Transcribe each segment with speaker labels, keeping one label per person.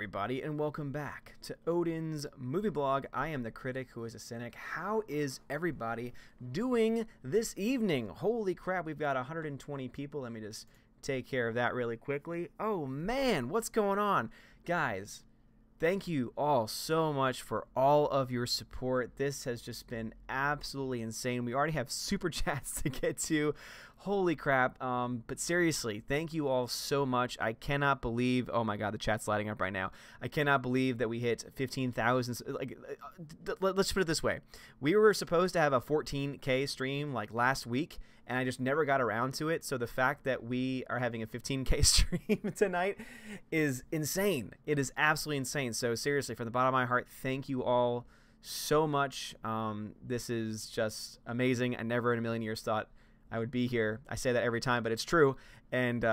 Speaker 1: everybody, and welcome back to Odin's movie blog. I am the critic who is a cynic. How is everybody doing this evening? Holy crap, we've got 120 people. Let me just take care of that really quickly. Oh man, what's going on? Guys, thank you all so much for all of your support. This has just been absolutely insane. We already have super chats to get to. Holy crap. But seriously, thank you all so much. I cannot believe, oh my god, the chat's lighting up right now. I cannot believe that we hit 15,000. Like, let's put it this way. We were supposed to have a 14K stream like last week, and I just never got around to it. So the fact that we are having a 15K stream tonight is insane. It is absolutely insane. So seriously, from the bottom of my heart, thank you all so much. This is just amazing. I never in a million years thought I would be here. I say that every time, but it's true. And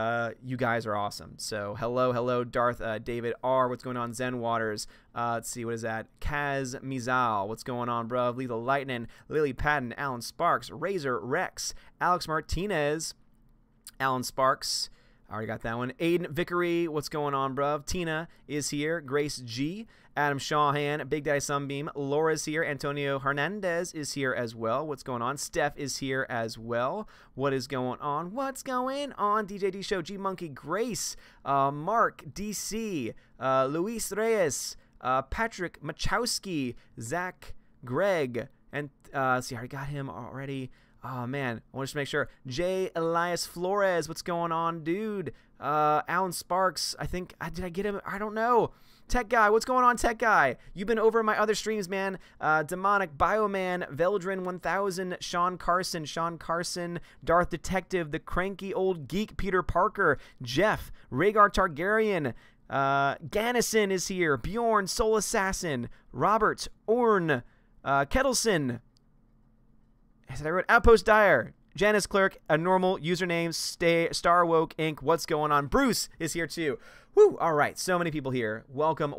Speaker 1: you guys are awesome. So hello, Darth, David R. What's going on? Zen Waters. Let's see, what is that? Kaz Mizal. What's going on, bruv? Lethal Lightning, Lily Patton, Alan Sparks, Razor Rex, Alex Martinez, Alan Sparks. I already got that one. Aiden Vickery, what's going on, bruv? Tina is here. Grace G. Adam Shawhan, Big Daddy Sunbeam. Laura's here. Antonio Hernandez is here as well. What's going on? Steph is here as well. What is going on? What's going on? DJ D Show, G Monkey, Grace, Mark, DC, Luis Reyes, Patrick Machowski, Zach, Greg, and see, I already got him already. Oh, man, I want to just make sure. J. Elias Flores, what's going on, dude? Alan Sparks, I think, did I get him? I don't know. Tech Guy, what's going on, Tech Guy? You've been over in my other streams, man. Demonic, Bioman, Veldrin 1000, Sean Carson, Darth Detective, The Cranky Old Geek, Peter Parker, Jeff, Rhaegar Targaryen, Gannison is here, Bjorn, Soul Assassin, Robert, Orn, Kettleson, I wrote Outpost Dyer, Janice Clerk, a normal username, Starwoke Inc. What's going on? Bruce is here too. Woo! All right, so many people here. Welcome.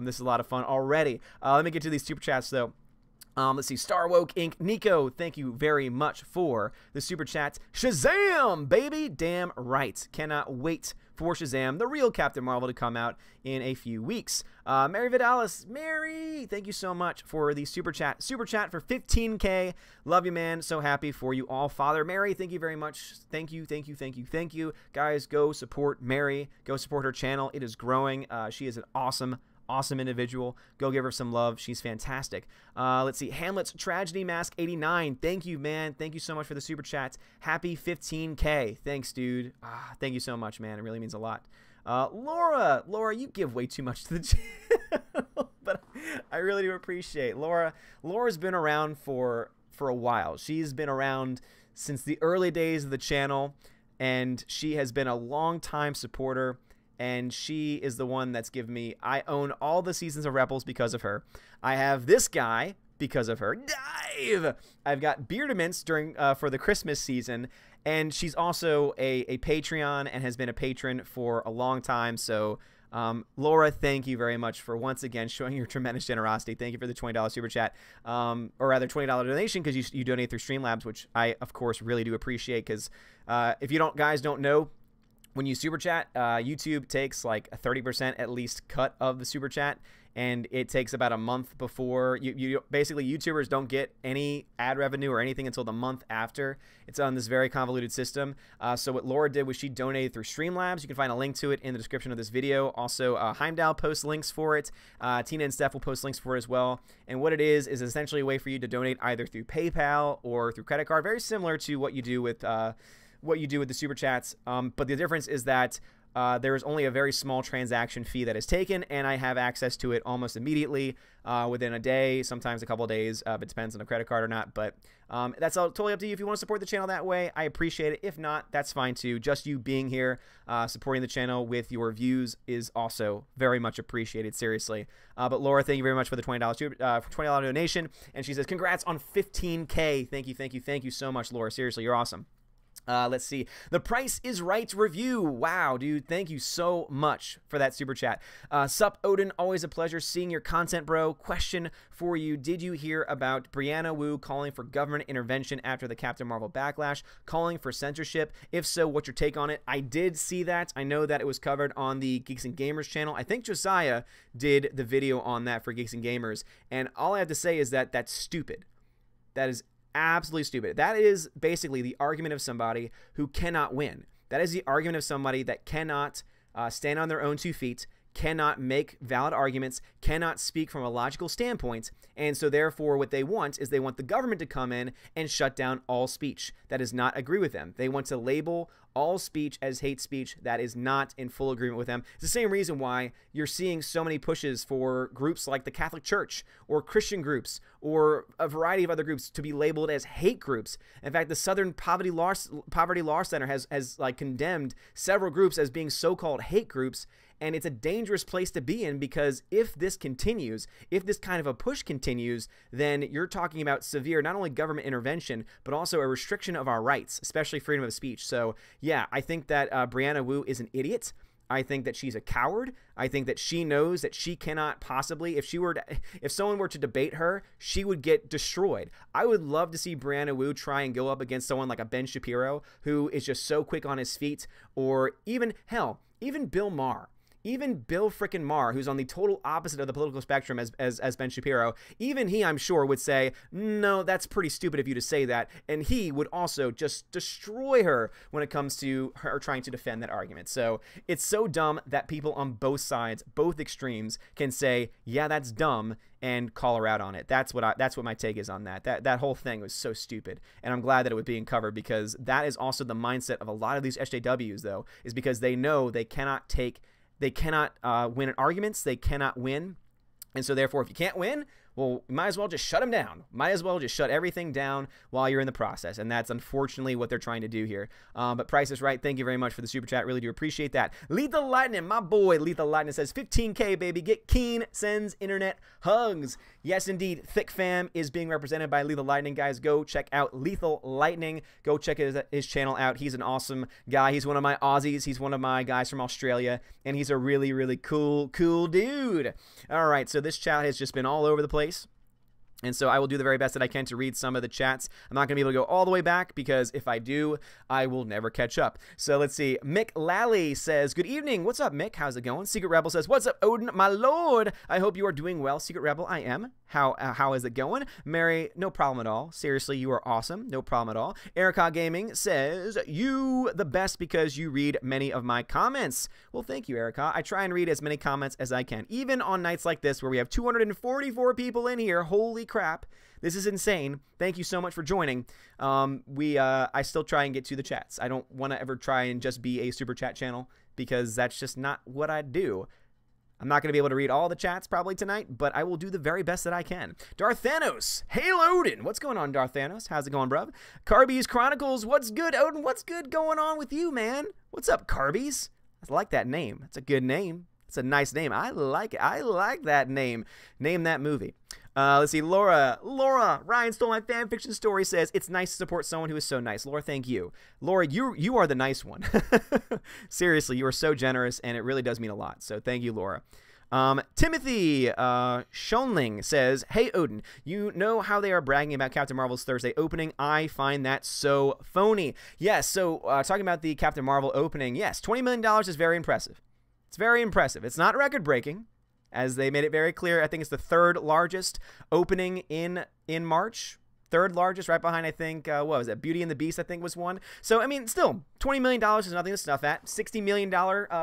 Speaker 1: This is a lot of fun already. Let me get to these super chats though. Let's see, Starwoke Inc. Nico, thank you very much for the super chat. Shazam, baby, damn right. Cannot wait for Shazam, the real Captain Marvel, to come out in a few weeks. Mary Vidalis, Mary, thank you so much for the super chat. Super chat for 15K. Love you, man. So happy for you all. Father Mary, thank you very much. Thank you. Guys, go support Mary. Go support her channel. It is growing. She is an awesome individual. Go give her some love. She's fantastic. Let's see. Hamlet's Tragedy Mask 89. Thank you, man. Thank you so much for the super chats. Happy 15K. Thanks, dude. Thank you so much, man. It really means a lot. Laura, you give way too much to the channel, but I really do appreciate Laura. Laura's been around for a while. She's been around since the early days of the channel, and she has been a long-time supporter. And she is the one that's given me, I own all the seasons of Rebels because of her. I have this guy because of her. Dive! I've got Beardaments during for the Christmas season, and she's also a Patreon and has been a patron for a long time. So, Laura, thank you very much for once again showing your tremendous generosity. Thank you for the $20 super chat, or rather $20 donation, because you donate through Streamlabs, which I, of course, really do appreciate. Because if you guys don't know, when you super chat, YouTube takes like a 30% at least cut of the super chat, and it takes about a month before basically YouTubers don't get any ad revenue or anything until the month after. It's on this very convoluted system. So what Laura did was she donated through Streamlabs. You can find a link to it in the description of this video. Also, Heimdall posts links for it. Tina and Steph will post links for it as well. And what it is essentially a way for you to donate either through PayPal or through credit card, very similar to what you do with the super chats, but the difference is that there is only a very small transaction fee that is taken, and I have access to it almost immediately within a day, sometimes a couple of days. It depends on the credit card or not, but that's totally up to you. If you want to support the channel that way, I appreciate it. If not, that's fine too. Just you being here, supporting the channel with your views is also very much appreciated, seriously. But Laura, thank you very much for the $20 donation, and she says, congrats on 15K. Thank you so much, Laura. Seriously, you're awesome. Let's see. The Price is Right review. Wow, dude. Thank you so much for that super chat. Sup, Odin. Always a pleasure seeing your content, bro. Question for you. Did you hear about Brianna Wu calling for government intervention after the Captain Marvel backlash, calling for censorship? If so, what's your take on it? I did see that. I know that it was covered on the Geeks and Gamers channel. I think Josiah did the video on that for Geeks and Gamers. And all I have to say is that that's stupid. That is absolutely stupid. That is basically the argument of somebody who cannot win. That is the argument of somebody that cannot stand on their own 2 feet, cannot make valid arguments, cannot speak from a logical standpoint, and so therefore what they want is they want the government to come in and shut down all speech. That does not agree with them. They want to label all speech as hate speech. That is not in full agreement with them. It's the same reason why you're seeing so many pushes for groups like the Catholic Church or Christian groups or a variety of other groups to be labeled as hate groups. In fact, the Southern Poverty Law Center has like condemned several groups as being so-called hate groups. And it's a dangerous place to be in, because if this continues, if this kind of a push continues, then you're talking about severe, not only government intervention, but also a restriction of our rights, especially freedom of speech. So yeah, I think that Brianna Wu is an idiot. I think that she's a coward. I think that she knows that she cannot possibly, if someone were to debate her, she would get destroyed. I would love to see Brianna Wu try and go up against someone like a Ben Shapiro, who is just so quick on his feet, or even, hell, even Bill Maher. Even Bill frickin' Maher, who's on the total opposite of the political spectrum as Ben Shapiro, even he, I'm sure, would say, no, that's pretty stupid of you to say that. And he would also just destroy her when it comes to her trying to defend that argument. So it's so dumb that people on both sides, both extremes, can say, yeah, that's dumb, and call her out on it. That's what my take is on that. That whole thing was so stupid, and I'm glad that it was being covered, because that is also the mindset of a lot of these SJWs, though, is because they know they cannot win in arguments. They cannot win. And so therefore, if you can't win, well, you might as well just shut them down. Might as well just shut everything down while you're in the process. And that's unfortunately what they're trying to do here. But Price is Right. Thank you very much for the super chat. Really do appreciate that. Lethal Lightning, my boy Lethal Lightning says 15K, baby. Get keen, sends internet hugs. Yes, indeed. Thick Fam is being represented by Lethal Lightning. Guys, go check out Lethal Lightning. Go check his channel out. He's an awesome guy. He's one of my Aussies. He's one of my guys from Australia. And he's a really, really cool dude. All right, so this chat has just been all over the place. And so I will do the very best that I can to read some of the chats. I'm not going to be able to go all the way back, because if I do, I will never catch up. So let's see. Mick Lally says, good evening. What's up, Mick? How's it going? Secret Rebel says, what's up, Odin, my lord? I hope you are doing well. Secret Rebel, I am. How is it going? Mary, no problem at all. Seriously, you are awesome. No problem at all. Erica Gaming says, you the best because you read many of my comments. Well, thank you, Erica. I try and read as many comments as I can, even on nights like this where we have 244 people in here. Holy crap. This is insane. Thank you so much for joining. I still try and get to the chats. I don't want to ever try and just be a super chat channel, because that's just not what I do. I'm not going to be able to read all the chats probably tonight, but I will do the very best that I can. Darth Thanos, hail Odin. What's going on, Darth Thanos? How's it going, bruv? Carby's Chronicles, what's good, Odin? What's good going on with you, man? What's up, Carby's? I like that name. That's a good name. It's a nice name. I like it. I like that name. Name that movie. Let's see. Laura, Ryan Stole My Fan Fiction Story says, it's nice to support someone who is so nice. Laura, thank you. Laura, you are the nice one. Seriously, you are so generous, and it really does mean a lot. So thank you, Laura. Timothy Schoenling says, hey, Odin, you know how they are bragging about Captain Marvel's Thursday opening? I find that so phony. Yes, so talking about the Captain Marvel opening, yes, $20 million is very impressive. It's very impressive. It's not record-breaking, as they made it very clear. I think it's the third largest opening in March. Third largest, right behind, I think, what was that? Beauty and the Beast, I think, was one. So, I mean, still, $20 million is nothing to snuff at. $60 million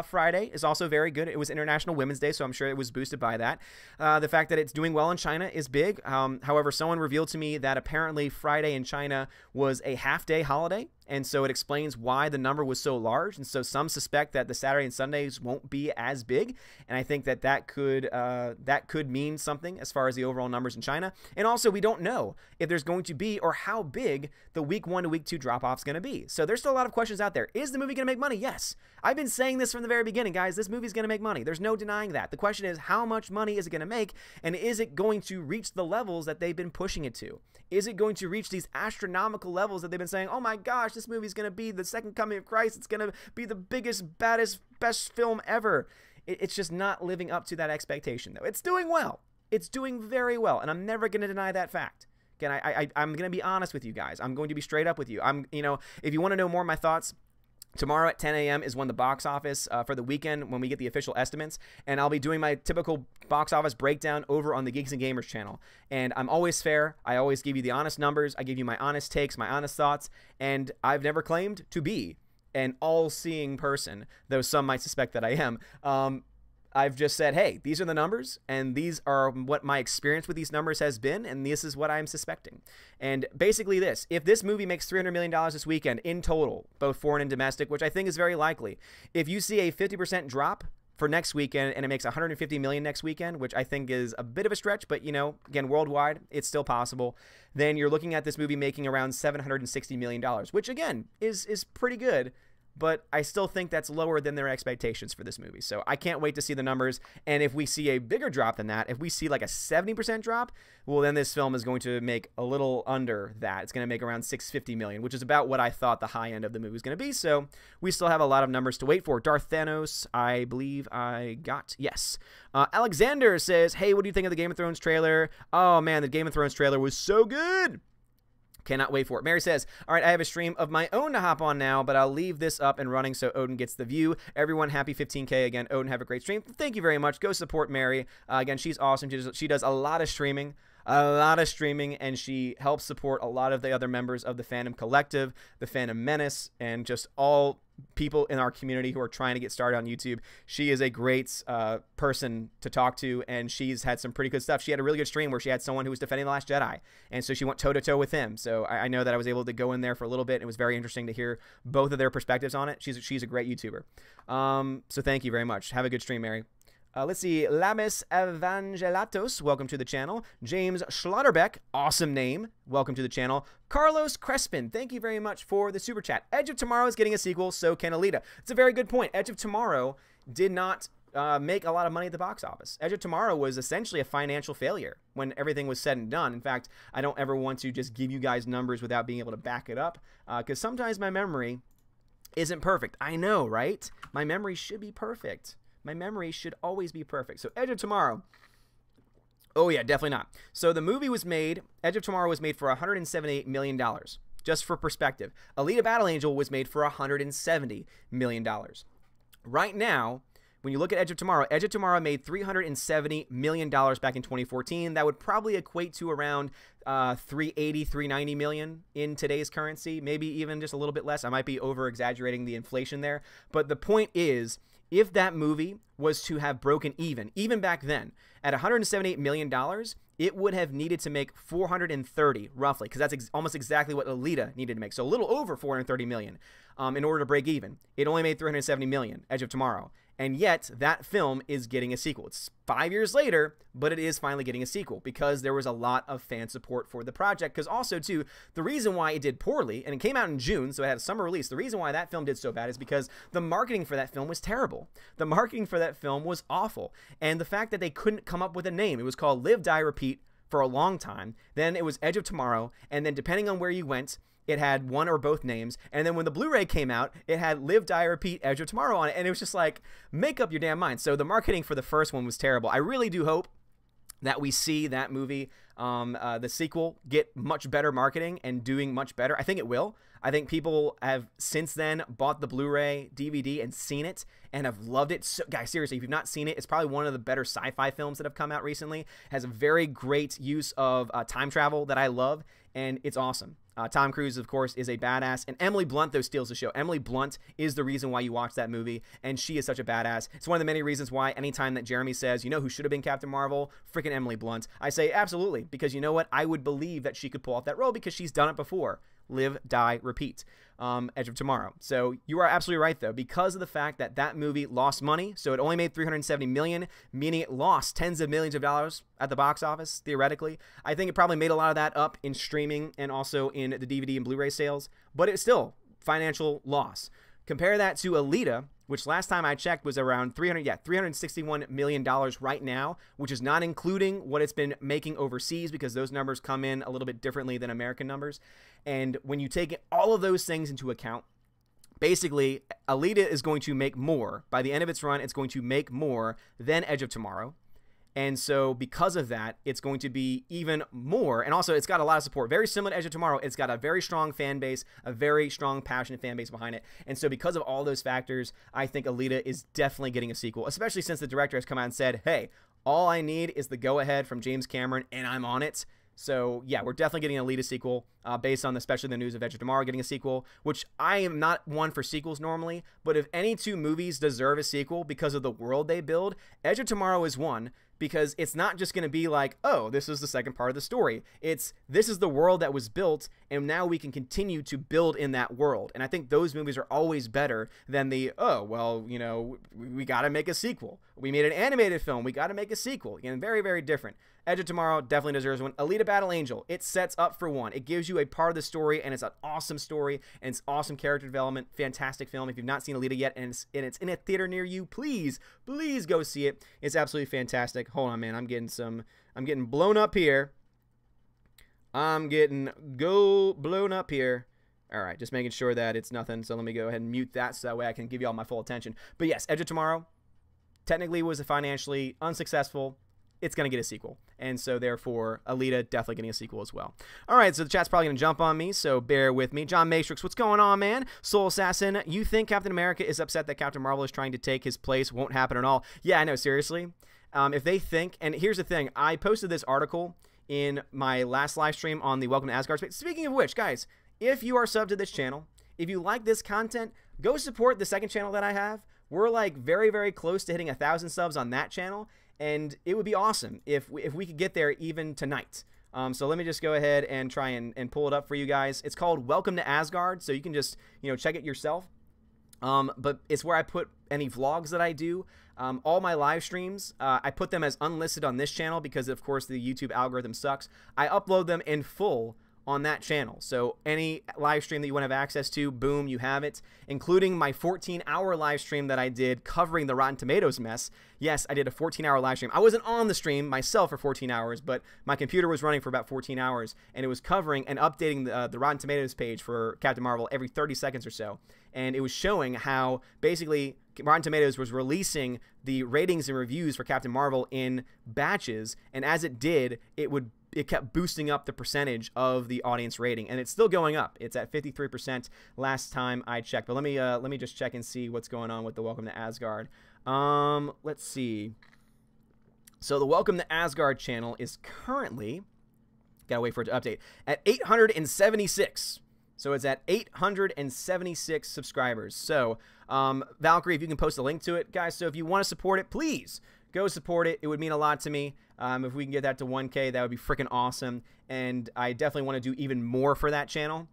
Speaker 1: Friday is also very good. It was International Women's Day, so I'm sure it was boosted by that. The fact that it's doing well in China is big. However, someone revealed to me that apparently Friday in China was a half-day holiday, and so it explains why the number was so large. And so some suspect that the Saturday and Sundays won't be as big, and I think that could mean something as far as the overall numbers in China. And also, we don't know if there's going to be or how big the week 1 to week 2 drop-off is going to be. So there's still a lot of questions out there. Is the movie going to make money? Yes. I've been saying this from the very beginning, guys. This movie's going to make money. There's no denying that. The question is, how much money is it going to make, and is it going to reach the levels that they've been pushing it to? Is it going to reach these astronomical levels that they've been saying, oh my gosh, this movie is going to be the second coming of Christ. It's going to be the biggest, baddest, best film ever. It's just not living up to that expectation, though. It's doing well. It's doing very well, and I'm never going to deny that fact. Again, I'm going to be honest with you guys. I'm going to be straight up with you. If you want to know more of my thoughts, tomorrow at 10 a.m. is when the box office for the weekend, when we get the official estimates, and I'll be doing my typical box office breakdown over on the Geeks and Gamers channel. And I'm always fair. I always give you the honest numbers. I give you my honest takes, my honest thoughts, and I've never claimed to be an all-seeing person, though some might suspect that I am. I've just said, hey, these are the numbers, and these are what my experience with these numbers has been, and this is what I'm suspecting. And basically this, if this movie makes $300 million this weekend in total, both foreign and domestic, which I think is very likely, if you see a 50% drop for next weekend and it makes $150 million next weekend, which I think is a bit of a stretch, but, again, worldwide, it's still possible, then you're looking at this movie making around $760 million, which, again, is pretty good. But I still think that's lower than their expectations for this movie. So I can't wait to see the numbers. And if we see a bigger drop than that, if we see like a 70% drop, well, then this film is going to make a little under that. It's going to make around $650 million, which is about what I thought the high end of the movie was going to be. So we still have a lot of numbers to wait for. Darth Thanos, I believe I got, yes. Alexander says, hey, what do you think of the Game of Thrones trailer? Oh, man, the Game of Thrones trailer was so good. Cannot wait for it. Mary says, all right, I have a stream of my own to hop on now, but I'll leave this up and running so Odin gets the view. Everyone, happy 15K again. Odin, have a great stream. Thank you very much. Go support Mary. Again, she's awesome. She does a lot of streaming. And she helps support a lot of the other members of the Fandom Collective, the Fandom Menace, and just all people in our community who are trying to get started on YouTube. She is a great person to talk to, and she's had some pretty good stuff. She had a really good stream where she had someone who was defending The Last Jedi, and so she went toe-to-toe with him. So I know that I was able to go in there for a little bit. It was very interesting to hear both of their perspectives on it. She's a great YouTuber. So thank you very much. Have a good stream, Mary. Let's see, Lamis Evangelatos, welcome to the channel. James Schlotterbeck, awesome name, welcome to the channel. Carlos Crespin, thank you very much for the super chat. Edge of Tomorrow is getting a sequel, so can Alita. It's a very good point. Edge of Tomorrow did not make a lot of money at the box office. Edge of Tomorrow was essentially a financial failure when everything was said and done. In fact, I don't ever want to just give you guys numbers without being able to back it up, because sometimes my memory isn't perfect. I know, right? My memory should be perfect. My memory should always be perfect. So Edge of Tomorrow. Oh, yeah, definitely not. So the movie was made, Edge of Tomorrow was made for $178 million. Just for perspective. Alita Battle Angel was made for $170 million. Right now, when you look at Edge of Tomorrow made $370 million back in 2014. That would probably equate to around $380, $390 million in today's currency. Maybe even just a little bit less. I might be over-exaggerating the inflation there. But the point is, if that movie was to have broken even back then, at $178 million, it would have needed to make 430 roughly, because that's almost exactly what Alita needed to make. So a little over 430 million in order to break even. It only made 370 million, Edge of Tomorrow. And yet, that film is getting a sequel. It's 5 years later, but it is finally getting a sequel because there was a lot of fan support for the project. Because also, too, the reason why it did poorly, and it came out in June, so it had a summer release, the reason why that film did so bad is because the marketing for that film was terrible. The marketing for that film was awful. And the fact that they couldn't come up with a name, it was called Live, Die, Repeat for a long time. Then it was Edge of Tomorrow, and then depending on where you went, it had one or both names, and then when the Blu-ray came out, it had Live, Die, Repeat, Edge of Tomorrow on it, and it was just like, make up your damn mind. So the marketing for the first one was terrible. I really do hope that we see that movie, the sequel, get much better marketing and doing much better. I think it will. I think people have since then bought the Blu-ray DVD and seen it and have loved it. So, guys, seriously, if you've not seen it, it's probably one of the better sci-fi films that have come out recently. It has a very great use of time travel that I love, and it's awesome. Tom Cruise, of course, is a badass, and Emily Blunt, though, steals the show. Emily Blunt is the reason why you watch that movie, and she is such a badass. It's one of the many reasons why anytime that Jeremy says, you know who should have been Captain Marvel? Freaking Emily Blunt. I say, absolutely, because you know what? I would believe that she could pull off that role because she's done it before. Live, Die, Repeat. Edge of Tomorrow. So you are absolutely right, though, because of the fact that that movie lost money. So it only made $370 million, meaning it lost tens of millions of dollars at the box office, theoretically. I think it probably made a lot of that up in streaming and also in the DVD and Blu-ray sales, but it's still financial loss. Compare that to Alita, which last time I checked was around $361 million right now, which is not including what it's been making overseas, because those numbers come in a little bit differently than American numbers. And when you take all of those things into account, basically, Alita is going to make more. By the end of its run, it's going to make more than Edge of Tomorrow. And so because of that, it's going to be even more. And also, it's got a lot of support. Very similar to Edge of Tomorrow. It's got a very strong fan base, a very strong, passionate fan base behind it. And so because of all those factors, I think Alita is definitely getting a sequel, especially since the director has come out and said, hey, all I need is the go-ahead from James Cameron, and I'm on it. So, yeah, we're definitely getting an Alita sequel based on especially the news of Edge of Tomorrow getting a sequel, which I am not one for sequels normally, but if any two movies deserve a sequel because of the world they build, Edge of Tomorrow is one, because it's not just going to be like, oh, this is the second part of the story. This is the world that was built, and now we can continue to build in that world. And I think those movies are always better than the, oh, well, you know, we got to make a sequel. We made an animated film. We got to make a sequel. Again, very, very different. Edge of Tomorrow definitely deserves one. Alita Battle Angel, it sets up for one. It gives you a part of the story, and it's an awesome story, and it's awesome character development. Fantastic film. If you've not seen Alita yet, and it's in a theater near you, please go see it. It's absolutely fantastic. Hold on, man. I'm getting blown up here. Blown up here. All right, just making sure that it's nothing. So let me go ahead and mute that so that way I can give you all my full attention. But yes, Edge of Tomorrow technically was financially unsuccessful. It's going to get a sequel. And so, therefore, Alita definitely getting a sequel as well. All right, so the chat's probably going to jump on me, so bear with me. John Matrix, what's going on, man? Soul Assassin, you think Captain America is upset that Captain Marvel is trying to take his place? Won't happen at all. Yeah, I know, seriously. If they think, and here's the thing, I posted this article in my last live stream on the Welcome to Asgard space. Speaking of which, guys, if you are subbed to this channel, if you like this content, go support the second channel that I have. We're like very, very close to hitting 1,000 subs on that channel. And it would be awesome if we could get there even tonight. So let me just go ahead and try and pull it up for you guys. It's called Welcome to Asgard, so you can just, you know, check it yourself. But it's where I put any vlogs that I do. All my live streams, I put them as unlisted on this channel because, of course, the YouTube algorithm sucks. I upload them in full on that channel. So any live stream that you want to have access to, boom, you have it, including my 14-hour live stream that I did covering the Rotten Tomatoes mess. Yes, I did a 14-hour live stream. I wasn't on the stream myself for 14 hours, but my computer was running for about 14 hours, and it was covering and updating the Rotten Tomatoes page for Captain Marvel every 30 seconds or so. And it was showing how basically Rotten Tomatoes was releasing the ratings and reviews for Captain Marvel in batches, and as it did, it kept boosting up the percentage of the audience rating, and it's still going up. It's at 53% last time I checked. But let me just check and see what's going on with the Welcome to Asgard. Let's see. So the Welcome to Asgard channel is currently, gotta wait for it to update, at 876. So it's at 876 subscribers. So Valkyrie, if you can post a link to it, guys. So if you want to support it, please go support it. It would mean a lot to me. If we can get that to 1K, that would be freaking awesome. And I definitely want to do even more for that channel.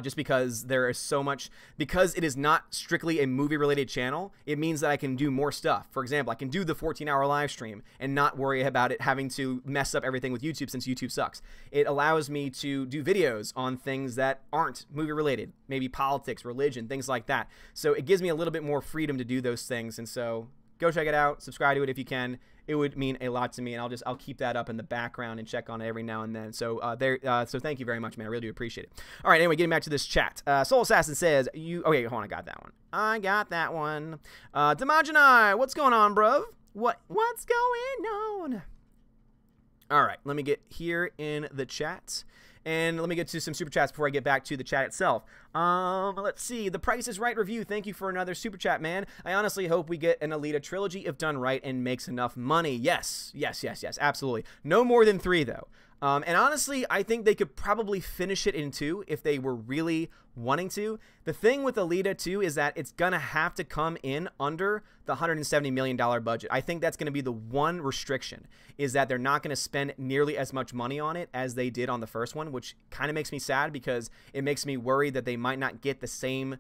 Speaker 1: Just because there is so much, because it is not strictly a movie-related channel, it means that I can do more stuff. For example, I can do the 14-hour live stream and not worry about it having to mess up everything with YouTube since YouTube sucks. It allows me to do videos on things that aren't movie-related, maybe politics, religion, things like that. So it gives me a little bit more freedom to do those things, and so go check it out, subscribe to it if you can. It would mean a lot to me, and I'll keep that up in the background and check on it every now and then. So so thank you very much, man. I really do appreciate it. All right, anyway, getting back to this chat. Soul Assassin says, okay, hold on, I got that one. Demogeni, what's going on, bruv? What's going on? All right, let me get here in the chat. And let me get to some super chats before I get back to the chat itself. Let's see. The Price is Right review. Thank you for another super chat, man. I honestly hope we get an Alita trilogy if done right and makes enough money. Yes, absolutely. No more than 3, though. And honestly, I think they could probably finish it in 2 if they were really wanting to. The thing with Alita 2 is that it's going to have to come in under the $170 million budget. I think that's going to be the one restriction, is that they're not going to spend nearly as much money on it as they did on the first one, which kind of makes me sad because it makes me worried that they might not get the same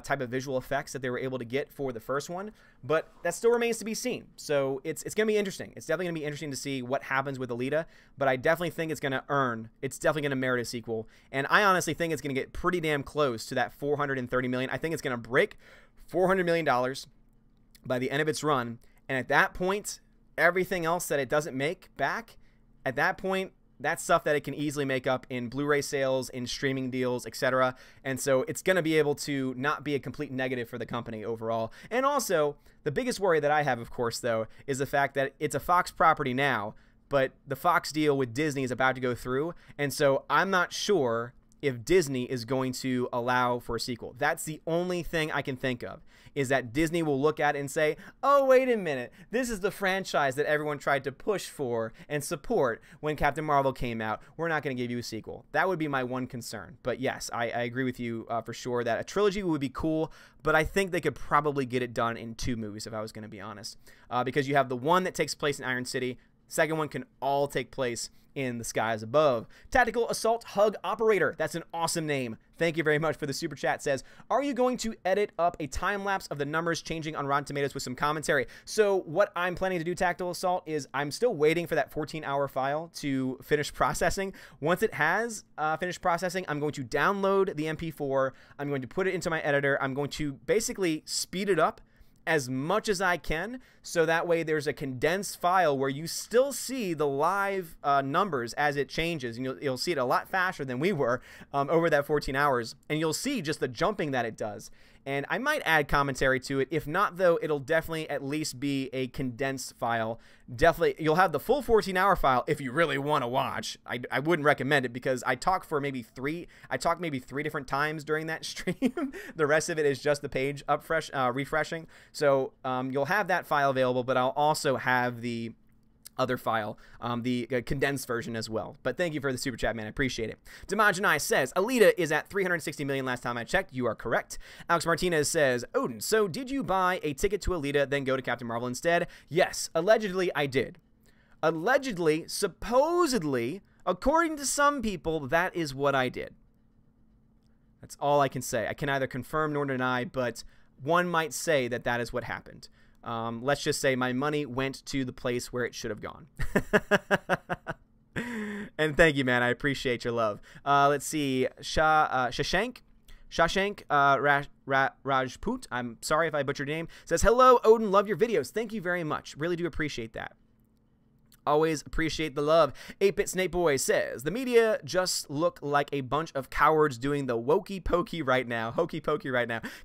Speaker 1: type of visual effects that they were able to get for the first one, but that still remains to be seen. So it's going to be interesting. It's definitely going to be interesting to see what happens with Alita, but I definitely think it's definitely going to merit a sequel, and I honestly think it's going to get pretty damn close to that $430 million. I think it's going to break $400 million by the end of its run, and at that point, everything else that it doesn't make back, at that point, that's stuff that it can easily make up in Blu-ray sales, in streaming deals, etc. And so it's going to be able to not be a complete negative for the company overall. And also, the biggest worry that I have, of course, though, is the fact that it's a Fox property now, but the Fox deal with Disney is about to go through. And so I'm not sure if Disney is going to allow for a sequel. That's the only thing I can think of, is that Disney will look at it and say, oh, wait a minute, this is the franchise that everyone tried to push for and support when Captain Marvel came out. We're not going to give you a sequel. That would be my one concern. But yes, I agree with you for sure that a trilogy would be cool, but I think they could probably get it done in 2 movies, if I was going to be honest. Because you have the one that takes place in Iron City. Second one can all take place in the skies above. Tactical Assault Hug Operator. That's an awesome name. Thank you very much for the super chat. Says, are you going to edit up a time lapse of the numbers changing on Rotten Tomatoes with some commentary? So what I'm planning to do, Tactical Assault, is I'm still waiting for that 14-hour file to finish processing. Once it has finished processing, I'm going to download the MP4. I'm going to put it into my editor. I'm going to basically speed it up as much as I can, so that way there's a condensed file where you still see the live numbers as it changes, and you'll see it a lot faster than we were over that 14 hours, and you'll see just the jumping that it does. And I might add commentary to it. If not, though, it'll definitely at least be a condensed file. Definitely, you'll have the full 14-hour file if you really want to watch. I wouldn't recommend it because I talk maybe 3 different times during that stream. The rest of it is just the page refreshing. So you'll have that file available, but I'll also have the other file, the condensed version as well. But thank you for the super chat, man. I appreciate it. Demajanai says, Alita is at 360 million last time I checked. You are correct. Alex Martinez says, Odin, so did you buy a ticket to Alita, then go to Captain Marvel instead? Yes, allegedly I did. Allegedly, supposedly, according to some people, that is what I did. That's all I can say. I can neither confirm nor deny, but one might say that that is what happened. Let's just say my money went to the place where it should have gone. And thank you, man. I appreciate your love. Let's see. Shashank Rajput, I'm sorry if I butchered your name, says, hello, Odin. Love your videos. Thank you very much. Really do appreciate that. Always appreciate the love. 8-Bit Snake Boy says, the media just look like a bunch of cowards doing the hokey pokey right now.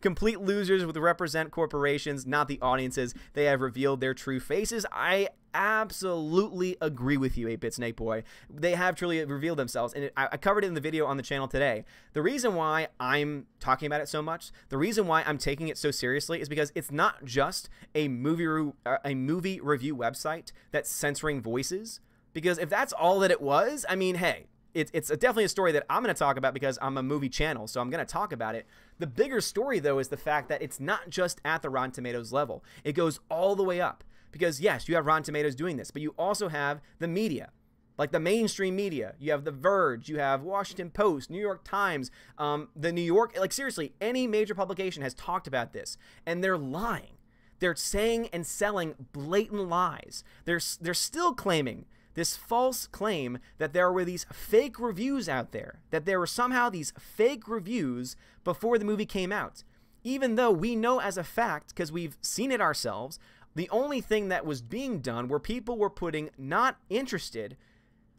Speaker 1: Complete losers with represent corporations, not the audiences. They have revealed their true faces. I absolutely agree with you, 8-Bit Snake Boy. They have truly revealed themselves, and I covered it in the video on the channel today. The reason why I'm talking about it so much, the reason why I'm taking it so seriously is because it's not just a movie review website that's censoring voices, because if that's all that it was, I mean, hey, it's definitely a story that I'm going to talk about because I'm a movie channel, so I'm going to talk about it. The bigger story, though, is the fact that it's not just at the Rotten Tomatoes level. It goes all the way up. Because, yes, you have Rotten Tomatoes doing this, but you also have the media, like the mainstream media. You have The Verge, you have Washington Post, New York Times, the New York, like seriously, any major publication has talked about this, and they're lying. They're saying and selling blatant lies. They're still claiming this false claim that there were these fake reviews out there, that there were somehow these fake reviews before the movie came out, even though we know as a fact, because we've seen it ourselves, the only thing that was being done were people were putting not interested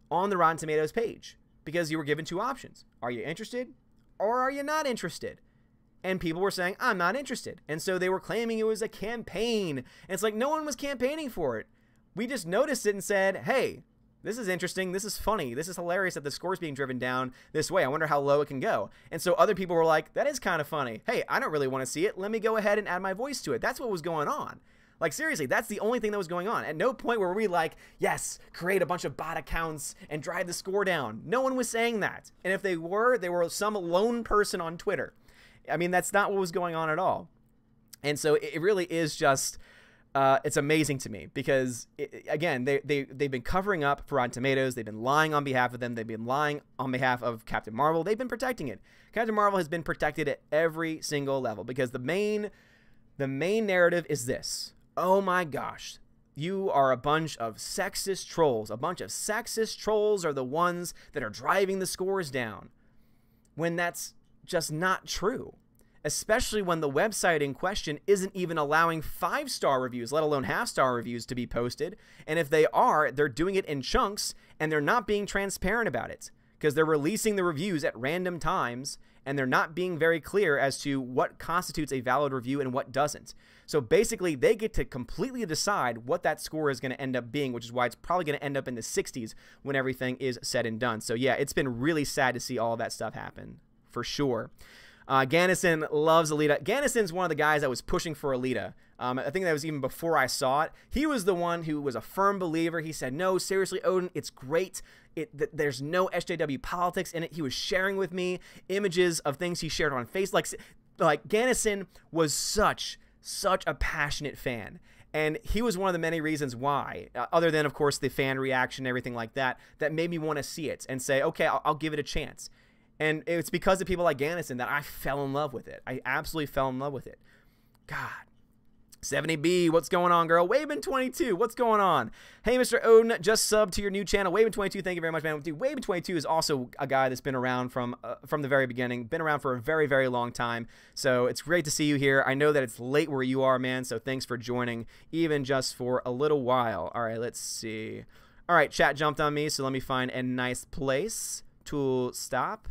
Speaker 1: on the Rotten Tomatoes page because you were given 2 options. Are you interested or are you not interested? And people were saying, I'm not interested. And so they were claiming it was a campaign. And it's like, no one was campaigning for it. We just noticed it and said, hey, this is interesting. This is funny. This is hilarious that the score's being driven down this way. I wonder how low it can go. And so other people were like, that is kind of funny. Hey, I don't really want to see it. Let me go ahead and add my voice to it. That's what was going on. Like, seriously, that's the only thing that was going on. At no point were we like, yes, create a bunch of bot accounts and drive the score down. No one was saying that. And if they were some lone person on Twitter. I mean, that's not what was going on at all. And so it really is just it's amazing to me because, again, they've been covering up for Rotten Tomatoes. They've been lying on behalf of them. They've been lying on behalf of Captain Marvel. They've been protecting it. Captain Marvel has been protected at every single level because the main narrative is this. Oh my gosh, you are a bunch of sexist trolls. A bunch of sexist trolls are the ones that are driving the scores down, when that's just not true. Especially when the website in question isn't even allowing 5-star reviews, let alone half-star reviews, to be posted. And if they are, they're doing it in chunks, and they're not being transparent about it because they're releasing the reviews at random times, and they're not being very clear as to what constitutes a valid review and what doesn't. So basically, they get to completely decide what that score is going to end up being, which is why it's probably going to end up in the 60s when everything is said and done. So yeah, it's been really sad to see all of that stuff happen, for sure. Gannison loves Alita. Gannison's one of the guys that was pushing for Alita. I think that was even before I saw it. He was the one who was a firm believer. He said, no, seriously, Odin, it's great. There's no SJW politics in it. He was sharing with me images of things he shared on Facebook. Like Gannison was such a passionate fan. And he was one of the many reasons why, other than, of course, the fan reaction and everything like that, that made me want to see it and say, okay, I'll give it a chance. And it's because of people like Gannison that I fell in love with it. I absolutely fell in love with it. God. 70B, what's going on, girl? Waven22, what's going on? Hey, Mr. Odin, just subbed to your new channel. Waven22, thank you very much, man. Dude, Waven22 is also a guy that's been around from the very beginning, been around for a very, very long time. So it's great to see you here. I know that it's late where you are, man, so thanks for joining, even just for a little while. All right, let's see. All right, chat jumped on me, so let me find a nice place to stop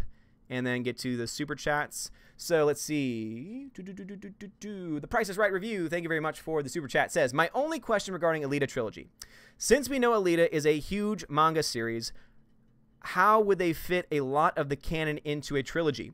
Speaker 1: and then get to the super chats. So let's see. The Price is Right review, thank you very much for the super chat, says, my only question regarding Alita Trilogy. Since we know Alita is a huge manga series, how would they fit a lot of the canon into a trilogy?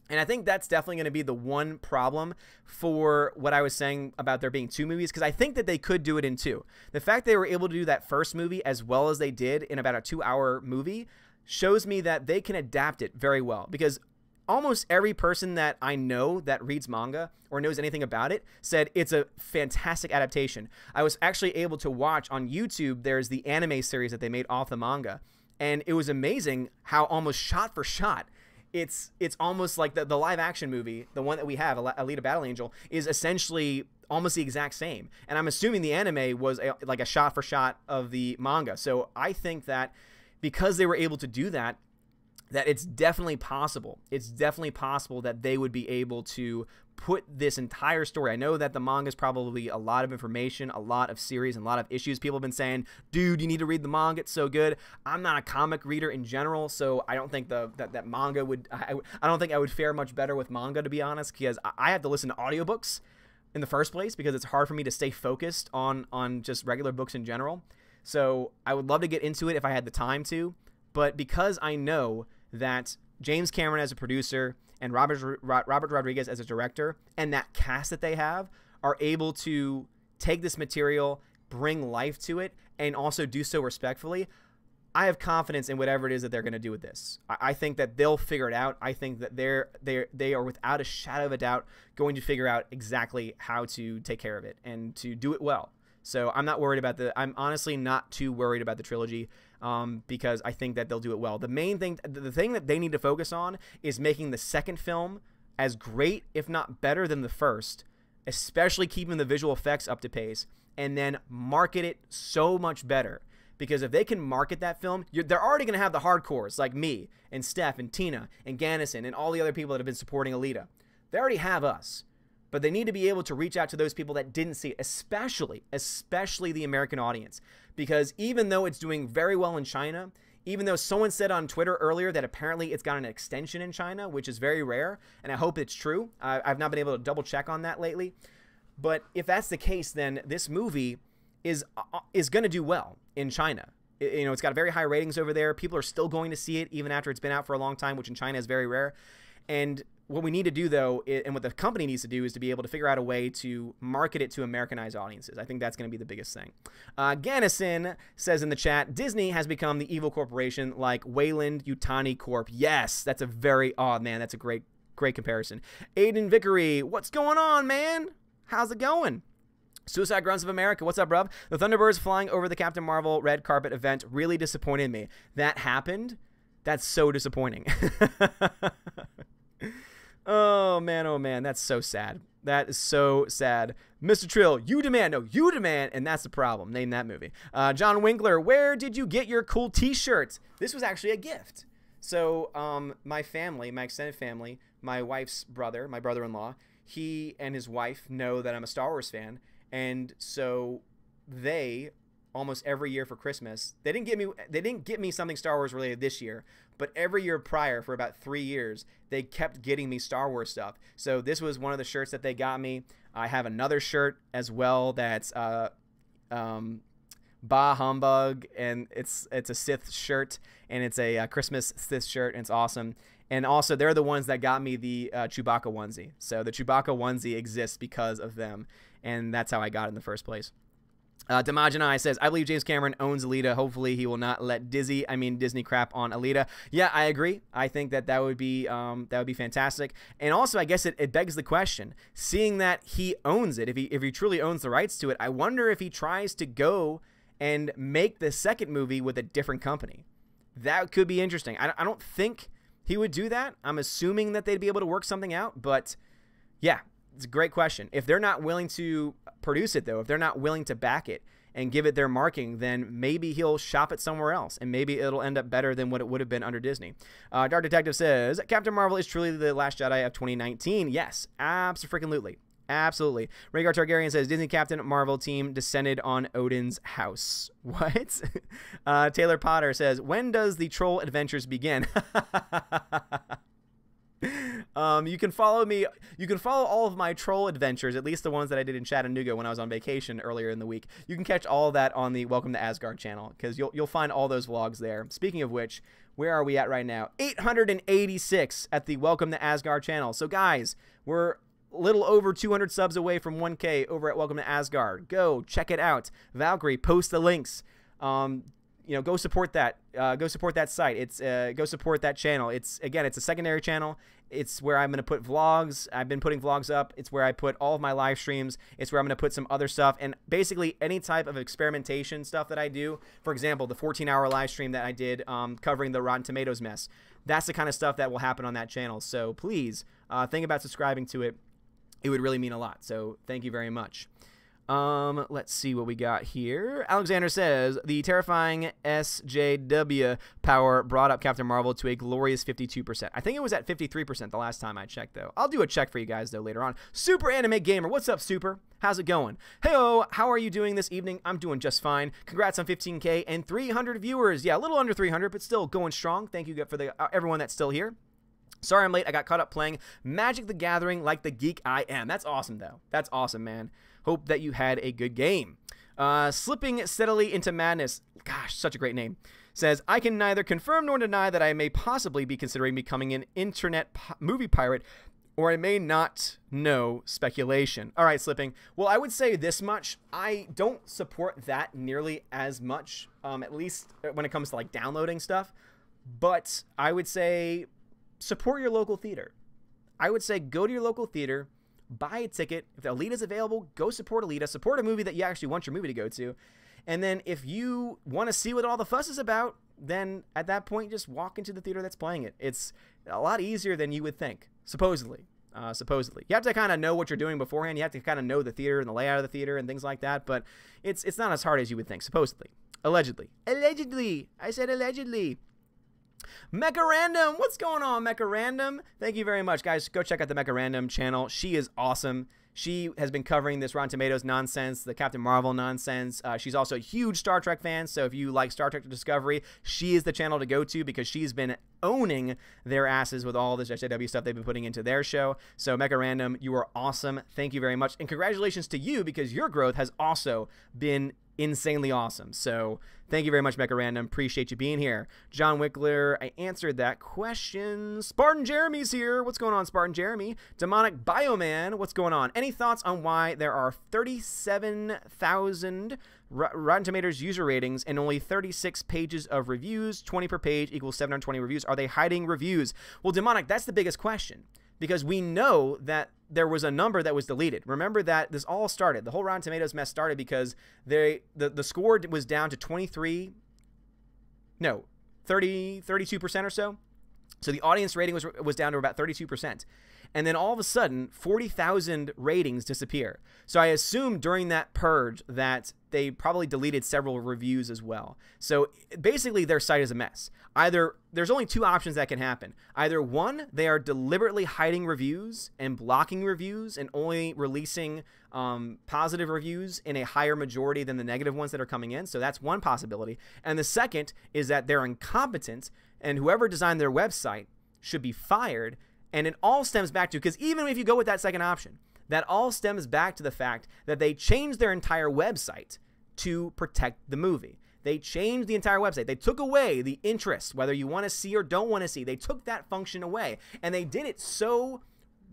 Speaker 1: And I think that's definitely going to be the one problem for what I was saying about there being 2 movies, because I think that they could do it in 2. The fact they were able to do that first movie as well as they did in about a 2-hour movie shows me that they can adapt it very well, because almost every person that I know that reads manga or knows anything about it said it's a fantastic adaptation. I was actually able to watch on YouTube, there's the anime series that they made off the manga, and it was amazing how almost shot for shot it's almost like the live action movie, the one that we have, Alita Battle Angel, is essentially almost the exact same. And I'm assuming the anime was like a shot for shot of the manga. So I think that because they were able to do that, that it's definitely possible. It's definitely possible that they would be able to put this entire story. I know that the manga is probably a lot of information, a lot of series, and a lot of issues. People have been saying, dude, you need to read the manga. It's so good. I'm not a comic reader in general, so I don't think that manga would, I don't think I would fare much better with manga, to be honest, because I have to listen to audiobooks in the first place because it's hard for me to stay focused on just regular books in general. So I would love to get into it if I had the time to, but because I know that James Cameron as a producer and Robert Rodriguez as a director and that cast that they have are able to take this material, bring life to it, and also do so respectfully, I have confidence in whatever it is that they're going to do with this. I think that they'll figure it out. I think that they are without a shadow of a doubt going to figure out exactly how to take care of it and to do it well. So I'm not worried about I'm honestly not too worried about the trilogy because I think that they'll do it well. The thing that they need to focus on is making the second film as great, if not better than the first, especially keeping the visual effects up to pace, and then market it so much better. Because if they can market that film, they're already going to have the hardcores like me and Steph and Tina and Gannison and all the other people that have been supporting Alita. They already have us. But they need to be able to reach out to those people that didn't see it, especially the American audience. Because even though it's doing very well in China, even though someone said on Twitter earlier that apparently it's got an extension in China, which is very rare, and I hope it's true. I've not been able to double check on that lately. But if that's the case, then this movie is going to do well in China. It's got very high ratings over there. People are still going to see it even after it's been out for a long time, which in China is very rare. And what we need to do, though, and what the company needs to do, is to be able to figure out a way to market it to Americanized audiences. I think that's going to be the biggest thing. Gannison says in the chat, Disney has become the evil corporation like Wayland Yutani Corp. Yes, that's a very, oh man, that's a great comparison. Aiden Vickery, what's going on, man? How's it going? Suicide Grunts of America, what's up, bruv? The Thunderbirds flying over the Captain Marvel red carpet event really disappointed me. That happened? That's so disappointing. Oh, man, that's so sad. That is so sad. Mr. Trill, you demand. No, you demand, and that's the problem. Name that movie. John Winkler, where did you get your cool t-shirt? This was actually a gift. So my family, my extended family, my wife's brother, my brother-in-law, he and his wife know that I'm a Star Wars fan, and so they almost every year for Christmas, they didn't get me something Star Wars related this year, but every year prior for about 3 years, they kept getting me Star Wars stuff. So this was one of the shirts that they got me. I have another shirt as well that's Bah Humbug, and it's a Sith shirt, and it's a Christmas Sith shirt, and it's awesome. And also, they're the ones that got me the Chewbacca onesie. So the Chewbacca onesie exists because of them, and that's how I got it in the first place. Damajanai says, I believe James Cameron owns Alita. Hopefully he will not let Disney crap on Alita. Yeah, I agree. I think that would be fantastic. And also, I guess it begs the question, seeing that he owns it, if he truly owns the rights to it, I wonder if he tries to go and make the second movie with a different company. That could be interesting. I don't think he would do that. I'm assuming that they'd be able to work something out, but yeah, it's a great question. If they're not willing to produce it, though, if they're not willing to back it and give it their marking, then maybe he'll shop it somewhere else, and maybe it'll end up better than what it would have been under Disney. Dark Detective says, Captain Marvel is truly the Last Jedi of 2019. Yes, absolutely. Absolutely. Rhaegar Targaryen says, Disney Captain Marvel team descended on Odin's house. What? Taylor Potter says, when does the troll adventures begin? You can follow me. You can follow all of my troll adventures, at least the ones that I did in Chattanooga when I was on vacation earlier in the week. You can catch all of that on the Welcome to Asgard channel, because you'll find all those vlogs there. Speaking of which, where are we at right now? 886 at the Welcome to Asgard channel. So guys, we're little over 200 subs away from 1K over at Welcome to Asgard. Go check it out. Valkyrie, post the links. Go support that. Go support that site. Go support that channel. It's a secondary channel. It's where I'm going to put vlogs. I've been putting vlogs up. It's where I put all of my live streams. It's where I'm going to put some other stuff, and basically any type of experimentation stuff that I do. For example, the 14-hour live stream that I did covering the Rotten Tomatoes mess. That's the kind of stuff that will happen on that channel. So please think about subscribing to it. It would really mean a lot. So thank you very much. Let's see what we got here. Alexander says, the terrifying SJW power brought up Captain Marvel to a glorious 52%. I think it was at 53% the last time I checked, though. I'll do a check for you guys, though, later on. Super Anime Gamer, what's up, Super? How's it going? Hey-o, how are you doing this evening? I'm doing just fine. Congrats on 15K and 300 viewers. Yeah, a little under 300, but still going strong. Thank you for everyone that's still here. Sorry I'm late. I got caught up playing Magic the Gathering like the geek I am. That's awesome, though. That's awesome, man. Hope that you had a good game. Slipping Steadily into Madness. Gosh, such a great name. Says, I can neither confirm nor deny that I may possibly be considering becoming an internet movie pirate, or I may not know. Speculation. All right, Slipping. Well, I would say this much. I don't support that nearly as much, at least when it comes to like downloading stuff. But I would say support your local theater. I would say go to your local theater, buy a ticket. If Alita's available, go support Alita. Support a movie that you actually want your movie to go to. And then if you want to see what all the fuss is about, then at that point, just walk into the theater that's playing it. It's a lot easier than you would think, supposedly. Supposedly. You have to kind of know what you're doing beforehand. You have to kind of know the theater and the layout of the theater and things like that. But it's not as hard as you would think, supposedly. Allegedly. Allegedly. I said allegedly. Mecha Random, what's going on, Mecha Random? Thank you very much, guys. Go check out the Mecha Random channel. She is awesome. She has been covering this Rotten Tomatoes nonsense, the Captain Marvel nonsense. She's also a huge Star Trek fan, so if you like Star Trek Discovery, she is the channel to go to because she's been owning their asses with all this SJW stuff they've been putting into their show. So, Mecha Random, you are awesome. Thank you very much. And congratulations to you because your growth has also been insanely awesome. So thank you very much, Mecha Random. Appreciate you being here. John Wickler, I answered that question. Spartan Jeremy's here. What's going on, Spartan Jeremy? Demonic Bioman, what's going on? Any thoughts on why there are 37,000 Rotten Tomatoes user ratings and only 36 pages of reviews? 20 per page equals 720 reviews. Are they hiding reviews? Well, Demonic, that's the biggest question. because we know that there was a number that was deleted. Remember that this all started, the whole Rotten Tomatoes mess started because the score was down to 32% or so. So the audience rating was down to about 32%. And then all of a sudden, 40,000 ratings disappear. So I assume during that purge that they probably deleted several reviews as well. So basically their site is a mess. Either there's only two options that can happen. Either one, they are deliberately hiding reviews and blocking reviews and only releasing positive reviews in a higher majority than the negative ones that are coming in. So that's one possibility. And the second is that they're incompetent and whoever designed their website should be fired. And it all stems back to, because even if you go with that second option, that all stems back to the fact that they changed their entire website to protect the movie. They changed the entire website. They took away the interest, whether you want to see or don't want to see. They took that function away. And they did it so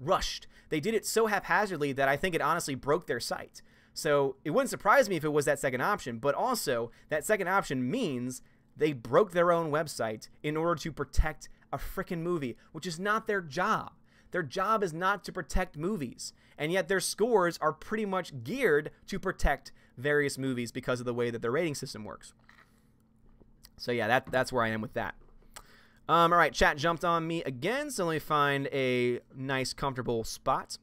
Speaker 1: rushed. They did it so haphazardly that I think it honestly broke their site. So it wouldn't surprise me if it was that second option. But also, that second option means they broke their own website in order to protect a freaking movie, which is not their job. Their job is not to protect movies. And yet their scores are pretty much geared to protect various movies because of the way that their rating system works. So yeah, that's where I am with that. All right, chat jumped on me again, so let me find a nice, comfortable spot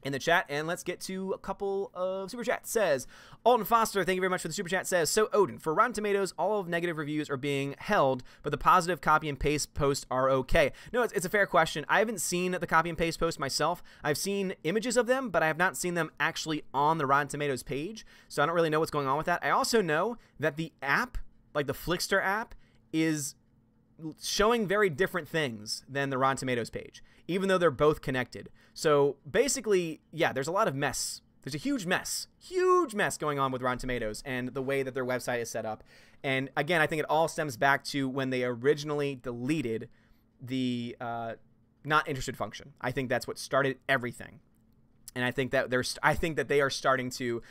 Speaker 1: in the chat, and let's get to a couple of super chats. Says Alton Foster, thank you very much for the super chat. Says, so Odin, for Rotten Tomatoes, all of negative reviews are being held, but the positive copy and paste posts are okay. No, it's a fair question. I haven't seen the copy and paste post myself. I've seen images of them, but I have not seen them actually on the Rotten Tomatoes page, so I don't really know what's going on with that. I also know that the app, like the Flickster app, is showing very different things than the Rotten Tomatoes page, even though they're both connected. So basically, yeah, there's a lot of mess. There's a huge mess going on with Rotten Tomatoes and the way that their website is set up. And again, I think it all stems back to when they originally deleted the not interested function. I think that's what started everything. And I think that they are starting to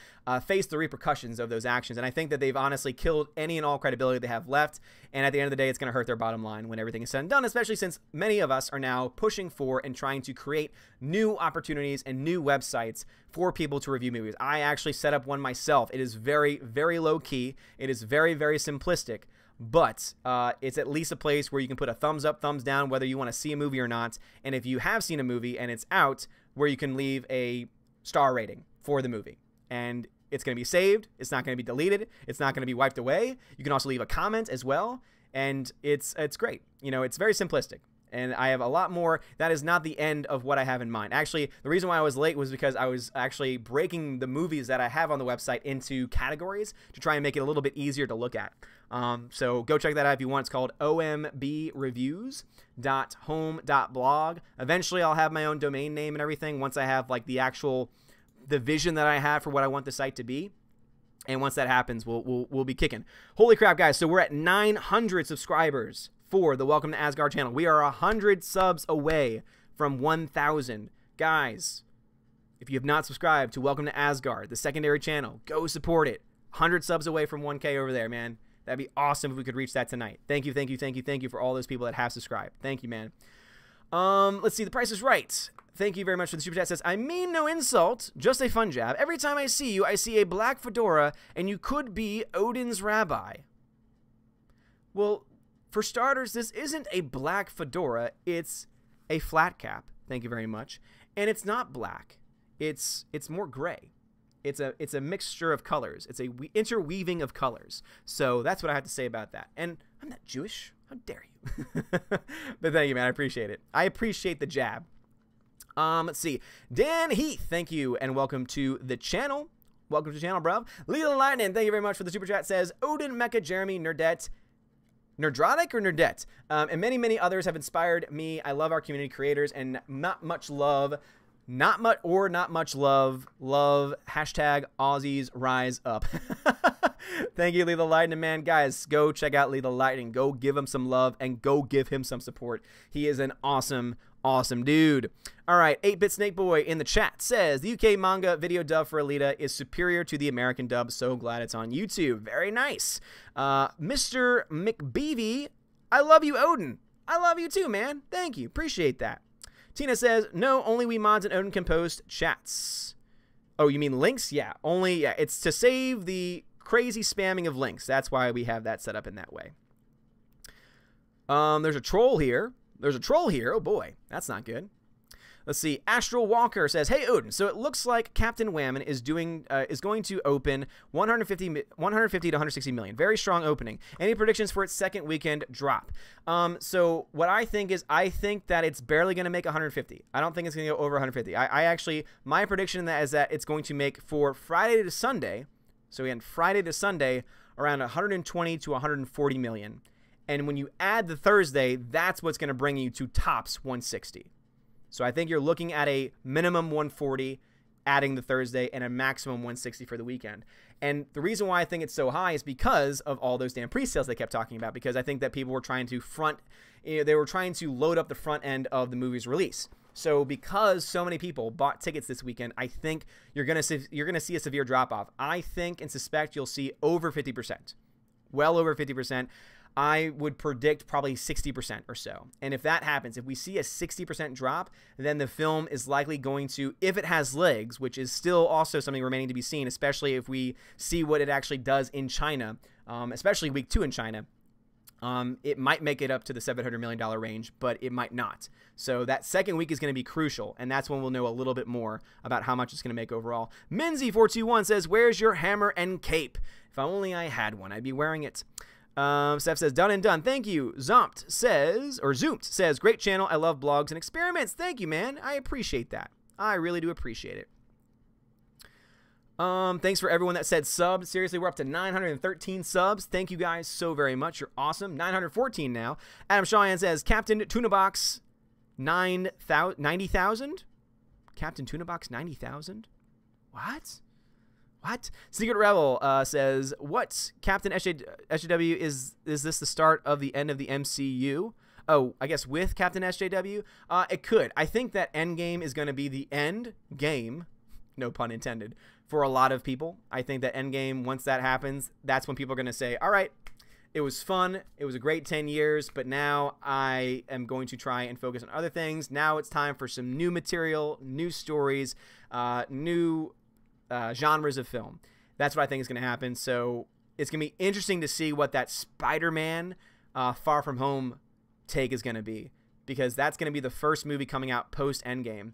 Speaker 1: face the repercussions of those actions. And I think that they've honestly killed any and all credibility they have left. And at the end of the day, it's going to hurt their bottom line when everything is said and done, especially since many of us are now pushing for and trying to create new opportunities and new websites for people to review movies. I actually set up one myself. It is very, very low key. It is very, very simplistic. But it's at least a place where you can put a thumbs up, thumbs down, whether you want to see a movie or not. And if you have seen a movie and it's out, where you can leave a star rating for the movie. And it's going to be saved. It's not going to be deleted. It's not going to be wiped away. You can also leave a comment as well. And it's great. You know, it's very simplistic. And I have a lot more. That is not the end of what I have in mind. Actually, the reason why I was late was because I was actually breaking the movies that I have on the website into categories to try and make it a little bit easier to look at. So go check that out if you want. It's called ombreviews.home.blog. Eventually, I'll have my own domain name and everything once I have like the vision that I have for what I want the site to be. And once that happens, we'll be kicking. Holy crap, guys. So we're at 900 subscribers for the Welcome to Asgard channel. We are 100 subs away from 1,000. Guys, if you have not subscribed to Welcome to Asgard, the secondary channel, go support it. 100 subs away from 1K over there, man. That'd be awesome if we could reach that tonight. Thank you, thank you, thank you, thank you for all those people that have subscribed. Thank you, man. Let's see. The Price is Right. Thank you very much for the super chat. Says, I mean no insult, just a fun jab. Every time I see you, I see a black fedora, and you could be Odin's rabbi. Well, for starters, this isn't a black fedora. It's a flat cap. Thank you very much. And it's not black. It's more gray. It's a mixture of colors. It's a interweaving of colors. So that's what I have to say about that. And I'm not Jewish. How dare you? But thank you, man. I appreciate it. I appreciate the jab. Let's see. Dan Heath, thank you, and welcome to the channel. Welcome to the channel, bro. Lila Lightning, thank you very much for the super chat. Says, Odin, Mecha, Jeremy, Nerdette, Nerdrotic or Nerdette, and many, many others have inspired me. I love our community creators, and not much love, love, hashtag Aussies rise up. Thank you, Lethal Lightning, man. Guys, go check out Lethal Lightning. Go give him some love and go give him some support. He is an awesome dude. All right, 8-Bit Snake Boy in the chat says, the UK manga video dub for Alita is superior to the American dub. So glad it's on YouTube. Very nice. Mr. McBeavy, I love you, Odin. I love you too, man. Thank you. Appreciate that. Tina says, no, only we mods and Odin can post chats. Oh, you mean links? Yeah, only, yeah, it's to save the crazy spamming of links. That's why we have that set up in that way. There's a troll here. There's a troll here. Oh boy, that's not good. Let's see. Astral Walker says, "Hey Odin, so it looks like Captain Whammon is going to open 150 to 160 million. Very strong opening. Any predictions for its second weekend drop?" So what I think is, I think that it's barely going to make 150. I don't think it's going to go over 150. I actually, my prediction is that it's going to make for Friday to Sunday. So again, Friday to Sunday, around 120 to 140 million. And when you add the Thursday, that's what's going to bring you to tops 160. So I think you're looking at a minimum 140, adding the Thursday, and a maximum 160 for the weekend. And the reason why I think it's so high is because of all those damn pre-sales they kept talking about, because I think that people were trying to they were trying to load up the front end of the movie's release. So because so many people bought tickets this weekend, I think you're gonna see a severe drop-off. I think and suspect you'll see over 50%. Well over 50%. I would predict probably 60% or so. And if that happens, if we see a 60% drop, then the film is likely going to, if it has legs, which is still also something remaining to be seen, especially if we see what it actually does in China, especially week 2 in China, it might make it up to the $700 million range, but it might not. So that second week is going to be crucial, and that's when we'll know a little bit more about how much it's going to make overall. Minzy421 says, "Where's your hammer and cape? If only I had one, I'd be wearing it." Steph says, "Done and done. Thank you." Zoomt says, "Great channel. I love blogs and experiments." Thank you, man. I appreciate that. I really do appreciate it. Thanks for everyone that said sub. Seriously, we're up to 913 subs. Thank you guys so very much. You're awesome. 914 now. Adam Shawan says, "Captain Tuna Box 90,000? Captain Tuna Box 90,000? What? What?" Secret Rebel says, "What? Captain SJW, is this the start of the end of the MCU?" Oh, I guess with Captain SJW? It could. I think that Endgame is going to be the end game, no pun intended, for a lot of people. I think that Endgame, once that happens, that's when people are going to say, all right, it was fun, it was a great 10 years, but now I am going to try and focus on other things. Now it's time for some new material, new stories, new genres of film. That's what I think is going to happen. So it's going to be interesting to see what that Spider-Man Far From Home take is going to be, because that's going to be the first movie coming out post-Endgame.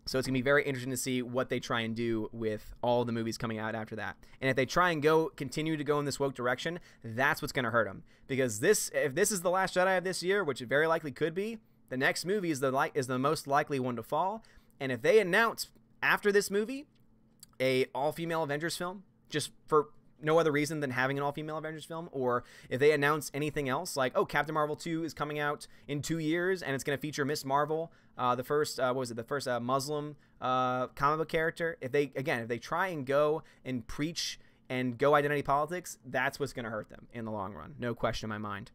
Speaker 1: So it's going to be very interesting to see what they try and do with all the movies coming out after that. And if they try and continue to go in this woke direction, that's what's going to hurt them. Because if this is the last Jedi of this year, which it very likely could be, the next movie is the most likely one to fall. And if they announce after this movie a all-female Avengers film, just for no other reason than having an all-female Avengers film, or if they announce anything else, like, oh, Captain Marvel 2 is coming out in 2 years and it's going to feature Miss Marvel, the first Muslim comic book character. If they try and go and preach and go identity politics, that's what's going to hurt them in the long run. No question in my mind.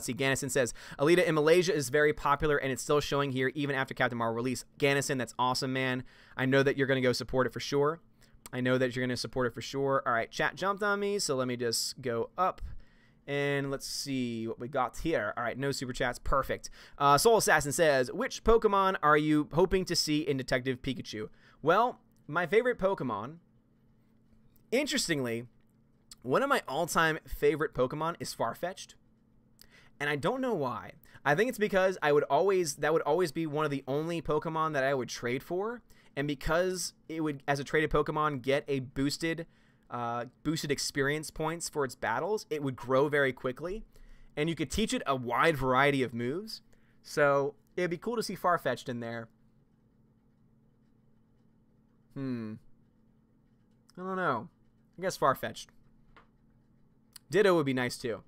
Speaker 1: See, Gannison says, "Alita in Malaysia is very popular and it's still showing here even after Captain Marvel release." Gannison, that's awesome, man. I know that you're going to go support it for sure. All right, chat jumped on me, so let me just go up and let's see what we got here. All right, no super chats. Perfect. Soul Assassin says, "Which Pokemon are you hoping to see in Detective Pikachu?" Well, my favorite Pokemon, interestingly, one of my all-time favorite Pokemon is Farfetch'd. And I don't know why. I think it's because that would always be one of the only Pokemon that I would trade for. And because it would, as a traded Pokemon, get a boosted experience points for its battles, it would grow very quickly. And you could teach it a wide variety of moves. So it'd be cool to see Farfetch'd in there. I don't know. I guess Farfetch'd. Ditto would be nice too.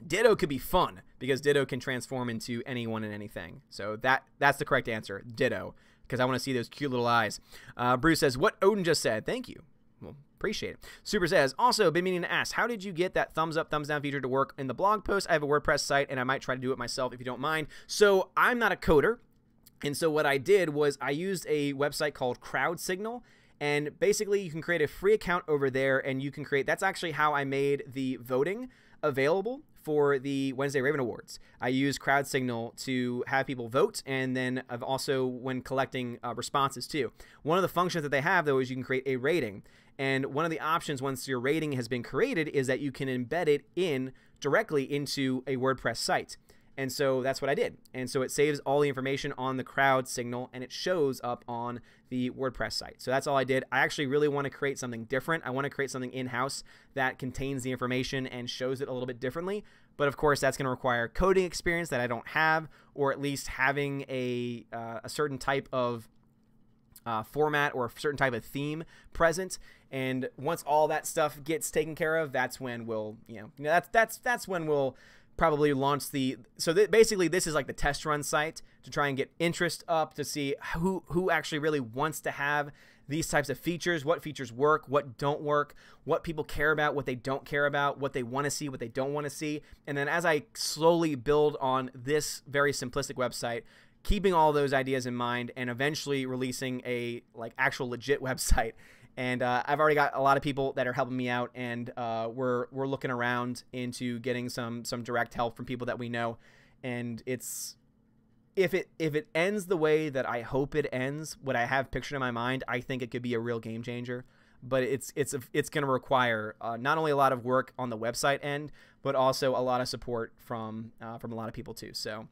Speaker 1: Ditto could be fun because Ditto can transform into anyone and anything. So that's the correct answer. Ditto. Because I want to see those cute little eyes. Bruce says, "What Odin just said." Thank you. Well, appreciate it. Super says, "Also, been meaning to ask, how did you get that thumbs up, thumbs down feature to work in the blog post? I have a WordPress site, and I might try to do it myself if you don't mind." So I'm not a coder. And so what I did was I used a website called CrowdSignal. And basically, you can create a free account over there, and you can create... That's actually how I made the voting available for the Wednesday Raven Awards. I use Crowd Signal to have people vote, and then I've also when collecting responses too. One of the functions that they have, though, is you can create a rating. And one of the options once your rating has been created is that you can embed it in directly into a WordPress site. And so that's what I did. And so it saves all the information on the Crowd Signal, and it shows up on the WordPress site. So that's all I did. I actually really want to create something different. I want to create something in-house that contains the information and shows it a little bit differently. But of course, that's going to require coding experience that I don't have, or at least having a certain type of format or a certain type of theme present. And once all that stuff gets taken care of, that's when we'll, that's when we'll probably launch the, so basically this is like the test run site to try and get interest up, to see who actually really wants to have these types of features, what features work, what don't work, what people care about, what they don't care about, what they want to see, what they don't want to see. And then as I slowly build on this very simplistic website, keeping all those ideas in mind, and eventually releasing a actual legit website. And I've already got a lot of people that are helping me out, and we're looking around into getting some direct help from people that we know. And it's, if it ends the way that I hope it ends, what I have pictured in my mind, I think it could be a real game changer. But it's going to require not only a lot of work on the website end, but also a lot of support from a lot of people too. So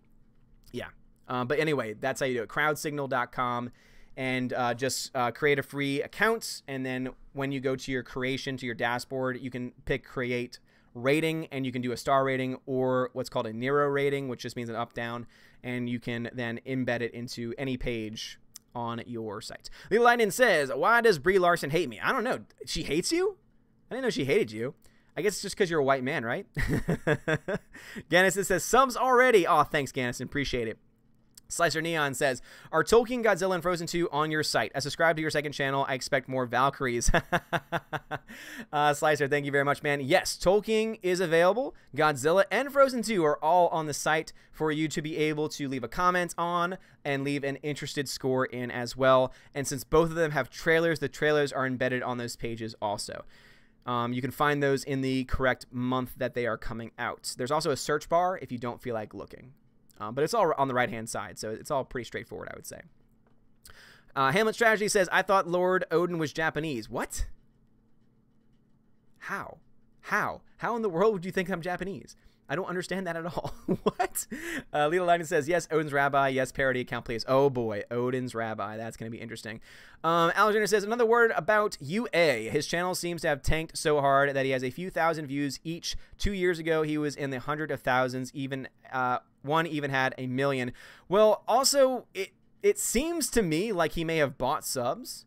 Speaker 1: yeah. But anyway, that's how you do it. Crowdsignal.com. And just create a free account, and then when you go to your creation, to your dashboard, you can pick create rating, and you can do a star rating or what's called a Nero rating, which just means an up down, and you can then embed it into any page on your site. Lila Lightning says, why does Brie Larson hate me? I don't know. She hates you? I didn't know she hated you. I guess it's just because you're a white man, right? Gannison says, subs already. Oh, thanks, Gannison. Appreciate it. Slicer Neon says, are Tolkien, Godzilla, and Frozen 2 on your site? I subscribe to your second channel. I expect more Valkyries. Slicer, thank you very much, man. Yes, Tolkien is available. Godzilla and Frozen 2 are all on the site for you to be able to leave a comment on and leave an interested score in as well. And since both of them have trailers, the trailers are embedded on those pages also. You can find those in the correct month that they are coming out. There's also a search bar if you don't feel like looking. But it's all on the right-hand side, so it's all pretty straightforward, I would say. Hamlet Strategy says, I thought Lord Odin was Japanese. What? How? How in the world would you think I'm Japanese? I don't understand that at all. What? Lila Lightning says, yes, Odin's Rabbi. Yes, parody account, please. Oh, boy. Odin's Rabbi. That's going to be interesting. Alexander says, another word about UA. His channel seems to have tanked so hard that he has a few thousand views each. 2 years ago, he was in the hundred of thousands. Even one even had 1 million. Well, also, it seems to me like he may have bought subs,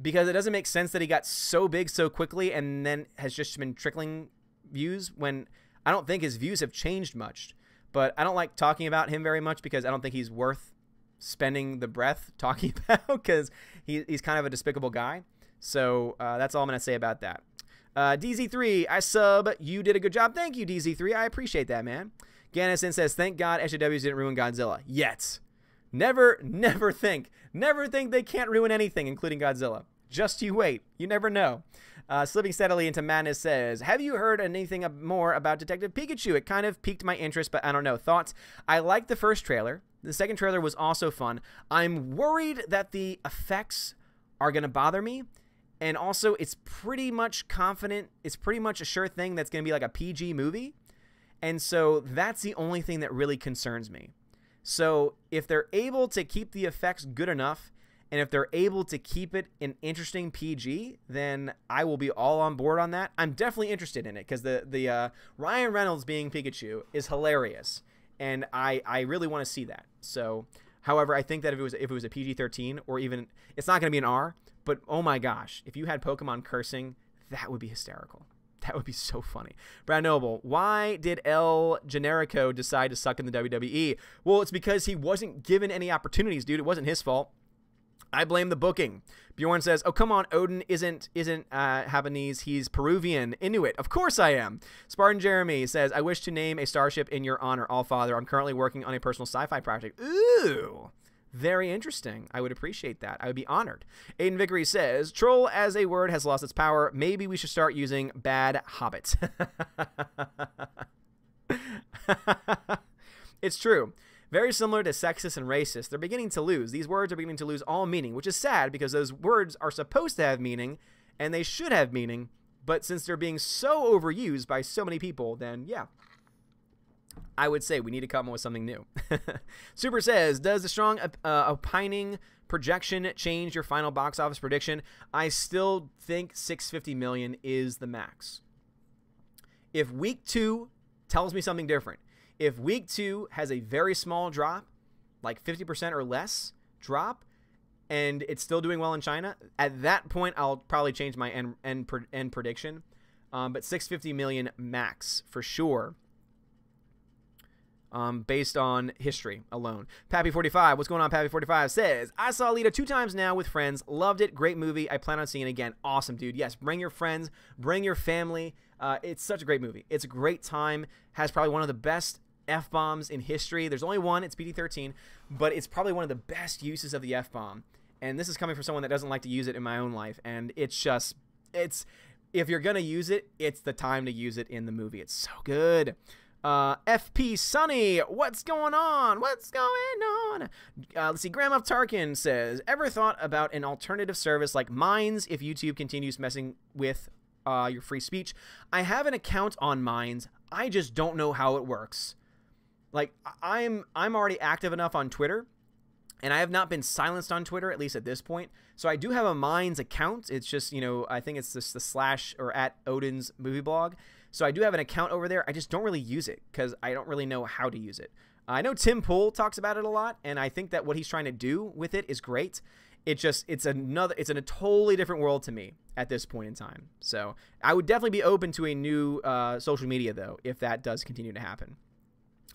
Speaker 1: because it doesn't make sense that he got so big so quickly and then has just been trickling views when I don't think his views have changed much. But I don't like talking about him very much because I don't think he's worth spending the breath talking about, because he's kind of a despicable guy. So that's all I'm going to say about that. DZ3, I sub. You did a good job. Thank you, DZ3. I appreciate that, man. Gannison says, thank God SJWs didn't ruin Godzilla. Yet. Never think they can't ruin anything, including Godzilla. Just you wait. You never know. Slipping Steadily into Madness says, have you heard anything more about Detective Pikachu? It kind of piqued my interest, but I don't know. Thoughts? I liked the first trailer. The second trailer was also fun. I'm worried that the effects are going to bother me. And also, it's pretty much a sure thing that's going to be like a PG movie. And so that's the only thing that really concerns me. So if they're able to keep the effects good enough, and if they're able to keep it an interesting PG, then I will be all on board on that. I'm definitely interested in it, because the Ryan Reynolds being Pikachu is hilarious, and I really want to see that. So, however, I think that if it was a PG-13, or even, it's not going to be an R, but oh my gosh, if you had Pokemon cursing, that would be hysterical. That would be so funny. Brad Noble, why did El Generico decide to suck in the WWE? Well, it's because he wasn't given any opportunities, dude. It wasn't his fault. I blame the booking. Bjorn says, oh, come on, Odin isn't Habanese, he's Peruvian. Inuit. Of course I am. Spartan Jeremy says, I wish to name a starship in your honor, Allfather. I'm currently working on a personal sci-fi project. Ooh. Very interesting. I would appreciate that. I would be honored. Aiden Vickery says, troll as a word has lost its power. Maybe we should start using bad hobbits. It's true. Very similar to sexist and racist. They're beginning to lose. These words are beginning to lose all meaning, which is sad because those words are supposed to have meaning and they should have meaning. But since they're being so overused by so many people, then yeah, I would say we need to come up with something new. Super says, does the strong opining projection change your final box office prediction? I still think 650 million is the max. If week 2 tells me something different, if week 2 has a very small drop, like 50% or less drop, and it's still doing well in China, at that point I'll probably change my end prediction. But 650 million max for sure. Based on history alone. Pappy45, what's going on? Pappy45 says, I saw Alita 2 times now with friends. Loved it. Great movie. I plan on seeing it again. Awesome, dude. Yes, bring your friends. Bring your family. It's such a great movie. It's a great time. Has probably one of the best F-bombs in history. There's only one. It's PG-13. But it's probably one of the best uses of the F-bomb. And this is coming from someone that doesn't like to use it in my own life. And it's just, if you're going to use it, it's the time to use it in the movie. It's so good. FP Sunny, what's going on? What's going on? Let's see. Grandma Tarkin says, ever thought about an alternative service like Minds if YouTube continues messing with your free speech? I have an account on Minds. I just don't know how it works. Like, I'm already active enough on Twitter, and I have not been silenced on Twitter, at least at this point. So I do have a Minds account. It's just, you know, I think it's just the / or at Odin's movie blog. So I do have an account over there. I just don't really use it because I don't really know how to use it. I know Tim Pool talks about it a lot, and I think that what he's trying to do with it is great. It's in a totally different world to me at this point in time. So I would definitely be open to a new social media, though, if that does continue to happen.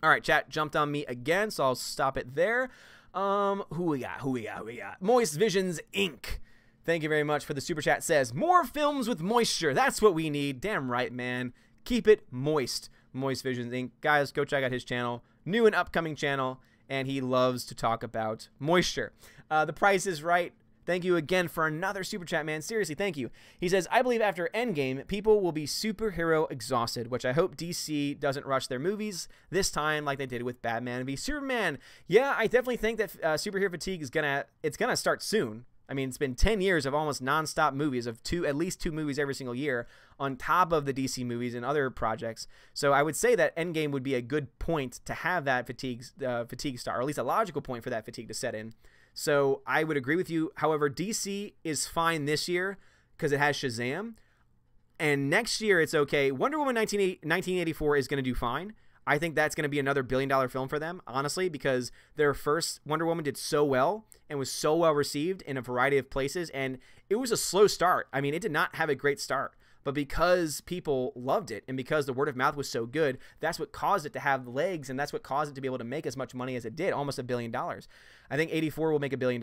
Speaker 1: All right, chat jumped on me again, so I'll stop it there. Who we got? Moist Visions Inc. Thank you very much for the super chat. Says, more films with moisture. That's what we need. Damn right, man. Keep it moist. Moist Visions Inc. Guys, go check out his channel. New and upcoming channel. And he loves to talk about moisture. The Price is Right. Thank you again for another super chat, man. Seriously, thank you. He says, I believe after Endgame, people will be superhero exhausted, which I hope DC doesn't rush their movies this time like they did with Batman v Superman. Yeah, I definitely think that superhero fatigue is gonna start soon. I mean, it's been 10 years of almost nonstop movies of at least two movies every single year on top of the DC movies and other projects. So I would say that Endgame would be a good point to have that fatigue start, or at least a logical point for that fatigue to set in. So I would agree with you. However, DC is fine this year because it has Shazam. And next year it's okay. Wonder Woman 1984 is going to do fine. I think that's going to be another billion-dollar film for them, honestly, because their first Wonder Woman did so well and was so well received in a variety of places. And it was a slow start. I mean, it did not have a great start. But because people loved it and because the word of mouth was so good, that's what caused it to have legs, and that's what caused it to be able to make as much money as it did, almost $1 billion. I think 84 will make $1 billion.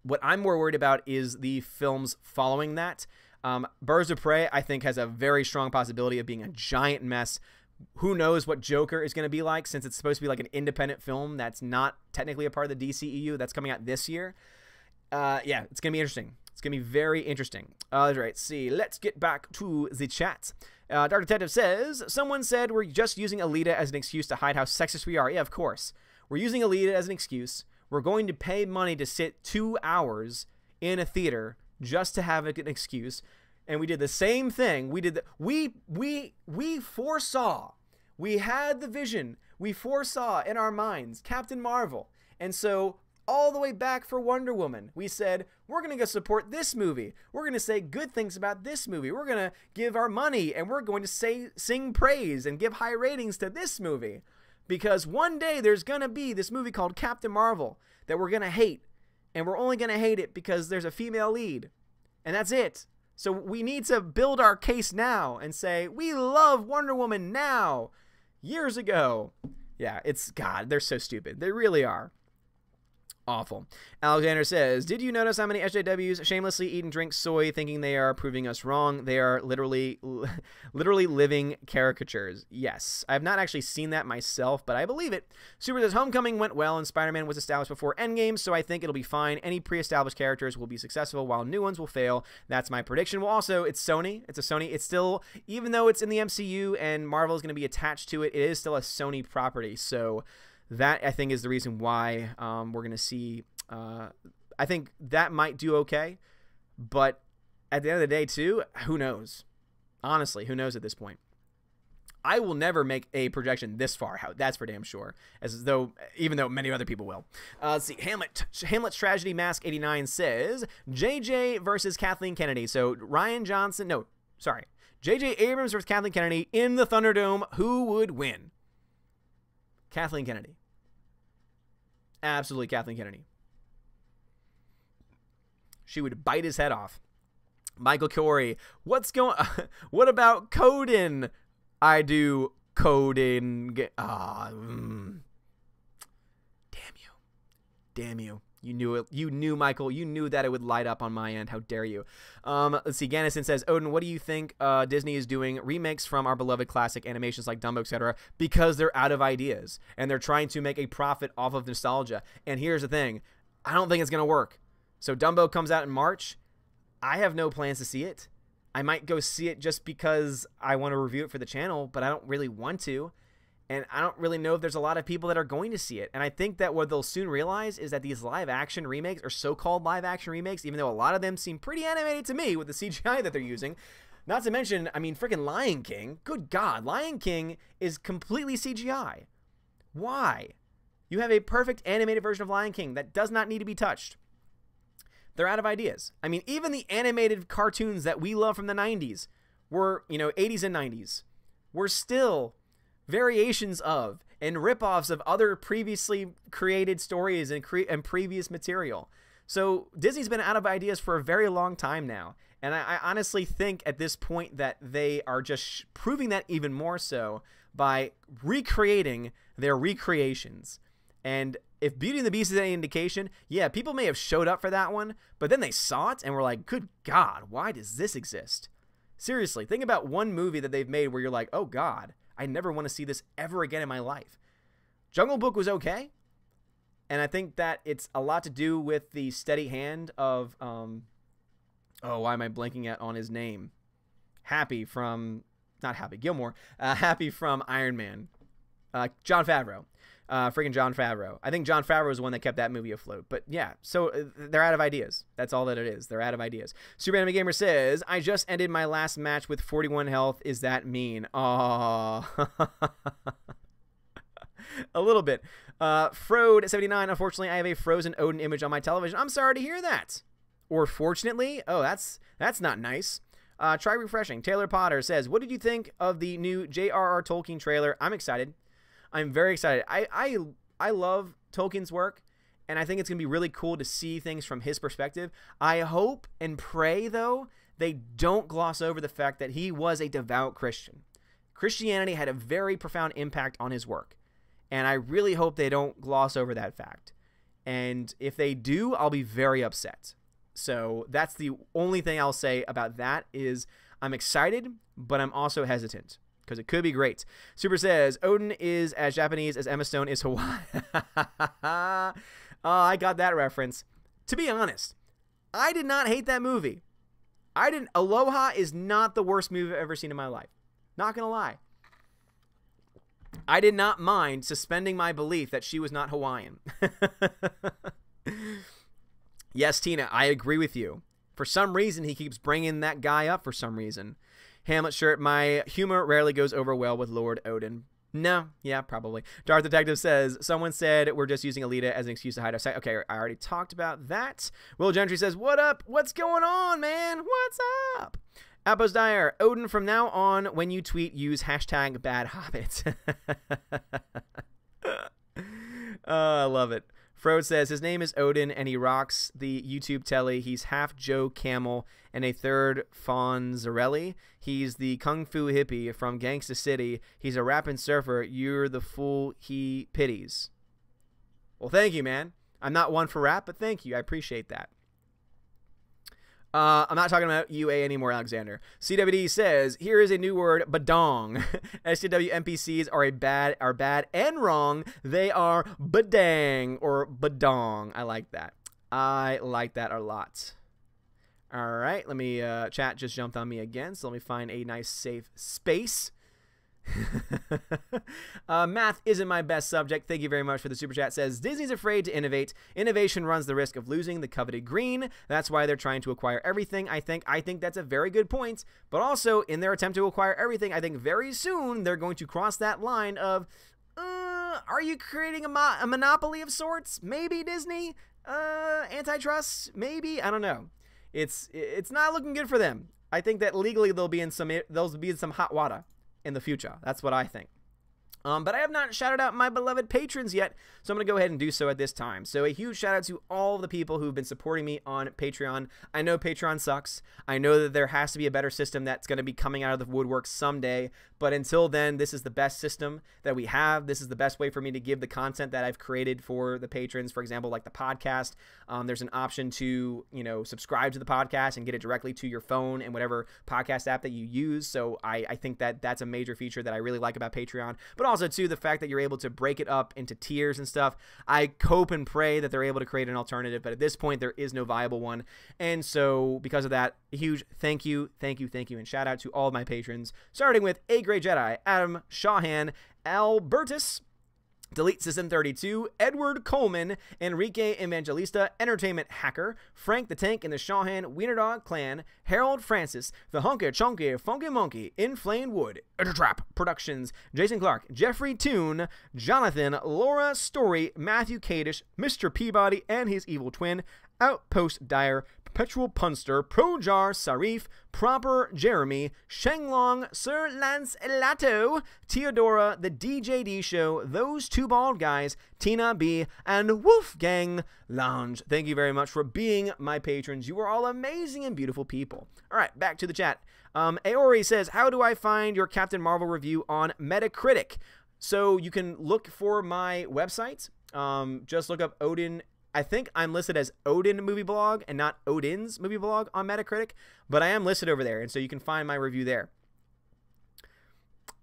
Speaker 1: What I'm more worried about is the films following that. Birds of Prey, I think, has a very strong possibility of being a giant mess. Who knows what Joker is going to be like, since it's supposed to be like an independent film that's not technically a part of the DCEU that's coming out this year. Yeah, it's going to be interesting. It's going to be very interesting. All right, see. Let's get back to the chat. Dark Detective says, someone said we're just using Alita as an excuse to hide how sexist we are. Yeah, of course. We're using Alita as an excuse. We're going to pay money to sit 2 hours in a theater just to have an excuse. And we did the same thing. We foresaw. We had the vision. We foresaw in our minds Captain Marvel. And so all the way back for Wonder Woman, we said, we're going to go support this movie. We're going to say good things about this movie. We're going to give our money, and we're going to sing praise and give high ratings to this movie. Because one day there's going to be this movie called Captain Marvel that we're going to hate. And we're only going to hate it because there's a female lead. And that's it. So we need to build our case now and say, we love Wonder Woman now. Years ago. Yeah, God, they're so stupid. They really are. Awful. Alexander says, did you notice how many SJWs shamelessly eat and drink soy thinking they are proving us wrong? They are literally living caricatures. Yes. I have not actually seen that myself, but I believe it. Super says, Homecoming went well and Spider-Man was established before Endgame, so I think it'll be fine. Any pre-established characters will be successful while new ones will fail. That's my prediction. Well, also, it's Sony. It's a Sony. It's still, even though it's in the MCU and Marvel is going to be attached to it, it is still a Sony property. So that, I think, is the reason why we're going to see, I think that might do okay, but at the end of the day, too, who knows? Honestly, who knows at this point? I will never make a projection this far out. That's for damn sure. Even though many other people will. Let's see. Hamlet's Tragedy Mask 89 says, JJ versus Kathleen Kennedy. So JJ Abrams versus Kathleen Kennedy in the Thunderdome. Who would win? Kathleen Kennedy. Absolutely Kathleen Kennedy. She would bite his head off. Michael Corey, what about Codin? I do Codin. Damn you. You knew it. You knew, Michael. You knew that it would light up on my end. How dare you? Let's see. Gannison says, Odin, what do you think Disney is doing remakes from our beloved classic animations like Dumbo, etc. because they're out of ideas and they're trying to make a profit off of nostalgia. And here's the thing. I don't think it's going to work. So Dumbo comes out in March. I have no plans to see it. I might go see it just because I want to review it for the channel, but I don't really want to. And I don't really know if there's a lot of people that are going to see it. And I think that what they'll soon realize is that these live-action remakes, or so-called live-action remakes, even though a lot of them seem pretty animated to me with the CGI that they're using, not to mention, I mean, freaking Lion King. Good God, Lion King is completely CGI. Why? You have a perfect animated version of Lion King that does not need to be touched. They're out of ideas. I mean, even the animated cartoons that we love from the 90s were, 80s and 90s, were still variations of and ripoffs of other previously created stories and previous material. So Disney's been out of ideas for a very long time now. And I honestly think at this point that they are just proving that even more so by recreating their recreations. And if Beauty and the Beast is any indication, yeah, people may have showed up for that one, but then they saw it and were like, good God, why does this exist? Seriously, think about one movie that they've made where you're like, oh God, I never want to see this ever again in my life. Jungle Book was okay. And I think that it's a lot to do with the steady hand of, why am I blanking on his name? Happy from Iron Man. Jon Favreau. Freaking Jon Favreau. I think Jon Favreau is the one that kept that movie afloat. But yeah, so they're out of ideas. That's all that it is. They're out of ideas. Super Anime Gamer says, I just ended my last match with 41 health. Is that mean? Aww. A little bit. Frode79, unfortunately, I have a frozen Odin image on my television. I'm sorry to hear that. Or fortunately, oh, that's not nice. Try refreshing. Taylor Potter says, what did you think of the new J.R.R. Tolkien trailer? I'm excited. I'm very excited. I love Tolkien's work, and I think it's going to be really cool to see things from his perspective. I hope and pray, though, they don't gloss over the fact that he was a devout Christian. Christianity had a very profound impact on his work, and I really hope they don't gloss over that fact. And if they do, I'll be very upset. So that's the only thing I'll say about that is I'm excited, but I'm also hesitant. Because it could be great. Super says, Odin is as Japanese as Emma Stone is Hawaii. I got that reference. To be honest, I did not hate that movie. Aloha is not the worst movie I've ever seen in my life. Not going to lie. I did not mind suspending my belief that she was not Hawaiian. Yes, Tina, I agree with you. For some reason, he keeps bringing that guy up for some reason. Hamlet shirt, my humor rarely goes over well with Lord Odin. No, yeah, probably. Darth Detective says, someone said we're just using Alita as an excuse to hide our site. Okay, I already talked about that. Will Gentry says, what up? What's going on, man? What's up? Appos Dyer, Odin, from now on, when you tweet, use hashtag #BadHobbit. I love it. Frode says, his name is Odin, and he rocks the YouTube telly. He's half Joe Camel and a third Fonzarelli. He's the Kung Fu hippie from Gangsta City. He's a rapping surfer. You're the fool he pities. Well, thank you, man. I'm not one for rap, but thank you. I appreciate that. I'm not talking about UA anymore, Alexander. CWD says, here is a new word, badong. SJW NPCs are bad and wrong. They are badang or badong. I like that. I like that a lot. All right, let me, chat just jumped on me again, so let me find a nice safe space. Math isn't my best subject. Thank you very much for the super chat. Says Disney's afraid to innovate. Innovation runs the risk of losing the coveted green. That's why they're trying to acquire everything. I think that's a very good point. But also, in their attempt to acquire everything, I think very soon they're going to cross that line of, are you creating a monopoly of sorts? Maybe Disney, antitrust, maybe. I don't know. It's not looking good for them. I think that legally they'll be in some hot water in the future. That's what I think. But I have not shouted out my beloved patrons yet, so I'm going to go ahead and do so at this time. So a huge shout out to all the people who've been supporting me on Patreon. I know Patreon sucks. I know that there has to be a better system that's going to be coming out of the woodwork someday. But until then, this is the best system that we have. This is the best way for me to give the content that I've created for the patrons. For example, like the podcast, there's an option to, subscribe to the podcast and get it directly to your phone and whatever podcast app that you use. So I think that that's a major feature that I really like about Patreon. But also, too, the fact that you're able to break it up into tiers and stuff. I hope and pray that they're able to create an alternative. But at this point, there is no viable one. And so because of that, a huge thank you, and shout out to all of my patrons, starting with A Grey Jedi, Adam Shahan, Albertus, Delete System 32, Edward Coleman, Enrique Evangelista, Entertainment Hacker, Frank the Tank and the Shahan Wienerdog Clan, Harold Francis, The Hunky Chunky Funky Monkey, Inflamed Wood, Trap Productions, Jason Clark, Jeffrey Toon, Jonathan, Laura Story, Matthew Kadish, Mr. Peabody and his evil twin, Outpost Dyer, Perpetual Punster, Projar Sarif, Proper Jeremy, Shenglong, Sir Lance Elato, Theodora, The DJD Show, Those Two Bald Guys, Tina B, and Wolfgang Lounge. Thank you very much for being my patrons. You are all amazing and beautiful people. All right, back to the chat. Aori says, how do I find your Captain Marvel review on Metacritic? So you can look for my website. Just look up Odin. I think I'm listed as Odin Movie Blog and not Odin's Movie Blog on Metacritic, but I am listed over there, and so you can find my review there.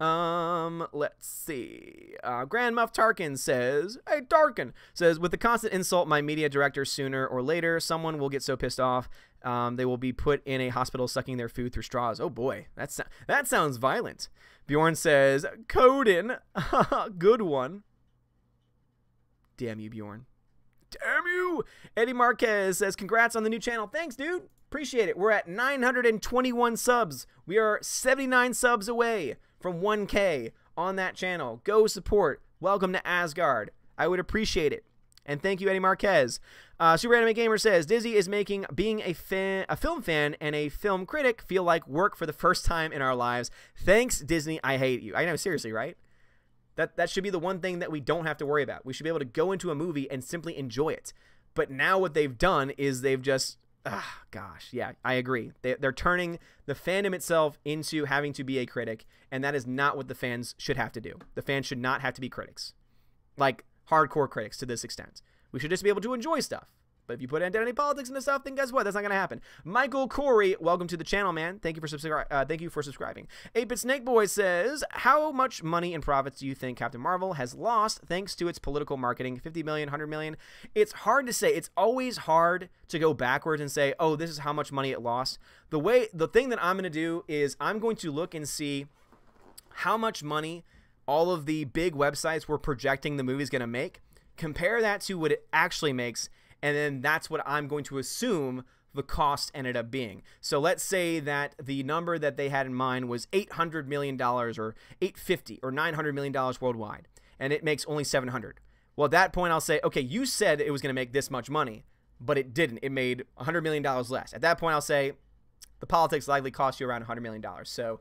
Speaker 1: Let's see. Grand Muff Tarkin says, hey, Tarkin says, with the constant insult my media director, sooner or later, someone will get so pissed off, they will be put in a hospital sucking their food through straws. Oh boy, that sounds violent. Bjorn says, Codin, good one. Damn you, Bjorn. Damn you! Eddie Marquez says, congrats on the new channel. Thanks, dude. Appreciate it. We're at 921 subs. We are 79 subs away from 1K on that channel. Go support. Welcome to Asgard. I would appreciate it. And thank you, Eddie Marquez. Super Anime Gamer says, Dizzy is making being a film fan and a film critic feel like work for the first time in our lives. Thanks, Disney. I hate you. I know, seriously, right? That should be the one thing that we don't have to worry about. We should be able to go into a movie and simply enjoy it. But now what they've done is they've just, gosh, yeah, I agree. They're turning the fandom itself into having to be a critic, and that is not what the fans should have to do. The fans should not have to be critics, like hardcore critics to this extent. We should just be able to enjoy stuff. But if you put identity politics into stuff, then guess what? That's not going to happen. Michael Corey, welcome to the channel, man. Thank you for subscribing. 8-Bit Snake Boy says, how much money and profits do you think Captain Marvel has lost thanks to its political marketing? 50 million, 100 million? It's hard to say. It's always hard to go backwards and say, oh, this is how much money it lost. The thing that I'm going to do is I'm going to look and see how much money all of the big websites were projecting the movie's going to make. Compare that to what it actually makes. And then that's what I'm going to assume the cost ended up being. So let's say that the number that they had in mind was $800 million or $850 or $900 million worldwide, and it makes only 700. Well, at that point, I'll say, okay, you said it was going to make this much money, but it didn't. It made $100 million less. At that point, I'll say the politics likely cost you around $100 million. So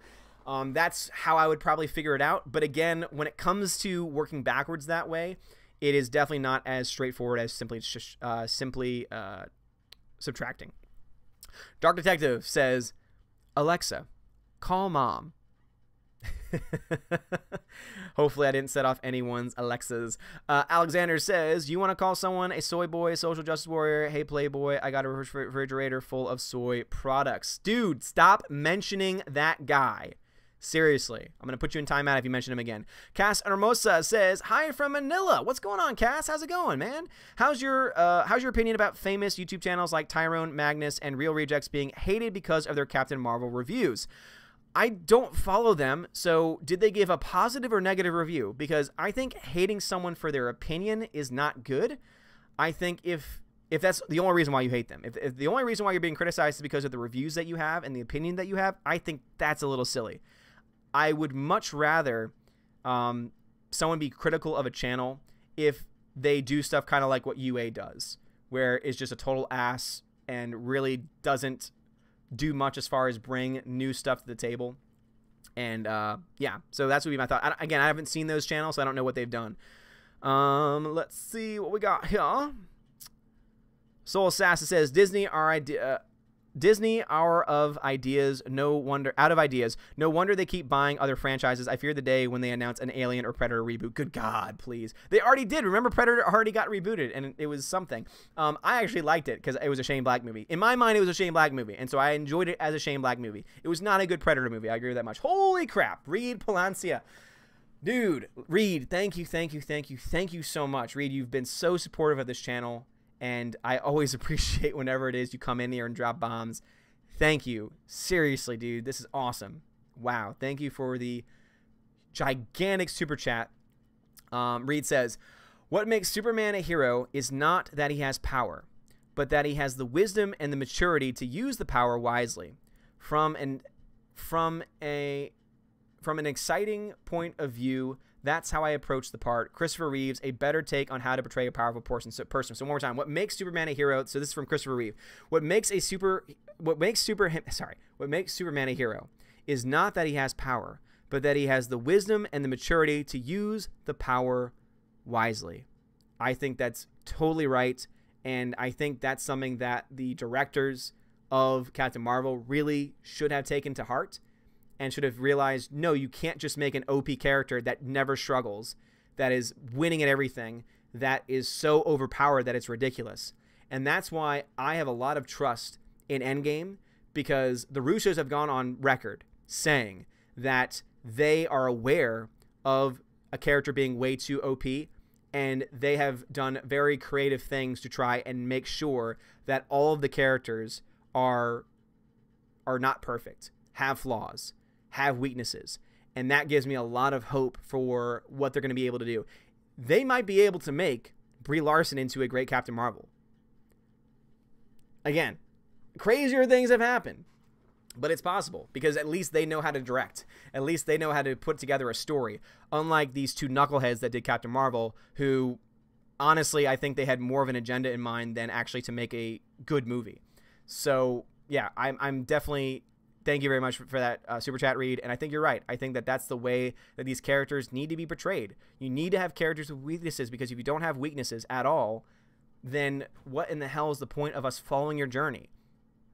Speaker 1: that's how I would probably figure it out. But again, when it comes to working backwards that way, it is definitely not as straightforward as simply subtracting. Dark Detective says, Alexa, call mom. Hopefully I didn't set off anyone's Alexas. Alexander says, you want to call someone a soy boy, social justice warrior? Hey, Playboy, I got a refrigerator full of soy products. Dude, stop mentioning that guy. Seriously, I'm going to put you in timeout if you mention him again. Cass Hermosa says, hi from Manila. What's going on, Cass? How's it going, man? How's your opinion about famous YouTube channels like Tyrone, Magnus, and Real Rejects being hated because of their Captain Marvel reviews? I don't follow them, so did they give a positive or negative review? Because I think hating someone for their opinion is not good. I think if that's the only reason why you hate them, if the only reason why you're being criticized is because of the reviews that you have and the opinion that you have, I think that's a little silly. I would much rather someone be critical of a channel if they do stuff kind of like what UA does, where it's just a total ass and really doesn't do much as far as bring new stuff to the table. And yeah, so that's what would be my thought. Again, I haven't seen those channels, so I don't know what they've done. Let's see what we got here. Soul Assassin says, Disney Hour of Ideas, no wonder they keep buying other franchises. I fear the day when they announce an Alien or Predator reboot. Good God, please. They already did. Remember, Predator already got rebooted, and it was something. I actually liked it because it was a Shane Black movie. In my mind, it was a Shane Black movie, and so I enjoyed it as a Shane Black movie. It was not a good Predator movie. I agree with that much. Holy crap. Reed Palancia. Dude, Reed, thank you so much. Reed, you've been so supportive of this channel. And I always appreciate whenever it is you come in here and drop bombs. Thank you. Seriously, dude. This is awesome. Wow. Thank you for the gigantic super chat. Reed says, what makes Superman a hero is not that he has power, but that he has the wisdom and the maturity to use the power wisely. From an exciting point of view, that's how I approach the part. Christopher Reeves, a better take on how to portray a powerful person. So one more time. What makes Superman a hero? So this is from Christopher Reeve. What makes Superman a hero is not that he has power, but that he has the wisdom and the maturity to use the power wisely. I think that's totally right, and I think that's something that the directors of Captain Marvel really should have taken to heart. And should have realized, no, you can't just make an OP character that never struggles, that is winning at everything, that is so overpowered that it's ridiculous. And that's why I have a lot of trust in Endgame, because the Russos have gone on record saying that they are aware of a character being way too OP, and they have done very creative things to try and make sure that all of the characters are not perfect, have flaws, have weaknesses, and that gives me a lot of hope for what they're going to be able to do. They might be able to make Brie Larson into a great Captain Marvel. Again, crazier things have happened, but it's possible because at least they know how to direct. At least they know how to put together a story, unlike these two knuckleheads that did Captain Marvel, who honestly I think they had more of an agenda in mind than actually to make a good movie. So yeah, I'm definitely... Thank you very much for that super chat, Reed. And I think you're right. I think that that's the way that these characters need to be portrayed. You need to have characters with weaknesses, because if you don't have weaknesses at all, then what in the hell is the point of us following your journey?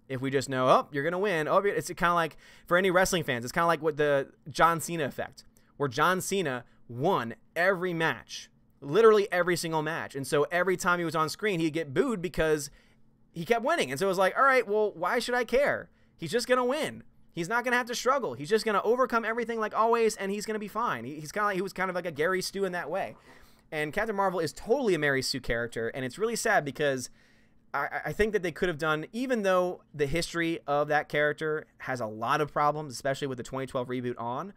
Speaker 1: If we just know, oh, you're going to win. Oh, it's kind of like, for any wrestling fans, it's kind of like what the John Cena effect, where John Cena won every match, literally every single match. And so every time he was on screen, he'd get booed because he kept winning. And so it was like, all right, well, why should I care? He's just going to win. He's not going to have to struggle. He's just going to overcome everything like always, and he's going to be fine. He was kind of like a Gary Stu in that way. And Captain Marvel is totally a Mary Sue character, and it's really sad because I think that they could have done, even though the history of that character has a lot of problems, especially with the 2012 reboot on,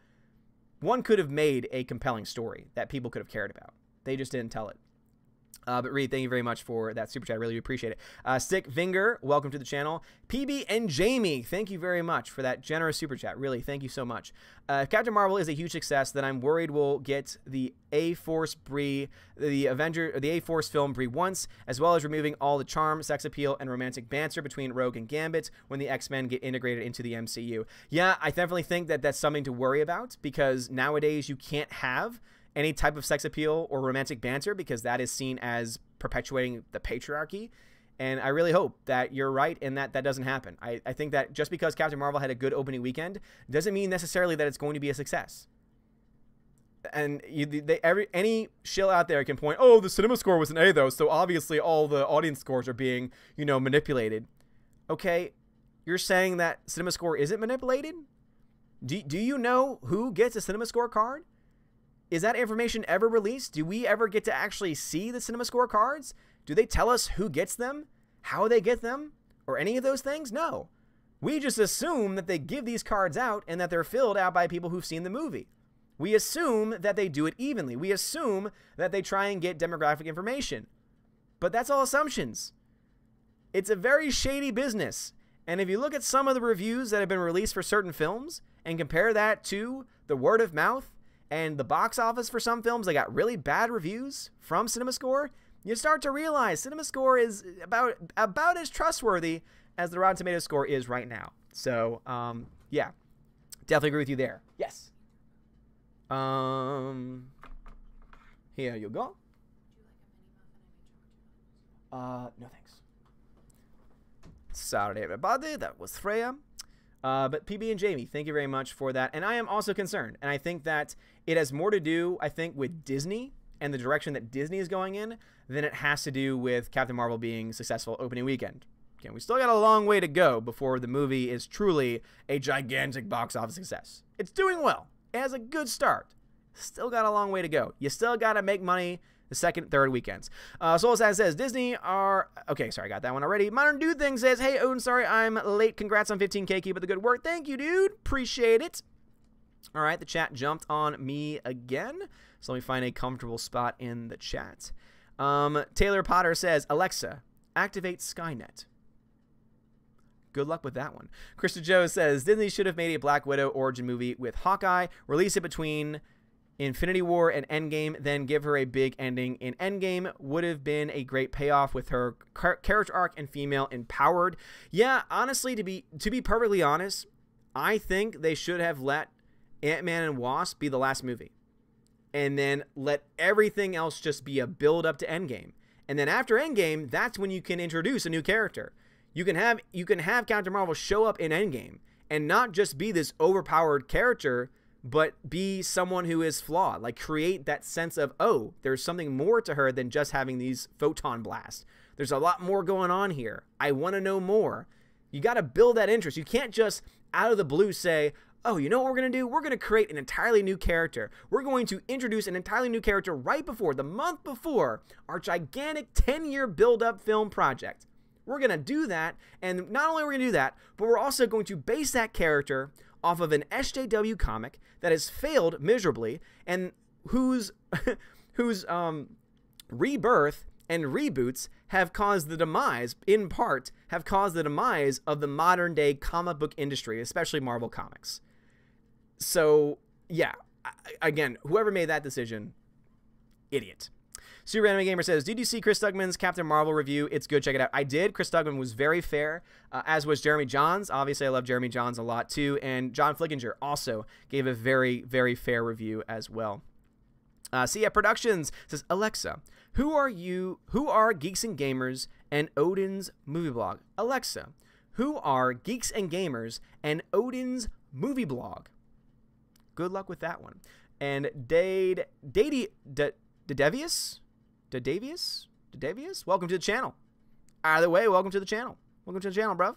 Speaker 1: one could have made a compelling story that people could have cared about. They just didn't tell it. But Reed, thank you very much for that super chat. I really appreciate it. Stick Vinger, welcome to the channel. PB and Jamie, thank you very much for that generous super chat. Really, thank you so much. If Captain Marvel is a huge success, then I'm worried we'll get the A-Force Brie, the A-Force film Brie once, as well as removing all the charm, sex appeal, and romantic banter between Rogue and Gambit when the X-Men get integrated into the MCU. Yeah, I definitely think that that's something to worry about, because nowadays you can't have any type of sex appeal or romantic banter, because that is seen as perpetuating the patriarchy. And I really hope that you're right and that doesn't happen. I think that just because Captain Marvel had a good opening weekend doesn't mean necessarily that it's going to be a success. And any shill out there can point, oh, the cinema score was an A though, so obviously all the audience scores are being, manipulated. Okay, you're saying that cinema score isn't manipulated? Do you know who gets a cinema score card? Is that information ever released? Do we ever get to actually see the cinema score cards? Do they tell us who gets them, how they get them, or any of those things? No. We just assume that they give these cards out and that they're filled out by people who've seen the movie. We assume that they do it evenly. We assume that they try and get demographic information. But that's all assumptions. It's a very shady business. And if you look at some of the reviews that have been released for certain films and compare that to the word of mouth and the box office for some films that got really bad reviews from CinemaScore, you start to realize CinemaScore is about as trustworthy as the Rotten Tomatoes score is right now. So, yeah, definitely agree with you there. Yes. Here you go. No thanks. Saturday, everybody. That was Freya. But PB and Jamie, thank you very much for that. And I am also concerned. And I think that it has more to do, I think, with Disney and the direction that Disney is going in than it has to do with Captain Marvel being successful opening weekend. Again, we still got a long way to go before the movie is truly a gigantic box office success. It's doing well. It has a good start. Still got a long way to go. You still got to make money the second, third weekends. Soulsad says, Disney are... Okay, sorry, I got that one already. Modern Dude Thing says, hey, Odin, sorry I'm late. Congrats on 15K. Keep up the good work. Thank you, dude. Appreciate it. All right, the chat jumped on me again. So let me find a comfortable spot in the chat. Taylor Potter says, Alexa, activate Skynet. Good luck with that one. Krista Joe says, Disney should have made a Black Widow origin movie with Hawkeye, release it between Infinity War and Endgame, then give her a big ending in Endgame. Would have been a great payoff with her character arc and female empowered. Yeah, honestly, to be perfectly honest, I think they should have let Ant-Man and Wasp be the last movie. And then let everything else just be a build up to Endgame. And then after Endgame, that's when you can introduce a new character. You can have Captain Marvel show up in Endgame and not just be this overpowered character, but be someone who is flawed. Like, create that sense of, oh, there's something more to her than just having these photon blasts. There's a lot more going on here. I want to know more. You got to build that interest. You can't just out of the blue say, oh, you know what we're going to do? We're going to create an entirely new character. We're going to introduce an entirely new character right before, the month before, our gigantic 10-year build-up film project. We're going to do that, and not only are we going to do that, but we're also going to base that character off of an SJW comic that has failed miserably and whose rebirth and reboots have caused the demise, in part, have caused the demise of the modern-day comic book industry, especially Marvel Comics. So, yeah, again, whoever made that decision, idiot. Super Anime Gamer says, did you see Chris Stugman's Captain Marvel review? It's good. Check it out. I did. Chris Stugman was very fair, as was Jeremy Johns. Obviously, I love Jeremy Johns a lot, too. And John Flickinger also gave a very, very fair review as well. Sia Productions says, Alexa, who are Geeks and Gamers and Odin's movie blog? Alexa, who are Geeks and Gamers and Odin's movie blog? Good luck with that one. And Davius, welcome to the channel. Either way, welcome to the channel. Welcome to the channel, bro.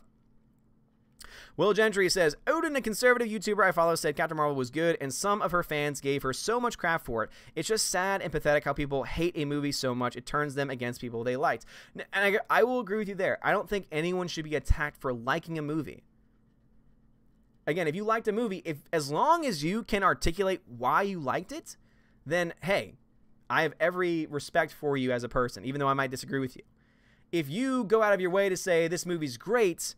Speaker 1: Will Gentry says, Odin, a conservative YouTuber I follow, said Captain Marvel was good, and some of her fans gave her so much crap for it. It's just sad and pathetic how people hate a movie so much it turns them against people they liked. And I will agree with you there. I don't think anyone should be attacked for liking a movie. Again, if you liked a movie, as long as you can articulate why you liked it, then, hey, I have every respect for you as a person, even though I might disagree with you. If you go out of your way to say this movie's great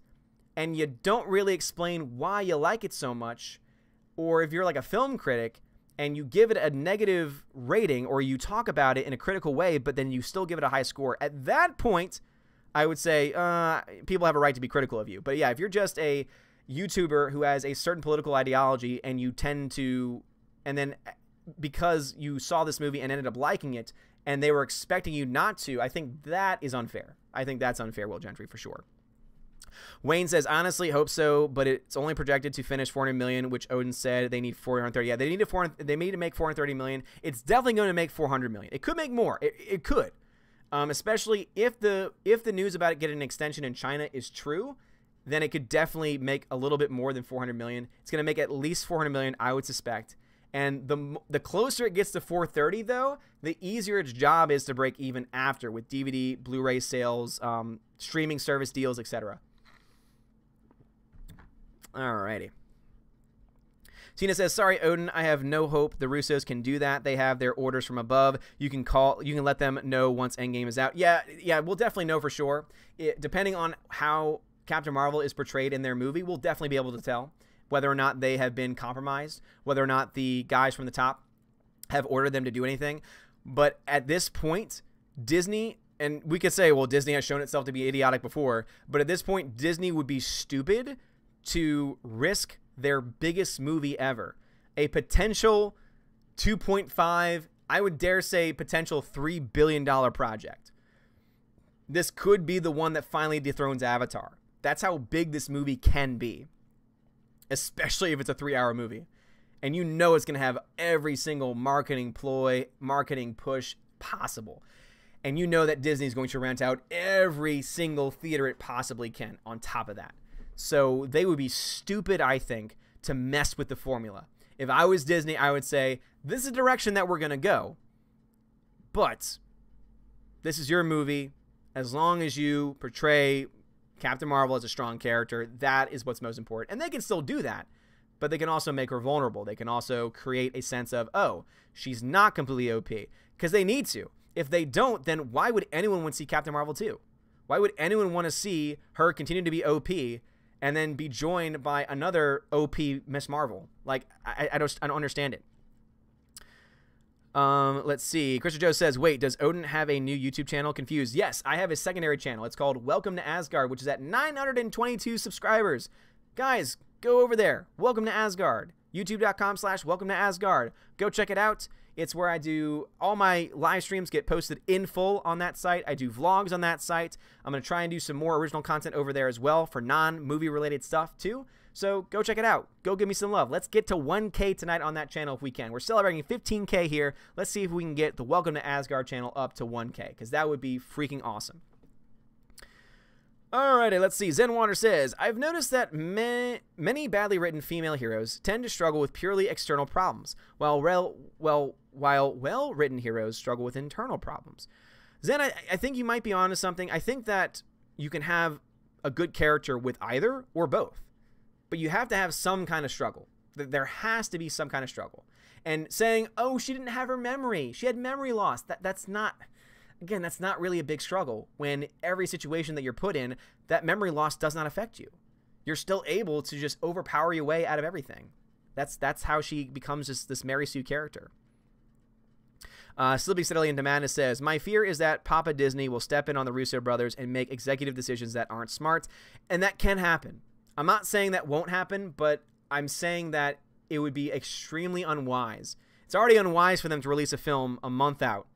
Speaker 1: and you don't really explain why you like it so much, or if you're like a film critic and you give it a negative rating or you talk about it in a critical way, but then you still give it a high score, at that point, I would say people have a right to be critical of you. But yeah, if you're just a YouTuber who has a certain political ideology and you tend to, and then because you saw this movie and ended up liking it and they were expecting you not to, I think that is unfair. I think that's unfair, Will Gentry, for sure. Wayne says, honestly, hope so, but it's only projected to finish 400 million, which Odin said they need 430. Yeah, they need to make 430 million. It's definitely going to make 400 million. It could make more. It could, especially if the news about it getting an extension in China is true. Then it could definitely make a little bit more than 400 million. It's going to make at least 400 million, I would suspect. And the closer it gets to 430, though, the easier its job is to break even after with DVD, Blu-ray sales, streaming service deals, etc. Alrighty. Tina says, sorry, Odin, I have no hope the Russos can do that. They have their orders from above. You can let them know once Endgame is out. Yeah, we'll definitely know for sure. Depending on how Captain Marvel is portrayed in their movie, we'll definitely be able to tell whether or not they have been compromised, whether or not the guys from the top have ordered them to do anything. But at this point, Disney, and we could say, well, Disney has shown itself to be idiotic before, but at this point, Disney would be stupid to risk their biggest movie ever, a potential 2.5, I would dare say potential $3 billion project. This could be the one that finally dethrones Avatar. That's how big this movie can be, especially if it's a 3-hour movie. And you know it's going to have every single marketing ploy, marketing push possible. And you know that Disney is going to rent out every single theater it possibly can on top of that. So they would be stupid, I think, to mess with the formula. If I was Disney, I would say, this is the direction that we're going to go. But this is your movie. As long as you portray Captain Marvel as a strong character, that is what's most important. And they can still do that, but they can also make her vulnerable. They can also create a sense of, oh, she's not completely OP, because they need to. If they don't, then why would anyone want to see Captain Marvel 2? Why would anyone want to see her continue to be OP and then be joined by another OP Miss Marvel? Like, I don't understand it. Let's see. Christopher Joe says, wait, does Odin have a new YouTube channel? Confused. Yes, I have a secondary channel. It's called Welcome to Asgard, which is at 922 subscribers. Guys, go over there. Welcome to Asgard. YouTube.com/Welcome to Asgard. Go check it out. It's where I do all my live streams get posted in full on that site. I do vlogs on that site. I'm going to try and do some more original content over there as well for non-movie related stuff too. So go check it out. Go give me some love. Let's get to 1K tonight on that channel if we can. We're celebrating 15K here. Let's see if we can get the Welcome to Asgard channel up to 1K, because that would be freaking awesome. Alrighty, let's see. Zenwater says, I've noticed that many badly written female heroes tend to struggle with purely external problems, while well-written heroes struggle with internal problems. Zen, I think you might be onto something. I think that you can have a good character with either or both, but you have to have some kind of struggle. There has to be some kind of struggle. And saying, oh, she didn't have her memory, she had memory loss, that's not... Again, that's not really a big struggle when every situation that you're put in, that memory loss does not affect you. You're still able to just overpower your way out of everything. That's how she becomes just this Mary Sue character. Slippy Steadily into Madness says, my fear is that Papa Disney will step in on the Russo brothers and make executive decisions that aren't smart, and that can happen. I'm not saying that won't happen, but I'm saying that it would be extremely unwise. It's already unwise for them to release a film a month out,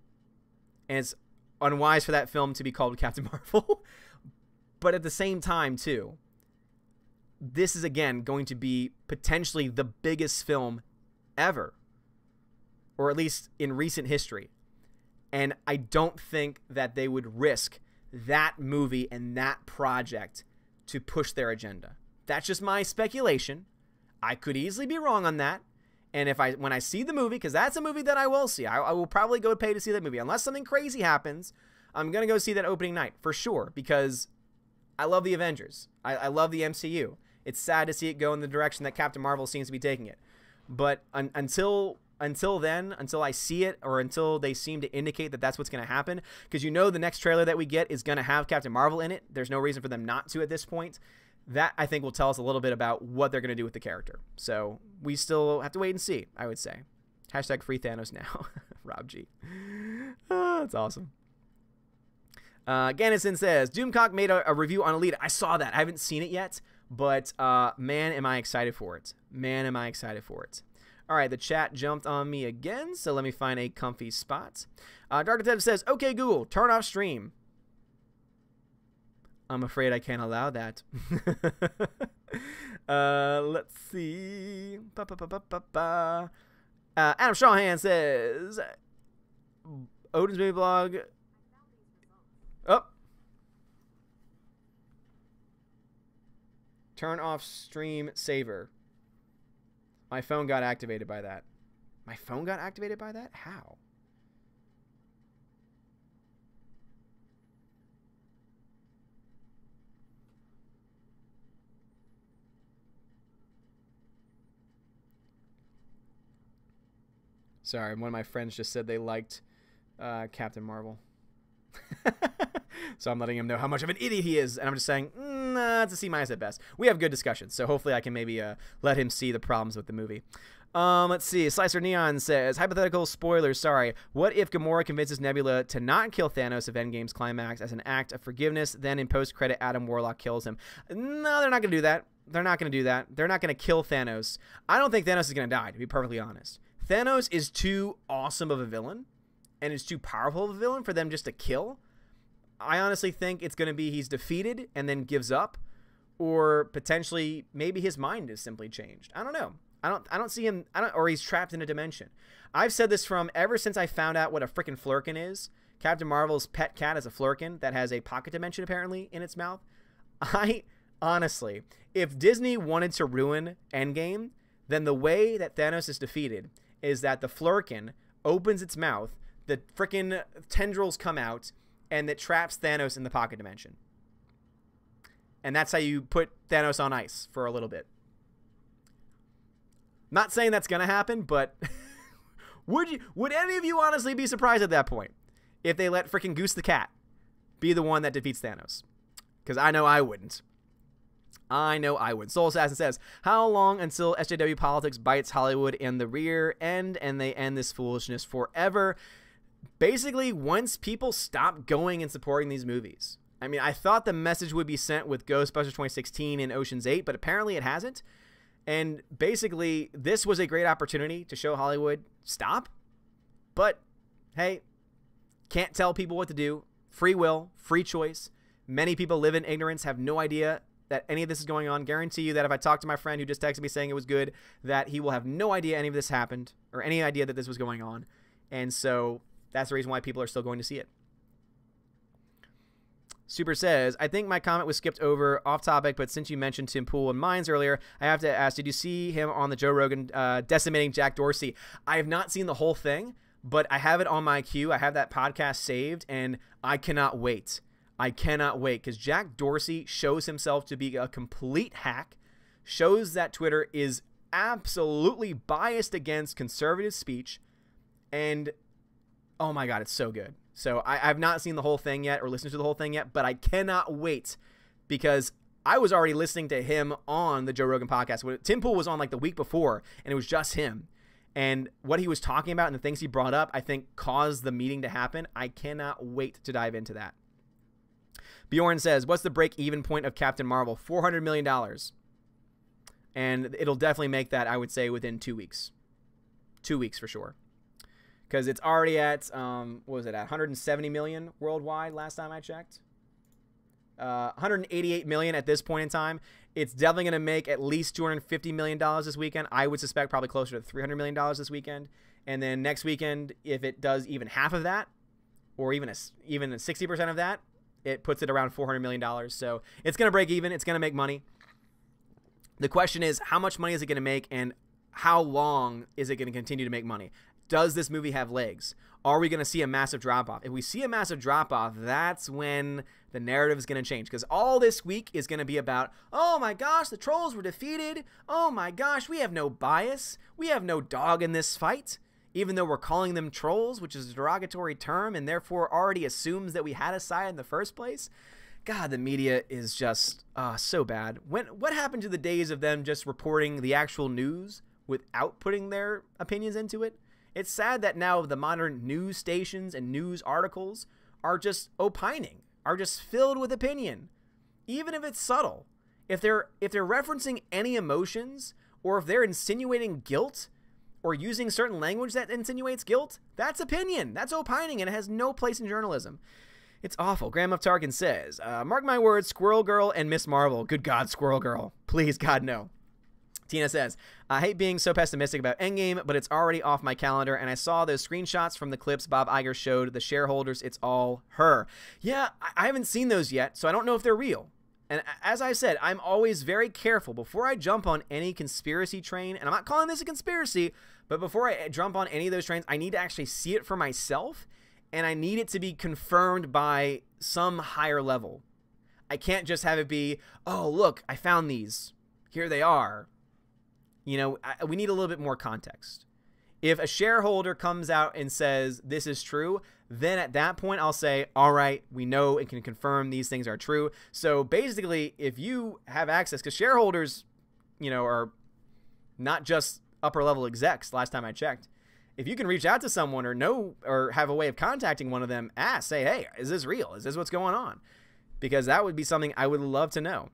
Speaker 1: and it's unwise for that film to be called Captain Marvel. But at the same time, too, this is, again, going to be potentially the biggest film ever, or at least in recent history. And I don't think that they would risk that movie and that project to push their agenda. That's just my speculation. I could easily be wrong on that. And when I see the movie, because that's a movie that I will see, I will probably go pay to see that movie. Unless something crazy happens, I'm going to go see that opening night for sure, because I love the Avengers. I love the MCU. It's sad to see it go in the direction that Captain Marvel seems to be taking it. But until then, until I see it, or until they seem to indicate that that's what's going to happen, because you know the next trailer that we get is going to have Captain Marvel in it. There's no reason for them not to at this point. That, I think, will tell us a little bit about what they're going to do with the character. So we still have to wait and see, I would say. Hashtag free Thanos now. Rob G. Oh, that's awesome. Gannison says, Doomcock made a review on Alita. I saw that. I haven't seen it yet, but man, am I excited for it. Man, am I excited for it. All right, the chat jumped on me again, so let me find a comfy spot. Dr. Dev says, okay, Google, turn off stream. I'm afraid I can't allow that. Let's see. Adam Shawhan says, Odin's movie blog. Oh. Turn off stream saver. My phone got activated by that. My phone got activated by that? How? Sorry, one of my friends just said they liked Captain Marvel. So I'm letting him know how much of an idiot he is, and I'm just saying, nah, it's a C- at best. We have good discussions, so hopefully I can maybe let him see the problems with the movie. Let's see. Slicer Neon says, hypothetical spoilers, sorry. What if Gamora convinces Nebula to not kill Thanos of Endgame's climax as an act of forgiveness, then in post-credit Adam Warlock kills him? No, they're not going to do that. They're not going to do that. They're not going to kill Thanos. I don't think Thanos is going to die, to be perfectly honest. Thanos is too awesome of a villain, and is too powerful of a villain for them just to kill. I honestly think it's going to be he's defeated and then gives up, or potentially maybe his mind is simply changed. I don't know. I don't see him, or he's trapped in a dimension. I've said this from ever since I found out what a freaking flurkin is. Captain Marvel's pet cat is a flurkin that has a pocket dimension apparently in its mouth. I honestly, if Disney wanted to ruin Endgame, then the way that Thanos is defeated is that the flurkin opens its mouth, the freaking tendrils come out, and it traps Thanos in the pocket dimension. And that's how you put Thanos on ice for a little bit. Not saying that's going to happen, but would any of you honestly be surprised at that point if they let freaking Goose the cat be the one that defeats Thanos? Because I know I wouldn't. I know I would. Soul Assassin says, how long until SJW politics bites Hollywood in the rear end and they end this foolishness forever? Basically, once people stop going and supporting these movies. I mean, I thought the message would be sent with Ghostbusters 2016 and Ocean's 8, but apparently it hasn't. And basically, this was a great opportunity to show Hollywood, stop. But, hey, can't tell people what to do. Free will, free choice. Many people live in ignorance, have no idea that any of this is going on. Guarantee you that if I talk to my friend who just texted me saying it was good, that he will have no idea any of this happened or any idea that this was going on. And so that's the reason why people are still going to see it. Super says, I think my comment was skipped over off topic, but since you mentioned Tim Pool and Mines earlier, I have to ask, did you see him on the Joe Rogan decimating Jack Dorsey? I have not seen the whole thing, but I have it on my queue. I have that podcast saved, and I cannot wait. I cannot wait, because Jack Dorsey shows himself to be a complete hack, shows that Twitter is absolutely biased against conservative speech, and oh my God, it's so good. So I've not seen the whole thing yet or listened to the whole thing yet, but I cannot wait because I was already listening to him on the Joe Rogan podcast. When Tim Pool was on like the week before, and it was just him. And what he was talking about and the things he brought up, I think caused the meeting to happen. I cannot wait to dive into that. Bjorn says, what's the break-even point of Captain Marvel? $400 million. And it'll definitely make that, I would say, within 2 weeks. 2 weeks for sure. Because it's already at, what was it at? 170 million worldwide last time I checked. 188 million at this point in time. It's definitely going to make at least $250 million this weekend. I would suspect probably closer to $300 million this weekend. And then next weekend, if it does even half of that, or even 60% of that, it puts it around $400 million. So it's going to break even. It's going to make money. The question is, how much money is it going to make, and how long is it going to continue to make money? Does this movie have legs? Are we going to see a massive drop-off? If we see a massive drop-off, that's when the narrative is going to change. Because all this week is going to be about, oh my gosh, the trolls were defeated. Oh my gosh, we have no bias. We have no dog in this fight. Even though we're calling them trolls, which is a derogatory term, and therefore already assumes that we had a side in the first place. God, the media is just so bad. What happened to the days of them just reporting the actual news without putting their opinions into it? It's sad that now the modern news stations and news articles are just opining, are just filled with opinion, even if it's subtle. If they're referencing any emotions, or if they're insinuating guilt, or using certain language that insinuates guilt, that's opinion. That's opining, and it has no place in journalism. It's awful. Graham of Tarkin says, mark my words, Squirrel Girl and Miss Marvel. Good God, Squirrel Girl. Please, God, no. Tina says, I hate being so pessimistic about Endgame, but it's already off my calendar, and I saw those screenshots from the clips Bob Iger showed the shareholders. It's all her. Yeah, I haven't seen those yet, so I don't know if they're real. And as I said, I'm always very careful before I jump on any conspiracy train, and I'm not calling this a conspiracy, but before I jump on any of those trains, I need to actually see it for myself, and I need it to be confirmed by some higher level. I can't just have it be, oh, look, I found these. Here they are. You know, we need a little bit more context. If a shareholder comes out and says this is true, then at that point I'll say, all right, we know and can confirm these things are true. So basically, if you have access, because shareholders, you know, are not just upper level execs, last time I checked. If you can reach out to someone or know or have a way of contacting one of them, say, hey, is this real? Is this what's going on? Because that would be something I would love to know.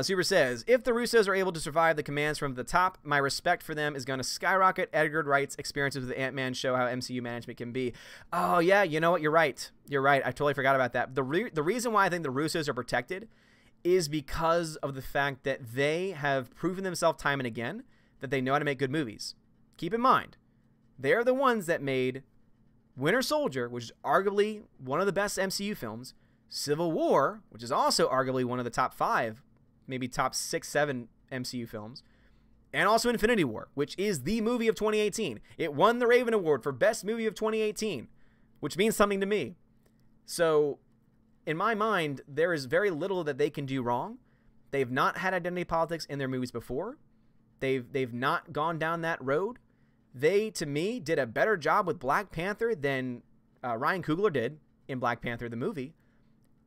Speaker 1: Super says, if the Russos are able to survive the commands from the top, my respect for them is going to skyrocket. Edgar Wright's experiences with the Ant-Man show how MCU management can be. Oh, yeah, you know what? You're right. You're right. I totally forgot about that. The reason why I think the Russos are protected is because of the fact that they have proven themselves time and again that they know how to make good movies. Keep in mind, they're the ones that made Winter Soldier, which is arguably one of the best MCU films, Civil War, which is also arguably one of the top 5, maybe top 6, 7 MCU films, and also Infinity War, which is the movie of 2018. It won the Raven Award for Best Movie of 2018, which means something to me. So, in my mind, there is very little that they can do wrong. They've not had identity politics in their movies before. They've not gone down that road. They, to me, did a better job with Black Panther than Ryan Coogler did in Black Panther, the movie.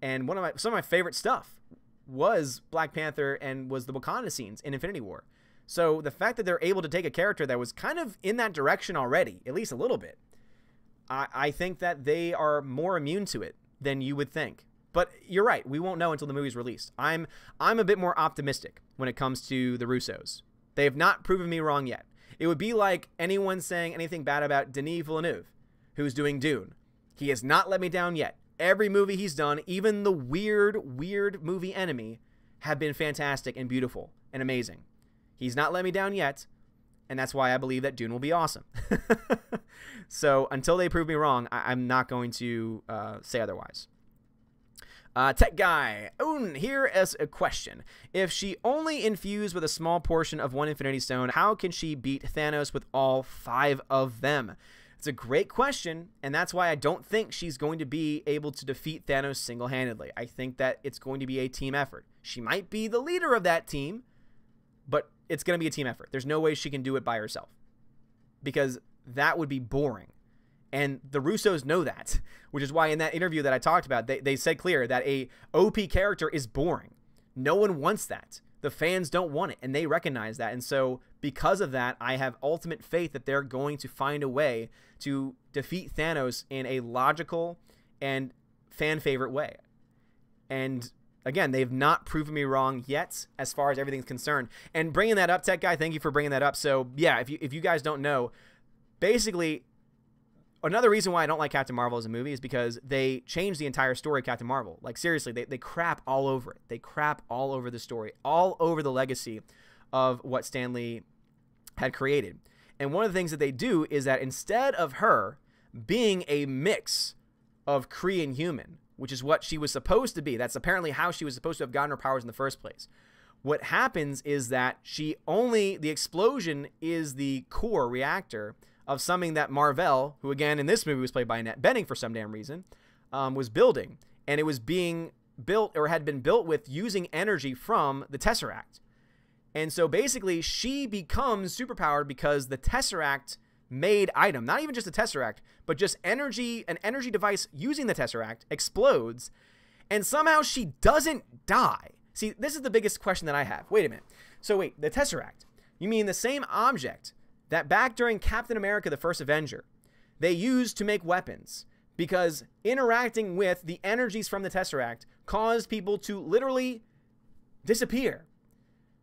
Speaker 1: And some of my favorite stuff was Black Panther and was the Wakanda scenes in Infinity War. So the fact that they're able to take a character that was kind of in that direction already, at least a little bit, I think that they are more immune to it than you would think. But you're right, we won't know until the movie's released. I'm a bit more optimistic when it comes to the Russos. They have not proven me wrong yet. It would be like anyone saying anything bad about Denis Villeneuve, who's doing Dune. He has not let me down yet. Every movie he's done, even the weird movie Enemy, have been fantastic and beautiful and amazing. He's not let me down yet, and that's why I believe that Dune will be awesome. So until they prove me wrong, I'm not going to say otherwise. Tech Guy, Odin, here as a question. If she only infused with a small portion of one Infinity Stone, how can she beat Thanos with all 5 of them? It's a great question, and that's why I don't think she's going to be able to defeat Thanos single-handedly. I think that it's going to be a team effort. She might be the leader of that team, but it's going to be a team effort. There's no way she can do it by herself, because that would be boring. And the Russos know that, which is why in that interview that I talked about, they said clear that a OP character is boring. No one wants that. The fans don't want it, and they recognize that. And so because of that, I have ultimate faith that they're going to find a way to defeat Thanos in a logical and fan-favorite way. And again, they've not proven me wrong yet as far as everything's concerned. And bringing that up, Tech Guy, thank you for bringing that up. So yeah, if you guys don't know, basically another reason why I don't like Captain Marvel as a movie is because they changed the entire story of Captain Marvel. Like, seriously, they crap all over it. They crap all over the story, all over the legacy of what Stan Lee had created. And one of the things that they do is that instead of her being a mix of Kree and human, which is what she was supposed to be, that's apparently how she was supposed to have gotten her powers in the first place. What happens is that the explosion is the core reactor of something that Marvel, who again in this movie was played by Annette Bening for some damn reason, was building. And it was being built, or had been built with, using energy from the Tesseract. And so basically she becomes superpowered because the Tesseract made item, not even just the Tesseract, but just energy, an energy device using the Tesseract explodes, and somehow she doesn't die. See, this is the biggest question that I have. Wait a minute. So wait, the Tesseract, you mean the same object that back during Captain America, the First Avenger, they used to make weapons, because interacting with the energies from the Tesseract caused people to literally disappear,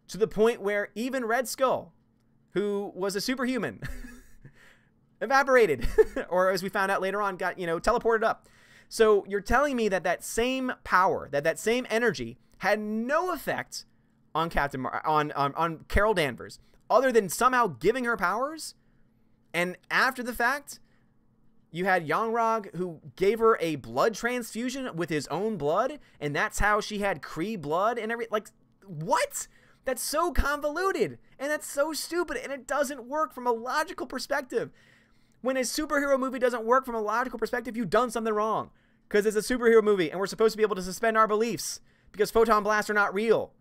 Speaker 1: to the point where even Red Skull, who was a superhuman, evaporated, or as we found out later on, got, teleported up. So you're telling me that that same power, that same energy had no effect on on Carol Danvers, other than somehow giving her powers? And after the fact, you had Yangrog, who gave her a blood transfusion with his own blood, and that's how she had Kree blood and everything. Like, what? That's so convoluted, and that's so stupid, and it doesn't work from a logical perspective. When a superhero movie doesn't work from a logical perspective, you've done something wrong. Because it's a superhero movie, and we're supposed to be able to suspend our beliefs, because photon blasts are not real.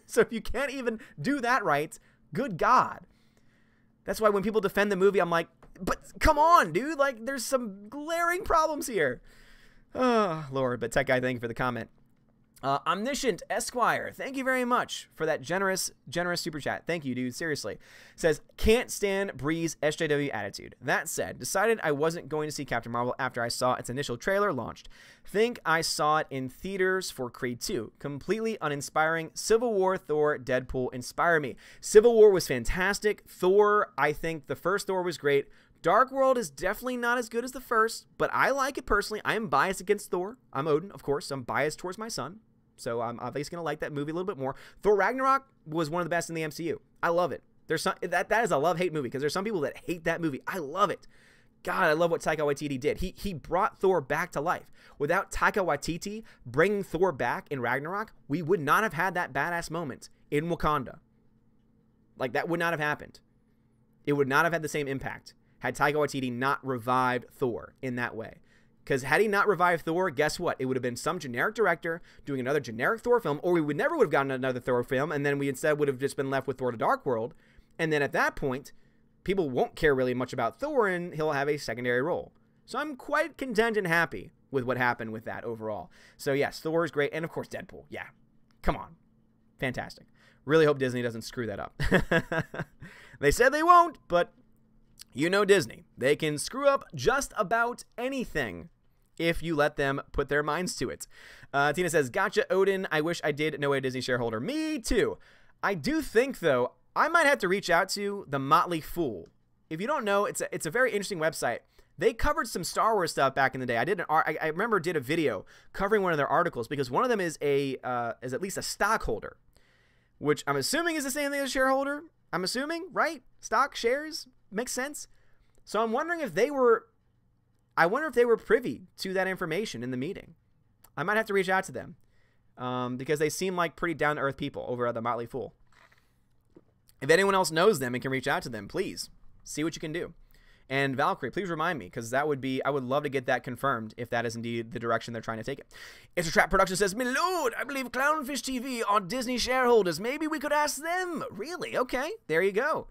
Speaker 1: So if you can't even do that right, good God. That's why when people defend the movie, I'm like, but come on, dude. Like, there's some glaring problems here. Oh, Lord. But Tech Guy, thank you for the comment. Omniscient Esquire, thank you very much for that generous super chat. Thank you, dude. Seriously. Says, can't stand Bree's SJW attitude. That said, decided I wasn't going to see Captain Marvel after I saw its initial trailer launched. Think I saw it in theaters for Creed 2. Completely uninspiring. Civil War, Thor, Deadpool inspire me. Civil War was fantastic. Thor, I think the first Thor was great. Dark World is definitely not as good as the first, but I like it personally. I am biased against Thor. I'm Odin, of course. I'm biased towards my son. So I'm obviously going to like that movie a little bit more. Thor Ragnarok was one of the best in the MCU. I love it. There's some that is a love-hate movie, because there's some people that hate that movie. I love it. God, I love what Taika Waititi did. He brought Thor back to life. Without Taika Waititi bringing Thor back in Ragnarok, we would not have had that badass moment in Wakanda. Like, that would not have happened. It would not have had the same impact had Taika Waititi not revived Thor in that way. Because had he not revived Thor, guess what? It would have been some generic director doing another generic Thor film, or we would never would have gotten another Thor film, and then we instead would have just been left with Thor: The Dark World. And then at that point, people won't care really much about Thor, and he'll have a secondary role. So I'm quite content and happy with what happened with that overall. So yes, Thor is great, and of course Deadpool. Yeah, come on. Fantastic. Really hope Disney doesn't screw that up. They said they won't, but you know Disney. They can screw up just about anything if you let them put their minds to it. Tina says, gotcha, Odin. I wish I did know a Disney shareholder. Me too. I do think, though, I might have to reach out to the Motley Fool. If you don't know, it's a very interesting website. They covered some Star Wars stuff back in the day. I remember did a video covering one of their articles, because one of them is at least a stockholder, which I'm assuming is the same thing as a shareholder. I'm assuming, right? Stock shares makes sense. So I'm wondering if they were privy to that information in the meeting. I might have to reach out to them, because they seem like pretty down-to-earth people over at the Motley Fool. If anyone else knows them and can reach out to them, please see what you can do. And Valkyrie, please remind me, because I would love to get that confirmed if that is indeed the direction they're trying to take it. It's a Trap Production says, my lord, I believe Clownfish TV are Disney shareholders. Maybe we could ask them. Really? Okay, there you go.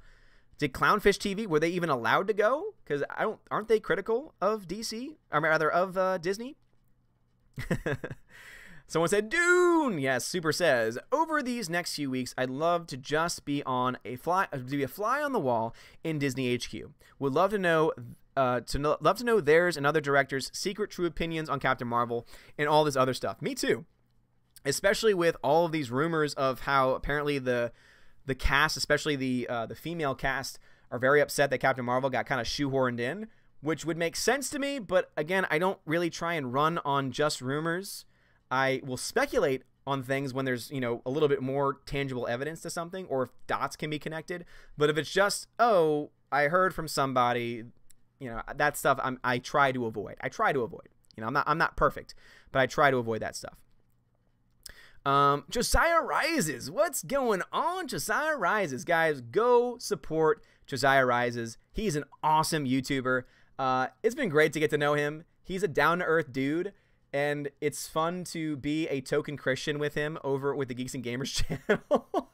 Speaker 1: Did Clownfish TV, were they even allowed to go? Because aren't they critical of DC? Or rather, of Disney? Someone said, Dune! Yes, Super says, over these next few weeks, I'd love to just be a fly on the wall in Disney HQ. Would love to know theirs and other directors' secret true opinions on Captain Marvel and all this other stuff. Me too. Especially with all of these rumors of how apparently the cast, especially the female cast, are very upset that Captain Marvel got kind of shoehorned in, which would make sense to me. But again, I don't really try and run on just rumors. I will speculate on things when there's, a little bit more tangible evidence to something, or if dots can be connected. But if it's just, oh, I heard from somebody, that stuff I try to avoid. I'm not perfect, but I try to avoid that stuff. Josiah Rises. What's going on? Josiah Rises. Guys, go support Josiah Rises. He's an awesome YouTuber. It's been great to get to know him. He's a down-to-earth dude, and it's fun to be a token Christian with him over with the Geeks and Gamers channel.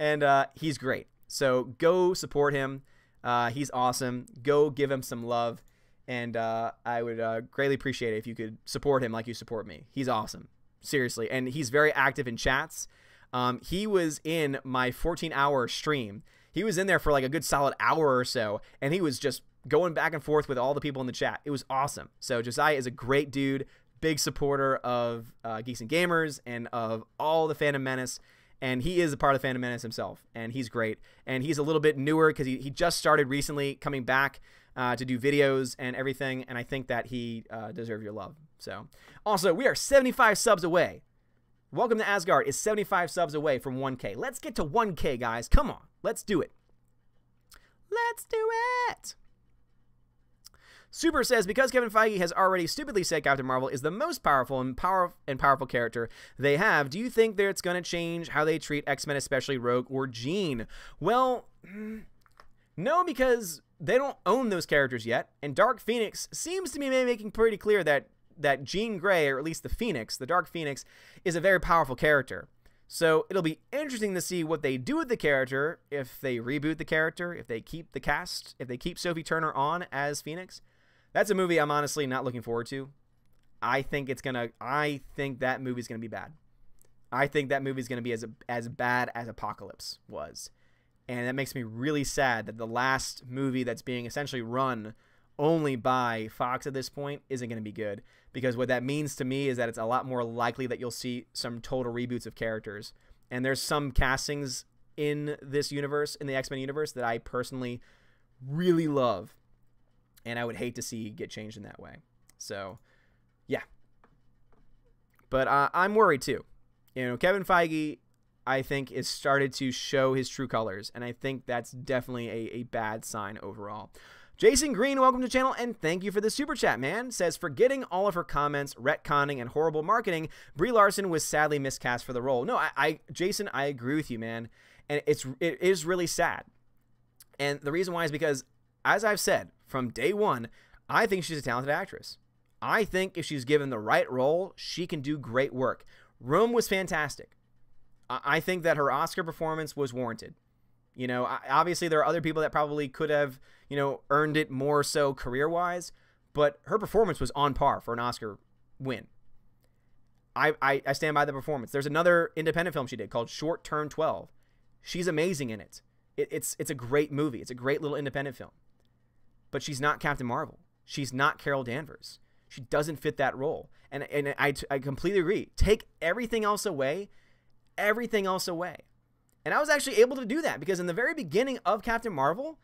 Speaker 1: And he's great. So go support him. He's awesome. Go give him some love. And I would greatly appreciate it if you could support him like you support me. He's awesome. Seriously. And he's very active in chats. He was in my 14-hour stream. He was in there for like a good solid hour or so, and he was just going back and forth with all the people in the chat. It was awesome. So Josiah is a great dude, big supporter of Geeks and Gamers and of all the Phantom Menace, and he is a part of the Phantom Menace himself, and he's great. And he's a little bit newer because he just started recently coming back to do videos and everything, and I think that he deserves your love. So, also, we are 75 subs away. Welcome to Asgard is 75 subs away from 1K. Let's get to 1K, guys. Come on. Let's do it. Let's do it. Super says, because Kevin Feige has already stupidly said Captain Marvel is the most powerful and powerful character they have, do you think that it's going to change how they treat X-Men, especially Rogue or Jean? Well, no, because they don't own those characters yet, and Dark Phoenix seems to be making pretty clear that Jean Grey, or at least the Phoenix, the Dark Phoenix, is a very powerful character. So it'll be interesting to see what they do with the character, if they reboot the character, if they keep the cast, if they keep Sophie Turner on as Phoenix. That's a movie I'm honestly not looking forward to. I think that movie's gonna be bad. I think that movie's gonna be as bad as Apocalypse was. And that makes me really sad that the last movie that's being essentially run only by Fox at this point isn't going to be good, because what that means to me is that it's a lot more likely that you'll see some total reboots of characters. And there's some castings in this universe, in the X-Men universe, that I personally really love, and I would hate to see get changed in that way. So, yeah. But I'm worried too. You know, Kevin Feige, I think, is started to show his true colors, and I think that's definitely a bad sign overall. Jason Green, welcome to the channel, and thank you for the super chat, man. Says, forgetting all of her comments, retconning, and horrible marketing, Brie Larson was sadly miscast for the role. No, Jason, I agree with you, man, and it is really sad. And the reason why is because, as I've said from day one, I think she's a talented actress. I think if she's given the right role, she can do great work. Rome was fantastic. I think that her Oscar performance was warranted. You know, obviously there are other people that probably could have, you know, earned it more so career-wise, but her performance was on par for an Oscar win. I stand by the performance. There's another independent film she did called Short Term 12. She's amazing in it. It's a great movie. It's a great little independent film. But she's not Captain Marvel. She's not Carol Danvers. She doesn't fit that role. And I completely agree. Take everything else away. Everything else away. And I was actually able to do that because in the very beginning of Captain Marvel,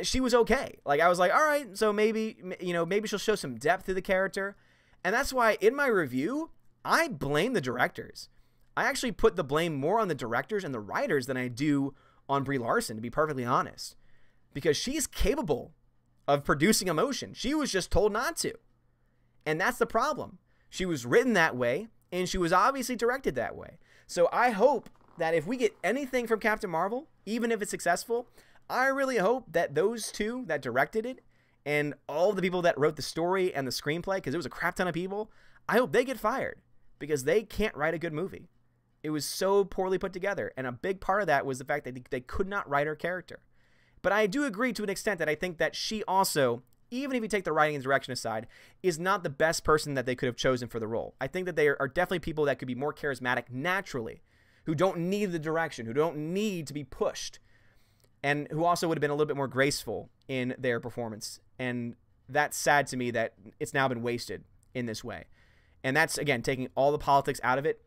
Speaker 1: she was okay. Like, I was like, all right, so maybe, you know, maybe she'll show some depth to the character. And that's why in my review, I blame the directors. I actually put the blame more on the directors and the writers than I do on Brie Larson, to be perfectly honest. Because she's capable of producing emotion. She was just told not to. And that's the problem. She was written that way, and she was obviously directed that way. So I hope that if we get anything from Captain Marvel, even if it's successful, I really hope that those two that directed it and all the people that wrote the story and the screenplay, because it was a crap ton of people, I hope they get fired because they can't write a good movie. It was so poorly put together, and a big part of that was the fact that they could not write her character. But I do agree to an extent that I think that she also, even if you take the writing and direction aside, is not the best person that they could have chosen for the role. I think that they are definitely people that could be more charismatic naturally, who don't need the direction, who don't need to be pushed, and who also would have been a little bit more graceful in their performance. And that's sad to me that it's now been wasted in this way. And that's, again, taking all the politics out of it,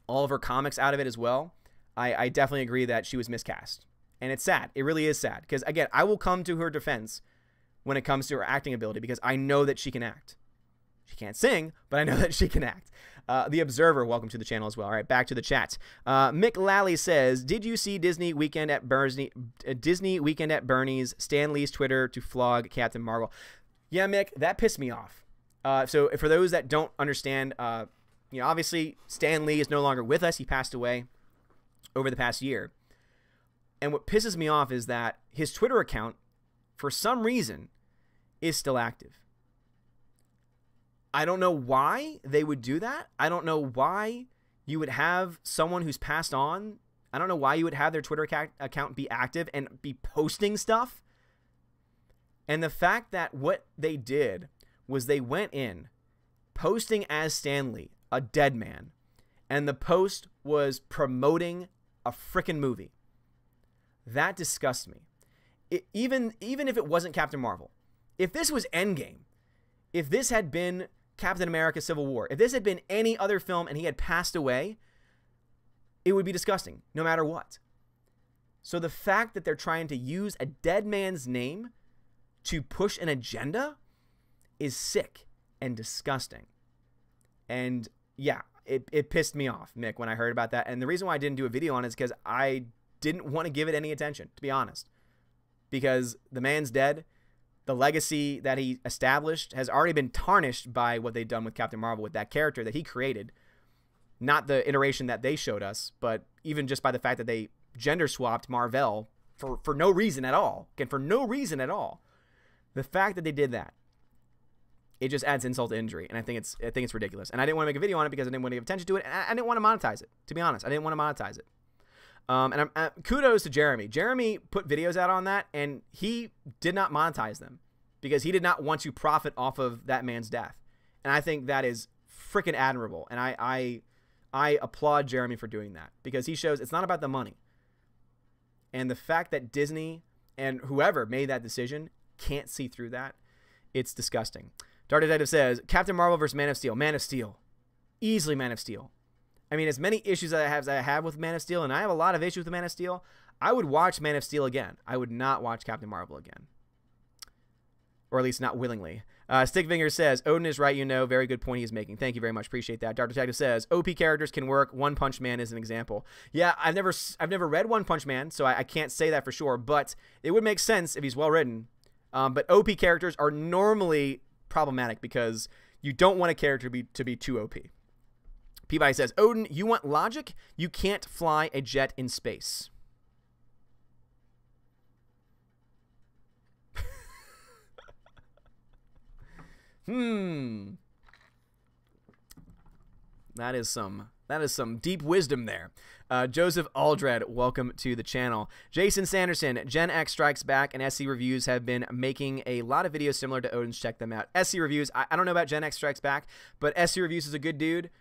Speaker 1: all of her comics out of it as well. I definitely agree that she was miscast. And it's sad. It really is sad. Because, again, I will come to her defense when it comes to her acting ability because I know that she can act. She can't sing, but I know that she can act. The Observer, welcome to the channel as well. All right, back to the chat. Mick Lally says, did you see Disney Weekend at Bernie's Stan Lee's Twitter to flog Captain Marvel? Yeah, Mick, that pissed me off. So for those that don't understand, you know, obviously Stan Lee is no longer with us. He passed away over the past year. And what pisses me off is that his Twitter account, for some reason, is still active. I don't know why they would do that. I don't know why you would have someone who's passed on. I don't know why you would have their Twitter account be active and be posting stuff. And the fact that what they did was they went in posting as Stan Lee, a dead man, and the post was promoting a frickin' movie. That disgusts me. Even if it wasn't Captain Marvel, if this was Endgame, if this had been Captain America Civil War, if this had been any other film and he had passed away, it would be disgusting no matter what. So the fact that they're trying to use a dead man's name to push an agenda is sick and disgusting. And yeah, it pissed me off, Mick, when I heard about that. And the reason why I didn't do a video on it is because I didn't want to give it any attention, to be honest. Because the man's dead. The legacy that he established has already been tarnished by what they've done with Captain Marvel, with that character that he created. Not the iteration that they showed us, but even just by the fact that they gender swapped Marvel for no reason at all. Again, for no reason at all. The fact that they did that, it just adds insult to injury, and I think it's ridiculous. And I didn't want to make a video on it because I didn't want to give attention to it, and I didn't want to monetize it. To be honest, I didn't want to monetize it. And kudos to Jeremy. Jeremy put videos out on that, and he did not monetize them because he did not want to profit off of that man's death. And I think that is freaking admirable. And I applaud Jeremy for doing that because he shows it's not about the money. And the fact that Disney and whoever made that decision can't see through that, it's disgusting. Dark Detective says, Captain Marvel versus Man of Steel. Man of Steel. Easily Man of Steel. I mean, as many issues as I have with Man of Steel, and I have a lot of issues with Man of Steel, I would watch Man of Steel again. I would not watch Captain Marvel again. Or at least not willingly. Stickfinger says, Odin is right, you know. Very good point he's making. Thank you very much. Appreciate that. Dark Detective says, OP characters can work. One Punch Man is an example. Yeah, I've never read One Punch Man, so I can't say that for sure, but it would make sense if he's well written. But OP characters are normally problematic because you don't want a character to be too OP. Peabody says, Odin, you want logic? You can't fly a jet in space. That is some deep wisdom there. Joseph Aldred, welcome to the channel. Jason Sanderson, Gen X Strikes Back and SC Reviews have been making a lot of videos similar to Odin's. Check them out. SC Reviews, I don't know about Gen X Strikes Back, but SC Reviews is a good dude.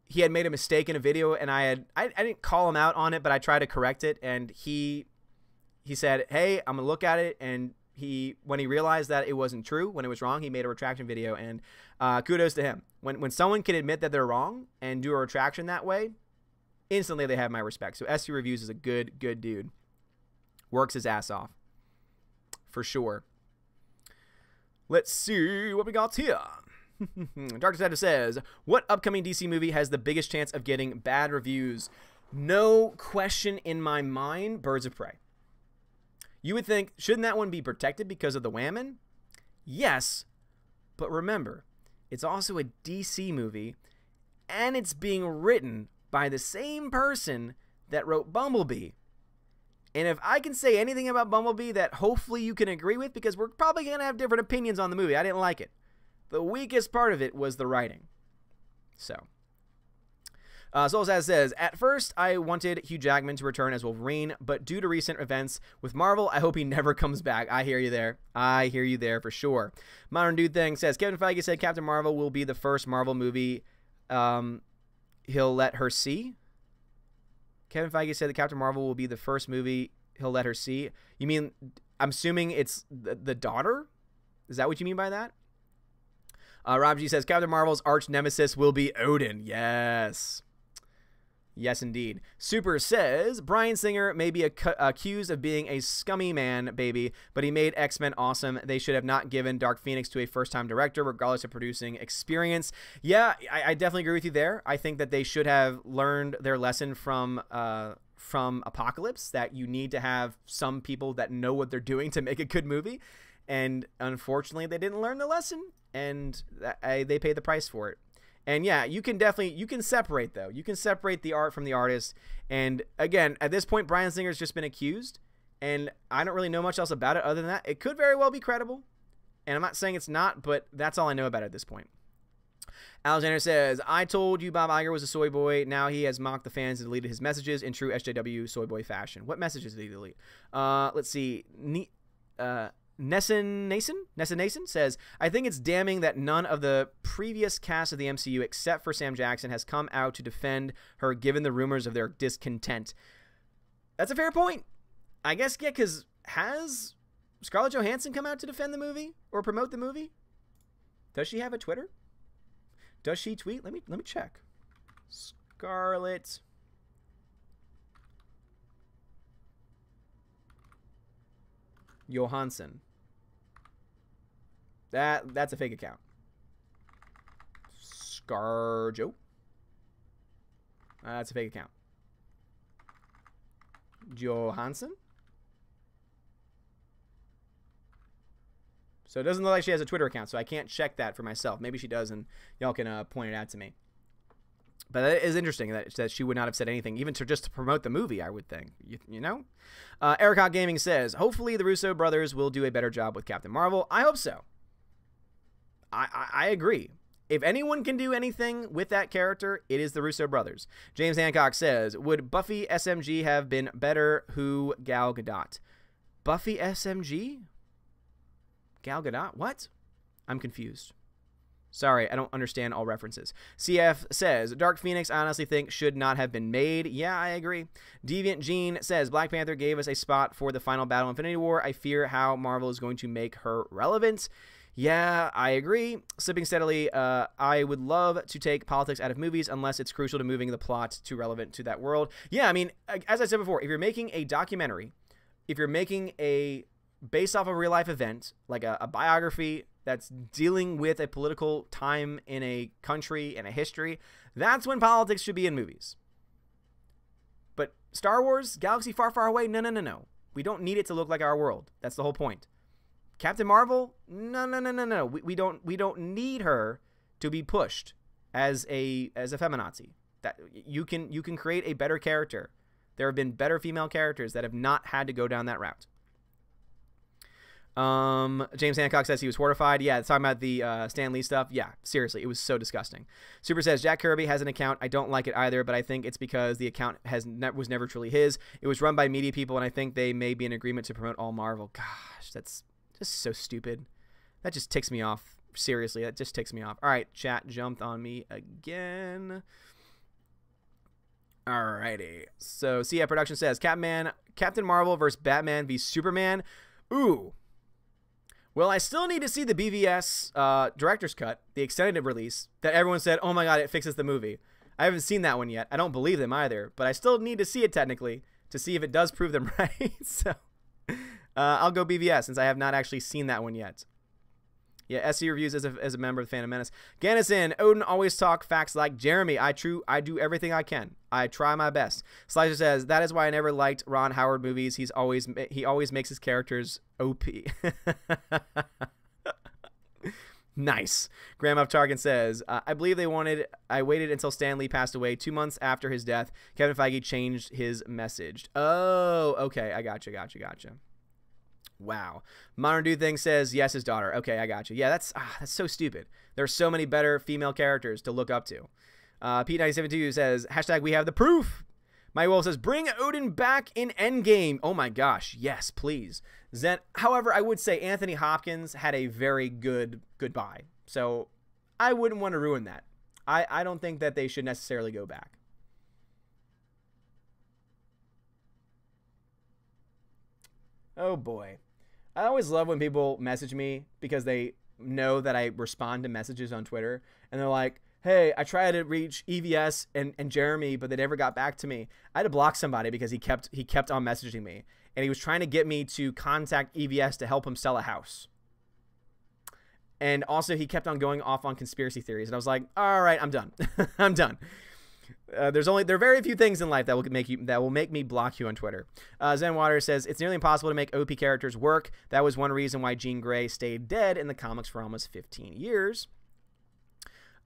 Speaker 1: He had made a mistake in a video, and I didn't call him out on it, but I tried to correct it, and he said, hey, I'm gonna look at it, and when he realized that it wasn't true, when it was wrong, he made a retraction video, and kudos to him. When someone can admit that they're wrong and do a retraction that way, instantly they have my respect. So SC Reviews is a good dude. Works his ass off. For sure. Let's see what we got here. Dark Detective says, what upcoming DC movie has the biggest chance of getting bad reviews? No question in my mind, Birds of Prey. You would think, shouldn't that one be protected because of the whammon? Yes, but remember, it's also a DC movie, and it's being written by the same person that wrote Bumblebee. And if I can say anything about Bumblebee that hopefully you can agree with, because we're probably going to have different opinions on the movie. I didn't like it. The weakest part of it was the writing. So. Soulsaz says, at first, I wanted Hugh Jackman to return as Wolverine, but due to recent events with Marvel, I hope he never comes back. I hear you there. I hear you there for sure. Modern Dude Thing says, Kevin Feige said Captain Marvel will be the first Marvel movie he'll let her see. Kevin Feige said that Captain Marvel will be the first movie he'll let her see. You mean, I'm assuming it's the daughter? Is that what you mean by that? Rob G says, Captain Marvel's arch nemesis will be Odin. Yes. Yes, indeed. Super says, Bryan Singer may be accused of being a scummy man, baby, but he made X-Men awesome. They should have not given Dark Phoenix to a first-time director, regardless of producing experience. Yeah, I definitely agree with you there. I think that they should have learned their lesson from Apocalypse, that you need to have some people that know what they're doing to make a good movie. And unfortunately, they didn't learn the lesson, and they paid the price for it. And yeah, you can separate, though. You can separate the art from the artist. And again, at this point, Bryan Singer's just been accused, and I don't really know much else about it other than that. It could very well be credible, and I'm not saying it's not, but that's all I know about it at this point. Alexander says, I told you Bob Iger was a soy boy. Now he has mocked the fans and deleted his messages in true SJW soy boy fashion. What messages did he delete? Let's see. Nesson Nason says, I think it's damning that none of the previous cast of the MCU, except for Sam Jackson, has come out to defend her given the rumors of their discontent. That's a fair point. I guess, yeah, because has Scarlett Johansson come out to defend the movie or promote the movie? Does she have a Twitter? Does she tweet? Let me check. Scarlett Johansson. That's a fake account. Scarjo. That's a fake account. Johansson. So it doesn't look like she has a Twitter account, so I can't check that for myself. Maybe she does, and y'all can point it out to me. But that is interesting that she would not have said anything, even just to promote the movie, I would think. You know? Eric Hawk Gaming says, hopefully the Russo brothers will do a better job with Captain Marvel. I hope so. I agree. If anyone can do anything with that character, it is the Russo brothers. James Hancock says, would Buffy SMG have been better? Who Gal Gadot? Buffy SMG? Gal Gadot? What? I'm confused. Sorry, I don't understand all references. CF says, Dark Phoenix I honestly think should not have been made. Yeah, I agree. Deviant Gene says, Black Panther gave us a spot for the final battle Infinity War. I fear how Marvel is going to make her relevant. Yeah, I agree. Sipping steadily, I would love to take politics out of movies unless it's crucial to moving the plot to relevant to that world. Yeah, I mean, as I said before, if you're making a documentary, if you're making a based off a real life event, like a biography that's dealing with a political time in a country and a history, that's when politics should be in movies. But Star Wars, Galaxy Far, Far Away, no. We don't need it to look like our world. That's the whole point. Captain Marvel, no. We don't need her to be pushed as a feminazi. That you can create a better character. There have been better female characters that have not had to go down that route. James Hancock says he was horrified. Yeah, it's talking about the Stan Lee stuff. Yeah, seriously, it was so disgusting. Super says Jack Kirby has an account. I don't like it either, but I think it's because the account was never truly his. It was run by media people, and I think they may be in agreement to promote all Marvel. Gosh, that's just so stupid. That just ticks me off. Seriously, that just ticks me off. All right, chat jumped on me again. Alrighty. So, CF Production says Captain Marvel versus Batman v Superman. Ooh. Well, I still need to see the BVS director's cut, the extended release, that everyone said, oh my god, it fixes the movie. I haven't seen that one yet. I don't believe them either, but I still need to see it technically to see if it does prove them right. So, I'll go BVS since I have not actually seen that one yet. Yeah, SC reviews as a member of the Phantom Menace. Gannison, Odin always talk facts like Jeremy. I do everything I can. I try my best. Slicer says, that is why I never liked Ron Howard movies. He always makes his characters OP. Nice. Grandma of Tarkin says, I believe I waited until Stan Lee passed away 2 months after his death. Kevin Feige changed his message. Oh, okay. I gotcha. Wow. Modern Dude Thing says, yes, his daughter. Okay, I got you. Yeah, that's so stupid. There are so many better female characters to look up to. Pete972 says, hashtag we have the proof. My Wolf says, bring Odin back in Endgame. Oh my gosh, yes, please. Zen. However, I would say Anthony Hopkins had a very good goodbye. So I wouldn't want to ruin that. I don't think that they should necessarily go back. Oh boy. I always love when people message me because they know that I respond to messages on Twitter, and they're like, hey, I tried to reach EVS and Jeremy, but they never got back to me. I had to block somebody because he kept on messaging me, and he was trying to get me to contact EVS to help him sell a house. And also he kept on going off on conspiracy theories, and I was like, all right, I'm done. I'm done. There are very few things in life that will make me block you on Twitter. Zen Water says it's nearly impossible to make OP characters work. That was one reason why Jean Grey stayed dead in the comics for almost 15 years.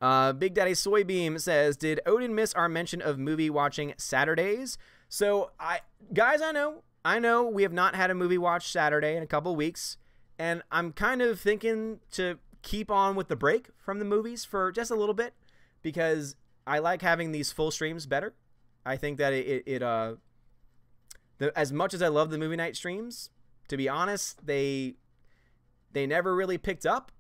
Speaker 1: Big Daddy Soybeam says, did Odin miss our mention of movie watching Saturdays? So guys, I know we have not had a movie watch Saturday in a couple of weeks, and I'm kind of thinking to keep on with the break from the movies for just a little bit, because I like having these full streams better. I think that as much as I love the movie night streams, to be honest, they never really picked up.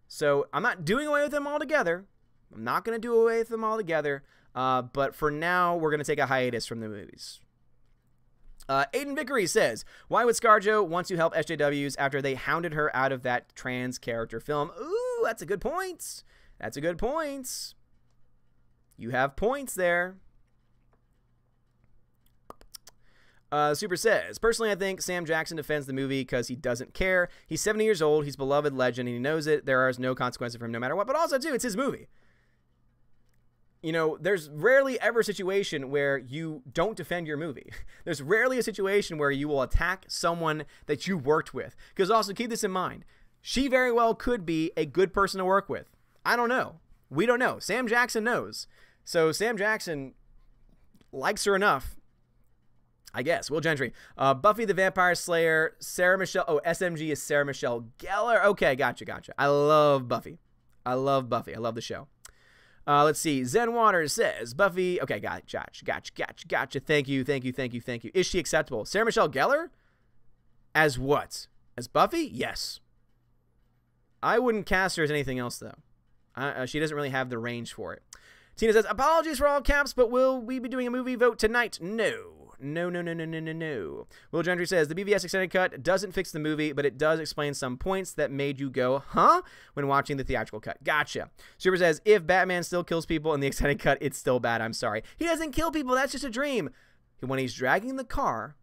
Speaker 1: So I'm not doing away with them altogether. I'm not going to do away with them altogether. But for now, we're going to take a hiatus from the movies. Aiden Vickery says, why would ScarJo want to help SJWs after they hounded her out of that trans character film? Ooh, that's a good point. That's a good point. You have points there. Super says, personally, I think Sam Jackson defends the movie because he doesn't care. He's 70 years old. He's a beloved legend, and he knows it. There are no consequences for him no matter what. But also, too, it's his movie. You know, there's rarely ever a situation where you don't defend your movie. There's rarely a situation where you will attack someone that you worked with. Because also, keep this in mind. She very well could be a good person to work with. I don't know. We don't know. Sam Jackson knows. So Sam Jackson likes her enough, I guess. Will Gentry. Buffy the Vampire Slayer. Sarah Michelle. Oh, SMG is Sarah Michelle Gellar. Okay, gotcha. I love Buffy. I love the show. Let's see. Zen Waters says, Buffy. Okay, gotcha. Thank you. Is she acceptable? Sarah Michelle Gellar? As what? As Buffy? Yes. I wouldn't cast her as anything else, though. She doesn't really have the range for it. Tina says, apologies for all caps, but will we be doing a movie vote tonight? No. Will Gentry says, the BVS extended cut doesn't fix the movie, but it does explain some points that made you go, huh? When watching the theatrical cut. Gotcha. Super says, if Batman still kills people in the extended cut, it's still bad. I'm sorry. He doesn't kill people. That's just a dream. When he's dragging the car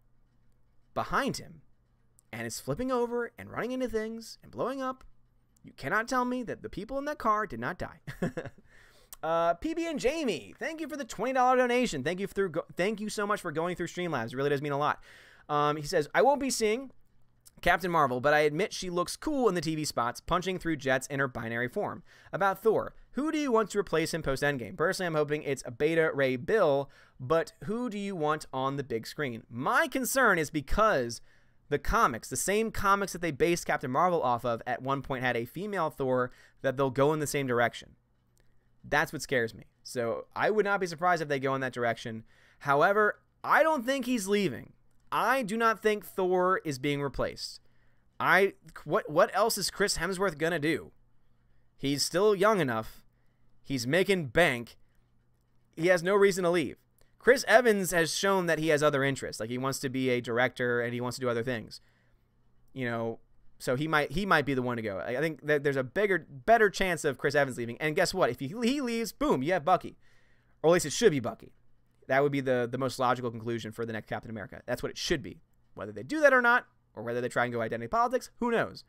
Speaker 1: behind him and it's flipping over and running into things and blowing up, you cannot tell me that the people in that car did not die. PB and Jamie, thank you for the $20 donation. Thank you so much for going through Streamlabs. It really does mean a lot. He says, I won't be seeing Captain Marvel, but I admit she looks cool in the TV spots, punching through jets in her binary form. About Thor, who do you want to replace him post-Endgame? Personally, I'm hoping it's a Beta Ray Bill, but who do you want on the big screen? My concern is because the comics, the same comics that they based Captain Marvel off of, at one point had a female Thor, that they'll go in the same direction. That's what scares me. So I would not be surprised if they go in that direction. However, I don't think he's leaving. I do not think Thor is being replaced. What else is Chris Hemsworth going to do? He's still young enough. He's making bank. He has no reason to leave. Chris Evans has shown that he has other interests. Like, he wants to be a director and he wants to do other things. You know, so he might be the one to go. I think that there's a better chance of Chris Evans leaving. And guess what? If he leaves, boom, you have Bucky. Or at least it should be Bucky. That would be the most logical conclusion for the next Captain America. That's what it should be. Whether they do that or not, or whether they try and go identity politics, who knows?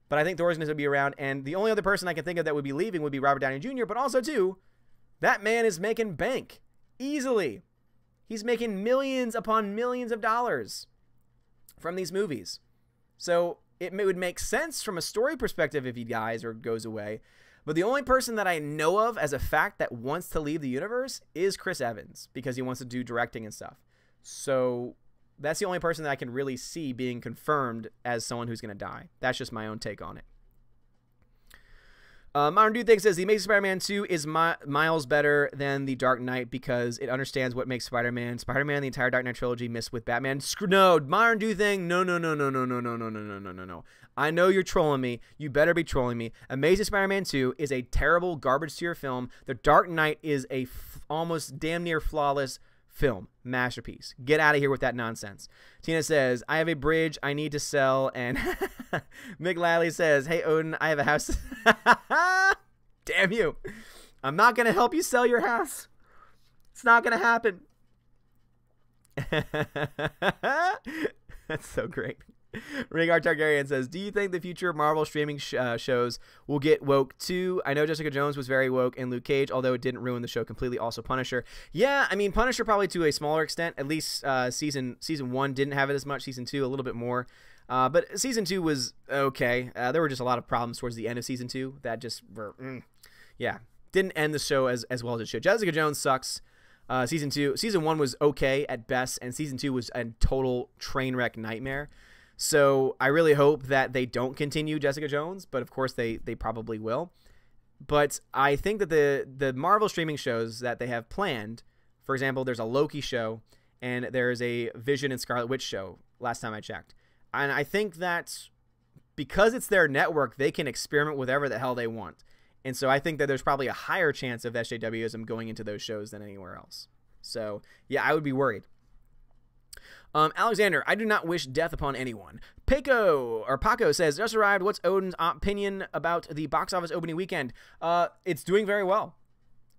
Speaker 1: But I think Thor's going to be around. And the only other person I can think of that would be leaving would be Robert Downey Jr. But also, too, that man is making bank. Easily. He's making millions upon millions of dollars from these movies. So it would make sense from a story perspective if he dies or goes away. But the only person that I know of as a fact that wants to leave the universe is Chris Evans, because he wants to do directing and stuff. So that's the only person that I can really see being confirmed as someone who's going to die. That's just my own take on it. Modern Dude Thing says, The Amazing Spider-Man 2 is miles better than The Dark Knight because it understands what makes Spider-Man, the entire Dark Knight trilogy, miss with Batman. No, Modern Dude Thing, no. I know you're trolling me. You better be trolling me. Amazing Spider-Man 2 is a terrible garbage tier film. The Dark Knight is a almost damn near flawless film. Masterpiece. Get out of here with that nonsense. Tina says, I have a bridge I need to sell. And Mick Lally says, hey, Odin, I have a house. Damn you. I'm not going to help you sell your house. It's not going to happen. That's so great. Rhaegar Targaryen says, do you think the future Marvel streaming shows will get woke too? I know Jessica Jones was very woke in Luke Cage, although it didn't ruin the show completely. Also Punisher. Yeah, I mean, Punisher probably to a smaller extent. At least season 1 didn't have it as much. Season 2 a little bit more. But season 2 was okay. There were just a lot of problems towards the end of season 2 that just were, didn't end the show as well as it should. Jessica Jones sucks. Season 1 was okay at best, and season 2 was a total train wreck nightmare. So I really hope that they don't continue Jessica Jones, but of course they probably will. But I think that the Marvel streaming shows that they have planned, for example, there's a Loki show and there's a Vision and Scarlet Witch show last time I checked. And I think that because it's their network, they can experiment with whatever the hell they want. And so I think that there's probably a higher chance of SJWism going into those shows than anywhere else. So yeah, I would be worried. Alexander, I do not wish death upon anyone. Paco says, just arrived. What's Odin's opinion about the box office opening weekend? It's doing very well.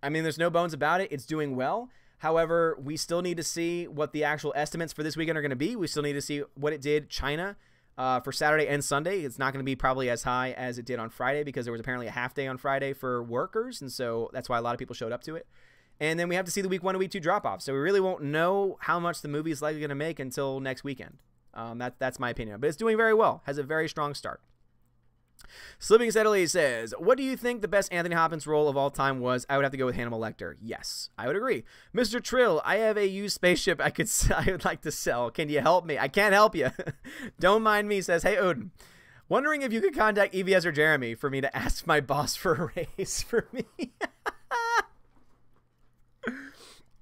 Speaker 1: I mean, there's no bones about it. It's doing well. However, we still need to see what the actual estimates for this weekend are going to be. We still need to see what it did China for Saturday and Sunday. It's not going to be probably as high as it did on Friday because there was apparently a half day on Friday for workers, and so that's why a lot of people showed up to it. And then we have to see the week 1 and week 2 drop-off. So we really won't know how much the movie is likely going to make until next weekend. That's my opinion. But it's doing very well. Has a very strong start. Slipping Steadily says, what do you think the best Anthony Hopkins role of all time was? I would have to go with Hannibal Lecter. Yes, I would agree. Mr. Trill, I have a used spaceship I would like to sell. Can you help me? I can't help you. Don't mind me, says, hey, Odin. Wondering if you could contact EVS or Jeremy for me to ask my boss for a raise for me.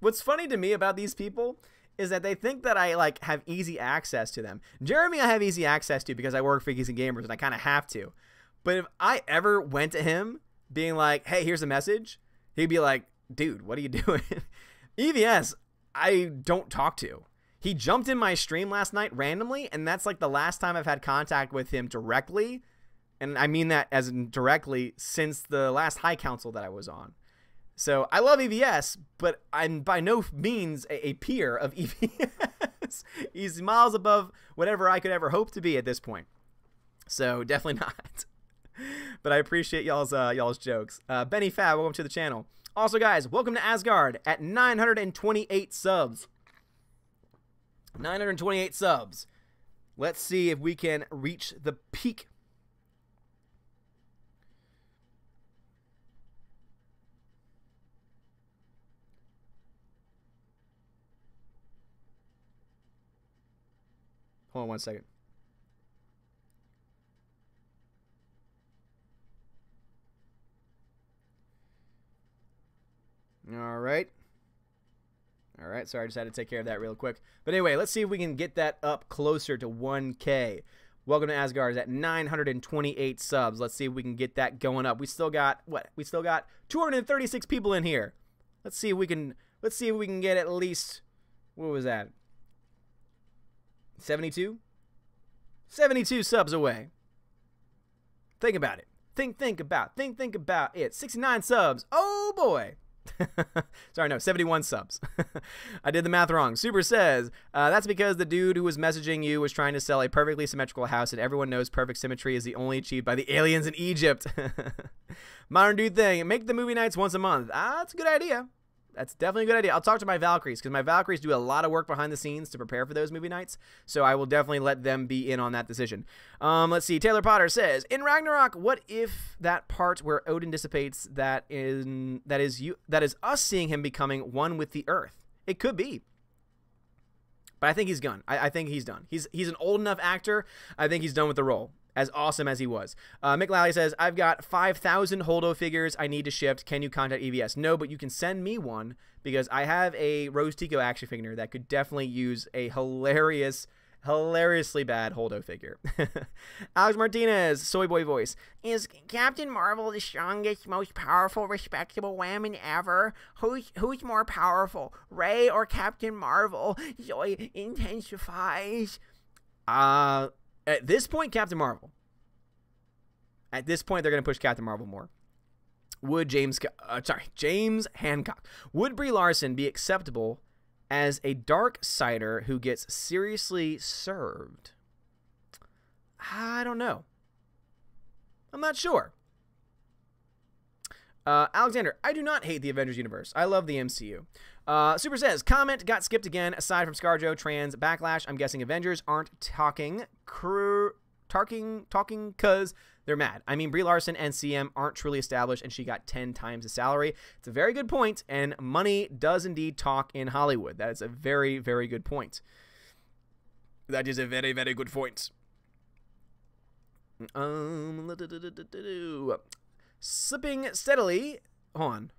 Speaker 1: What's funny to me about these people is that they think that I like have easy access to them. Jeremy I have easy access to because I work for Geeks and Gamers and I kind of have to. But if I ever went to him being like, hey, here's a message, he'd be like, dude, what are you doing? EVS, I don't talk to. He jumped in my stream last night randomly, and that's like the last time I've had contact with him directly. And I mean that as in directly since the last High Council that I was on. So I love EVS, but I'm by no means a peer of EVS. He's miles above whatever I could ever hope to be at this point. So definitely not. But I appreciate y'all's jokes. Benny Fab, welcome to the channel. Also, guys, welcome to Asgard at 928 subs. 928 subs. Let's see if we can reach the peak. Hold on one second. All right. Sorry, I just had to take care of that real quick. But anyway, let's see if we can get that up closer to 1K. Welcome to Asgard is at 928 subs. Let's see if we can get that going up. We still got what? We still got 236 people in here. Let's see if we can get at least, what was that? 72? 72 subs away. Think about it. Think about it. 69 subs. Oh boy. Sorry, no, 71 subs. I did the math wrong. Super says, that's because the dude who was messaging you was trying to sell a perfectly symmetrical house, and everyone knows perfect symmetry is the only achieved by the aliens in Egypt. Modern dude thing. Make the movie nights once a month. That's a good idea. That's definitely a good idea. I'll talk to my Valkyries because my Valkyries do a lot of work behind the scenes to prepare for those movie nights. So I will definitely let them be in on that decision. Let's see. Taylor Potter says, in Ragnarok, what if that part where Odin dissipates that is us seeing him becoming one with the earth? It could be. But I think he's gone. I think he's done. He's an old enough actor. I think he's done with the role. As awesome as he was. Mick Lally says, I've got 5,000 Holdo figures I need to ship. Can you contact EVS? No, but you can send me one because I have a Rose Tico action figure that could definitely use a hilariously bad Holdo figure. Alex Martinez, Soy Boy Voice. Is Captain Marvel the strongest, most powerful, respectable woman ever? Who's more powerful, Rey or Captain Marvel? Joy intensifies. At this point, Captain Marvel. At this point, they're going to push Captain Marvel more. Would James Hancock. Would Brie Larson be acceptable as a Darksider who gets seriously served? I don't know. I'm not sure. Alexander, I do not hate the Avengers universe. I love the MCU. Super says, comment got skipped again. Aside from ScarJo, Trans, Backlash, I'm guessing Avengers aren't talking because they're mad. I mean, Brie Larson and CM aren't truly established, and she got 10 times the salary. It's a very good point, and money does indeed talk in Hollywood. That is a very, very good point. That is a very, very good point. Slipping steadily. Hold on.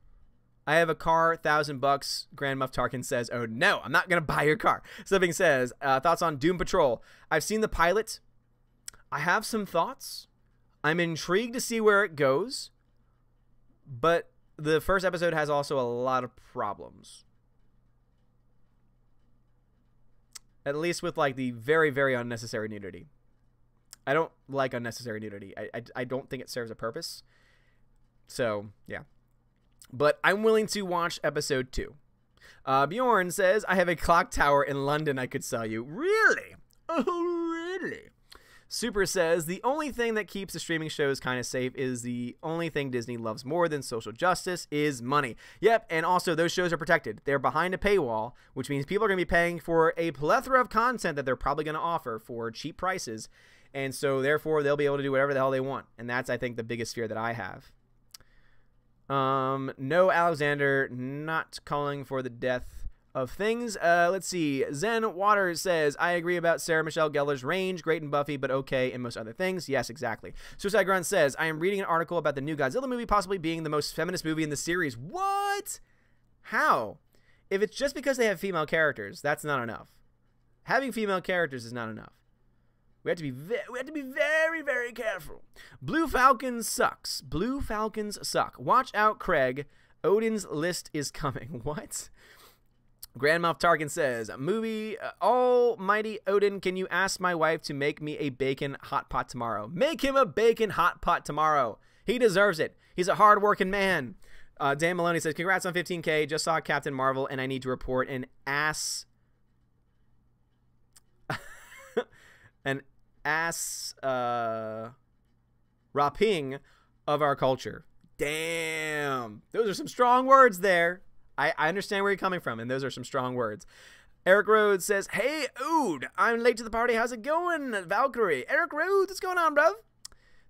Speaker 1: I have a car, $1,000. Grand Muff Tarkin says, oh no, I'm not going to buy your car. Slipping says, thoughts on Doom Patrol. I've seen the pilot. I have some thoughts. I'm intrigued to see where it goes. But the first episode has also a lot of problems. At least with like the very, very unnecessary nudity. I don't like unnecessary nudity. I don't think it serves a purpose. So, yeah. But I'm willing to watch episode 2. Bjorn says, I have a clock tower in London I could sell you. Really? Oh, really? Super says, the only thing that keeps the streaming shows kind of safe is the only thing Disney loves more than social justice is money. Yep, and also those shows are protected. They're behind a paywall, which means people are going to be paying for a plethora of content that they're probably going to offer for cheap prices. And so, therefore, they'll be able to do whatever the hell they want. And that's, I think, the biggest fear that I have. No, Alexander, not calling for the death of things. Let's see. Zen Waters says, I agree about Sarah Michelle Gellar's range. Great in Buffy, but okay in most other things. Yes, exactly. Suicide Grunt says, I am reading an article about the new Godzilla movie possibly being the most feminist movie in the series. What? How? If it's just because they have female characters, that's not enough. Having female characters is not enough. We have to be very, very careful. Blue Falcons sucks. Blue Falcons suck. Watch out, Craig. Odin's list is coming. What? Grand Moff Tarkin says, movie, almighty Odin, can you ask my wife to make me a bacon hot pot tomorrow? Make him a bacon hot pot tomorrow. He deserves it. He's a hard-working man. Dan Maloney says, congrats on 15K. Just saw Captain Marvel, and I need to report an rapping of our culture. Damn. Those are some strong words there. I understand where you're coming from, and those are some strong words. Eric Rhodes says, hey, Ood, I'm late to the party. How's it going, Valkyrie? Eric Rhodes, what's going on, bruv?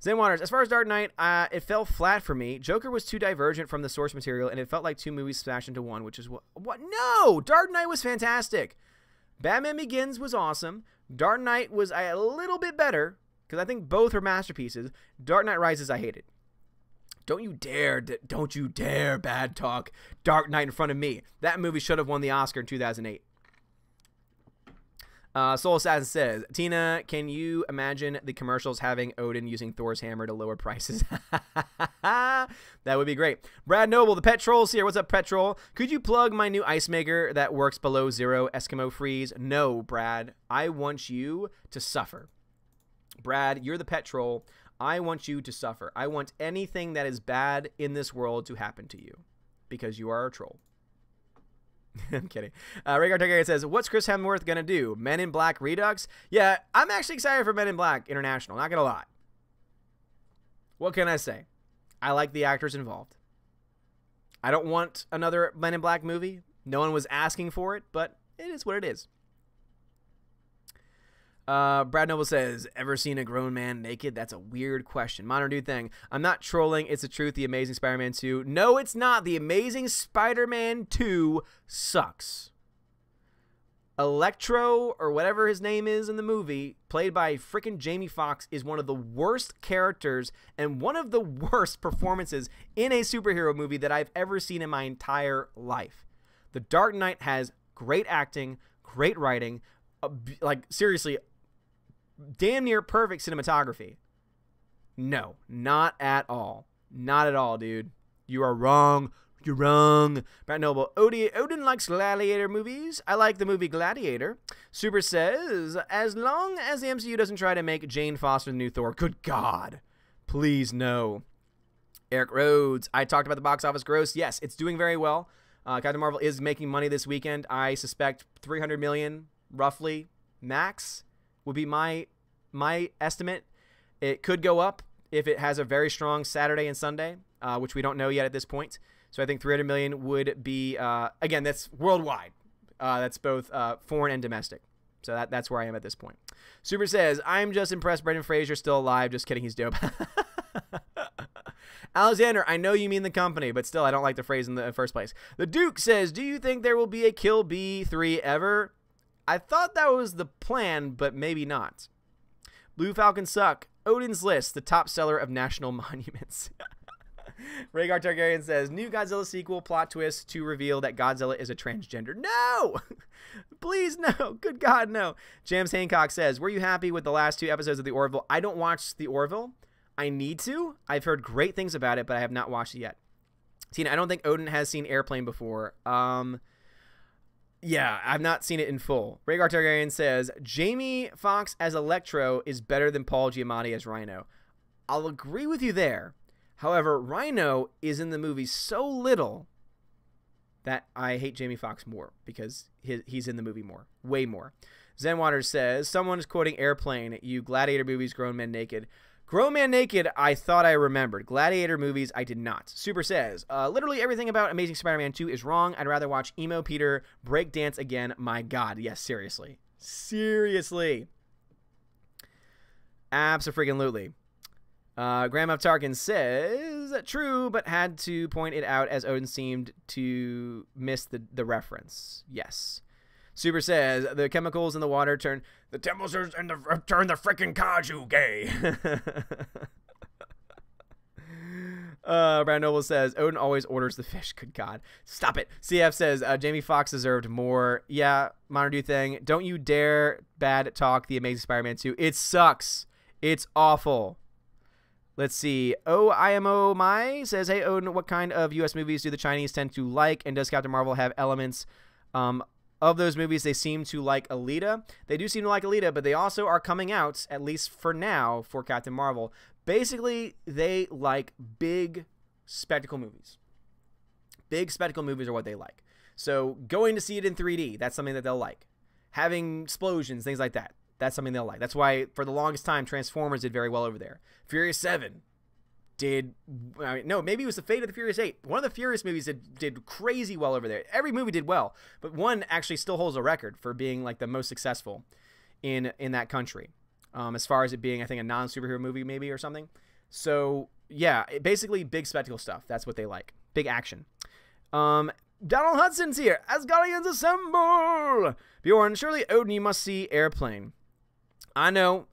Speaker 1: Zen Waters, as far as Dark Knight, it fell flat for me. Joker was too divergent from the source material, and it felt like two movies smashed into one, which is what? No! Dark Knight was fantastic. Batman Begins was awesome. Dark Knight was a little bit better, because I think both are masterpieces. Dark Knight Rises, I hated. Don't you dare bad talk Dark Knight in front of me. That movie should have won the Oscar in 2008. Soul Assassin says, Tina, can you imagine the commercials having Odin using Thor's hammer to lower prices? That would be great. Brad Noble, the Pet Troll's here. What's up, Pet Troll? Could you plug my new ice maker that works below 0 Eskimo freeze? No, Brad. I want you to suffer. Brad, you're the Pet Troll. I want you to suffer. I want anything that is bad in this world to happen to you because you are a troll. I'm kidding. Rhaegar Targaryen says, what's Chris Hemsworth going to do? Men in Black Redux? Yeah, I'm actually excited for Men in Black International. Not going to lie. What can I say? I like the actors involved. I don't want another Men in Black movie. No one was asking for it, but it is what it is. Brad Noble says, ever seen a grown man naked? That's a weird question. Modern Dude Thing. I'm not trolling. It's the truth. The Amazing Spider-Man 2. No, it's not. The Amazing Spider-Man 2 sucks. Electro, or whatever his name is in the movie, played by frickin' Jamie Foxx, is one of the worst characters and one of the worst performances in a superhero movie that I've ever seen in my entire life. The Dark Knight has great acting, great writing, like, seriously, damn near perfect cinematography. No, not at all. Not at all, dude. You are wrong. You're wrong. Brad Noble. Odin likes gladiator movies. I like the movie Gladiator. Super says, as long as the MCU doesn't try to make Jane Foster the new Thor. Good God. Please, no. Eric Rhodes. I talked about the box office gross. Yes, it's doing very well. Captain Marvel is making money this weekend. I suspect $300 million, roughly, max, would be my estimate. It could go up if it has a very strong Saturday and Sunday, which we don't know yet at this point. So I think $300 million would be, again, that's worldwide. That's both foreign and domestic. So that's where I am at this point. Super says, I'm just impressed Brendan Fraser's still alive. Just kidding, he's dope. Alexander, I know you mean the company, but still I don't like the phrase in the first place. The Duke says, do you think there will be a Kill B 3 ever? I thought that was the plan, but maybe not. Blue Falcon suck. Odin's List, the top seller of national monuments. Rhaegar Targaryen says, new Godzilla sequel plot twist to reveal that Godzilla is a transgender. No! Please, no. Good God, no. James Hancock says, were you happy with the last 2 episodes of The Orville? I don't watch The Orville. I need to. I've heard great things about it, but I have not watched it yet. Tina, I don't think Odin has seen Airplane before. Yeah, I've not seen it in full. Rhaegar Targaryen says, Jamie Foxx as Electro is better than Paul Giamatti as Rhino. I'll agree with you there. However, Rhino is in the movie so little that I hate Jamie Foxx more because he's in the movie more, way more. Zenwater says, someone is quoting Airplane, you Gladiator movies, Grown Men Naked. Grown Man Naked, I thought I remembered. Gladiator movies, I did not. Super says, literally everything about Amazing Spider-Man 2 is wrong. I'd rather watch Emo Peter break dance again. My God. Yes, seriously. Seriously. Abso-freaking-lutely. Grandma Tarkin says, true, but had to point it out as Odin seemed to miss the reference. Yes. Super says, the chemicals in the water turn the temperatures and turn the freaking Kaiju gay. Brad Noble says, Odin always orders the fish. Good God. Stop it. CF says, Jamie Foxx deserved more. Yeah, Monter do thing. Don't you dare bad talk the Amazing Spider-Man 2. It sucks. It's awful. Let's see. IMO My says, hey, Odin, what kind of U.S. movies do the Chinese tend to like? And does Captain Marvel have elements of those movies? They seem to like Alita. They do seem to like Alita, but they also are coming out, at least for now, for Captain Marvel. Basically, they like big spectacle movies. Big spectacle movies are what they like. So going to see it in 3D, that's something that they'll like. Having explosions, things like that, that's something they'll like. That's why, for the longest time, Transformers did very well over there. Furious 7 did, no, maybe it was the Fate of the Furious 8. One of the Furious movies did crazy well over there. Every movie did well, but one actually still holds a record for being like the most successful in that country. As far as it being, I think, a non-superhero movie maybe or something. So, yeah, basically big spectacle stuff. That's what they like. Big action. Donald Hudson's here. Asgardians assemble! Bjorn, surely Odin, you must see Airplane. I know.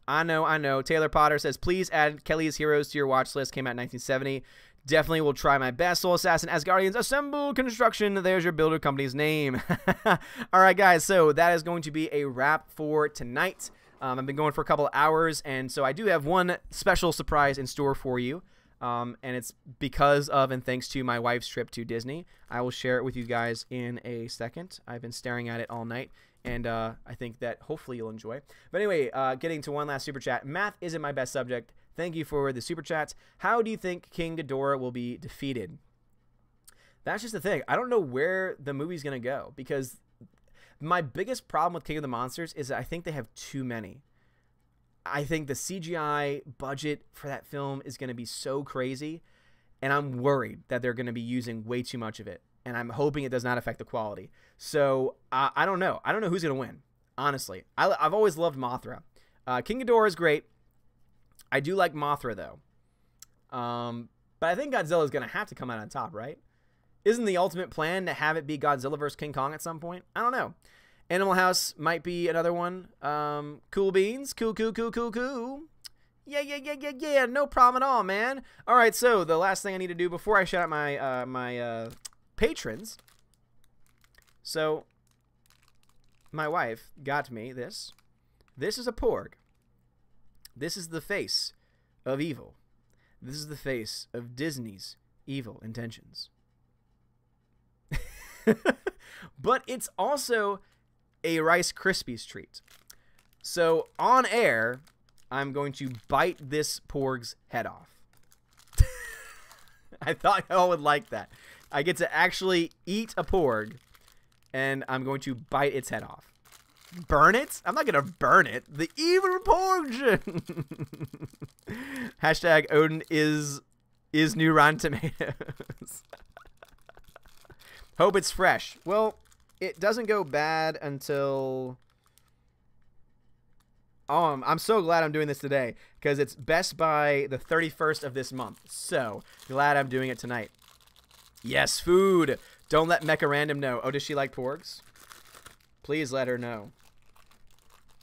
Speaker 1: Taylor Potter says, please add Kelly's Heroes to your watch list. Came out in 1970. Definitely will try my best. Soul Assassin, Asgardians Assemble Construction. There's your builder company's name. All right, guys. So that is going to be a wrap for tonight. I've been going for a couple of hours, and so I do have one special surprise in store for you. And it's because of and thanks to my wife's trip to Disney. I will share it with you guys in a second. I've been staring at it all night, and I think that hopefully you'll enjoy. But anyway, getting to one last super chat. Math isn't my best subject. Thank you for the super chats. How do you think King Ghidorah will be defeated? That's just the thing. I don't know where the movie's going to go, because my biggest problem with King of the Monsters is that I think they have too many. I think the CGI budget for that film is going to be so crazy, and I'm worried that they're going to be using way too much of it, and I'm hoping it does not affect the quality. So I don't know. I don't know who's going to win, honestly. I've always loved Mothra. King Ghidorah is great. I do like Mothra, though. But I think Godzilla is going to have to come out on top, right? Isn't the ultimate plan to have it be Godzilla vs. King Kong at some point? I don't know. Animal House might be another one. Cool beans. Cool. Yeah. No problem at all, man. All right, so the last thing I need to do before I shout out my patrons. So my wife got me this. This is a porg. This is the face of evil. This is the face of Disney's evil intentions. But it's also a Rice Krispies treat. So on air, I'm going to bite this porg's head off. I thought y'all would like that. I get to actually eat a porg, and I'm going to bite its head off. Burn it? I'm not going to burn it. The evil porg. Hashtag Odin is new Rotten Tomatoes. Hope it's fresh. Well, it doesn't go bad until... Oh, I'm so glad I'm doing this today, because it's best by the 31st of this month. So, glad I'm doing it tonight. Yes, food. Don't let Mecha Random know. Oh, does she like porgs? Please let her know.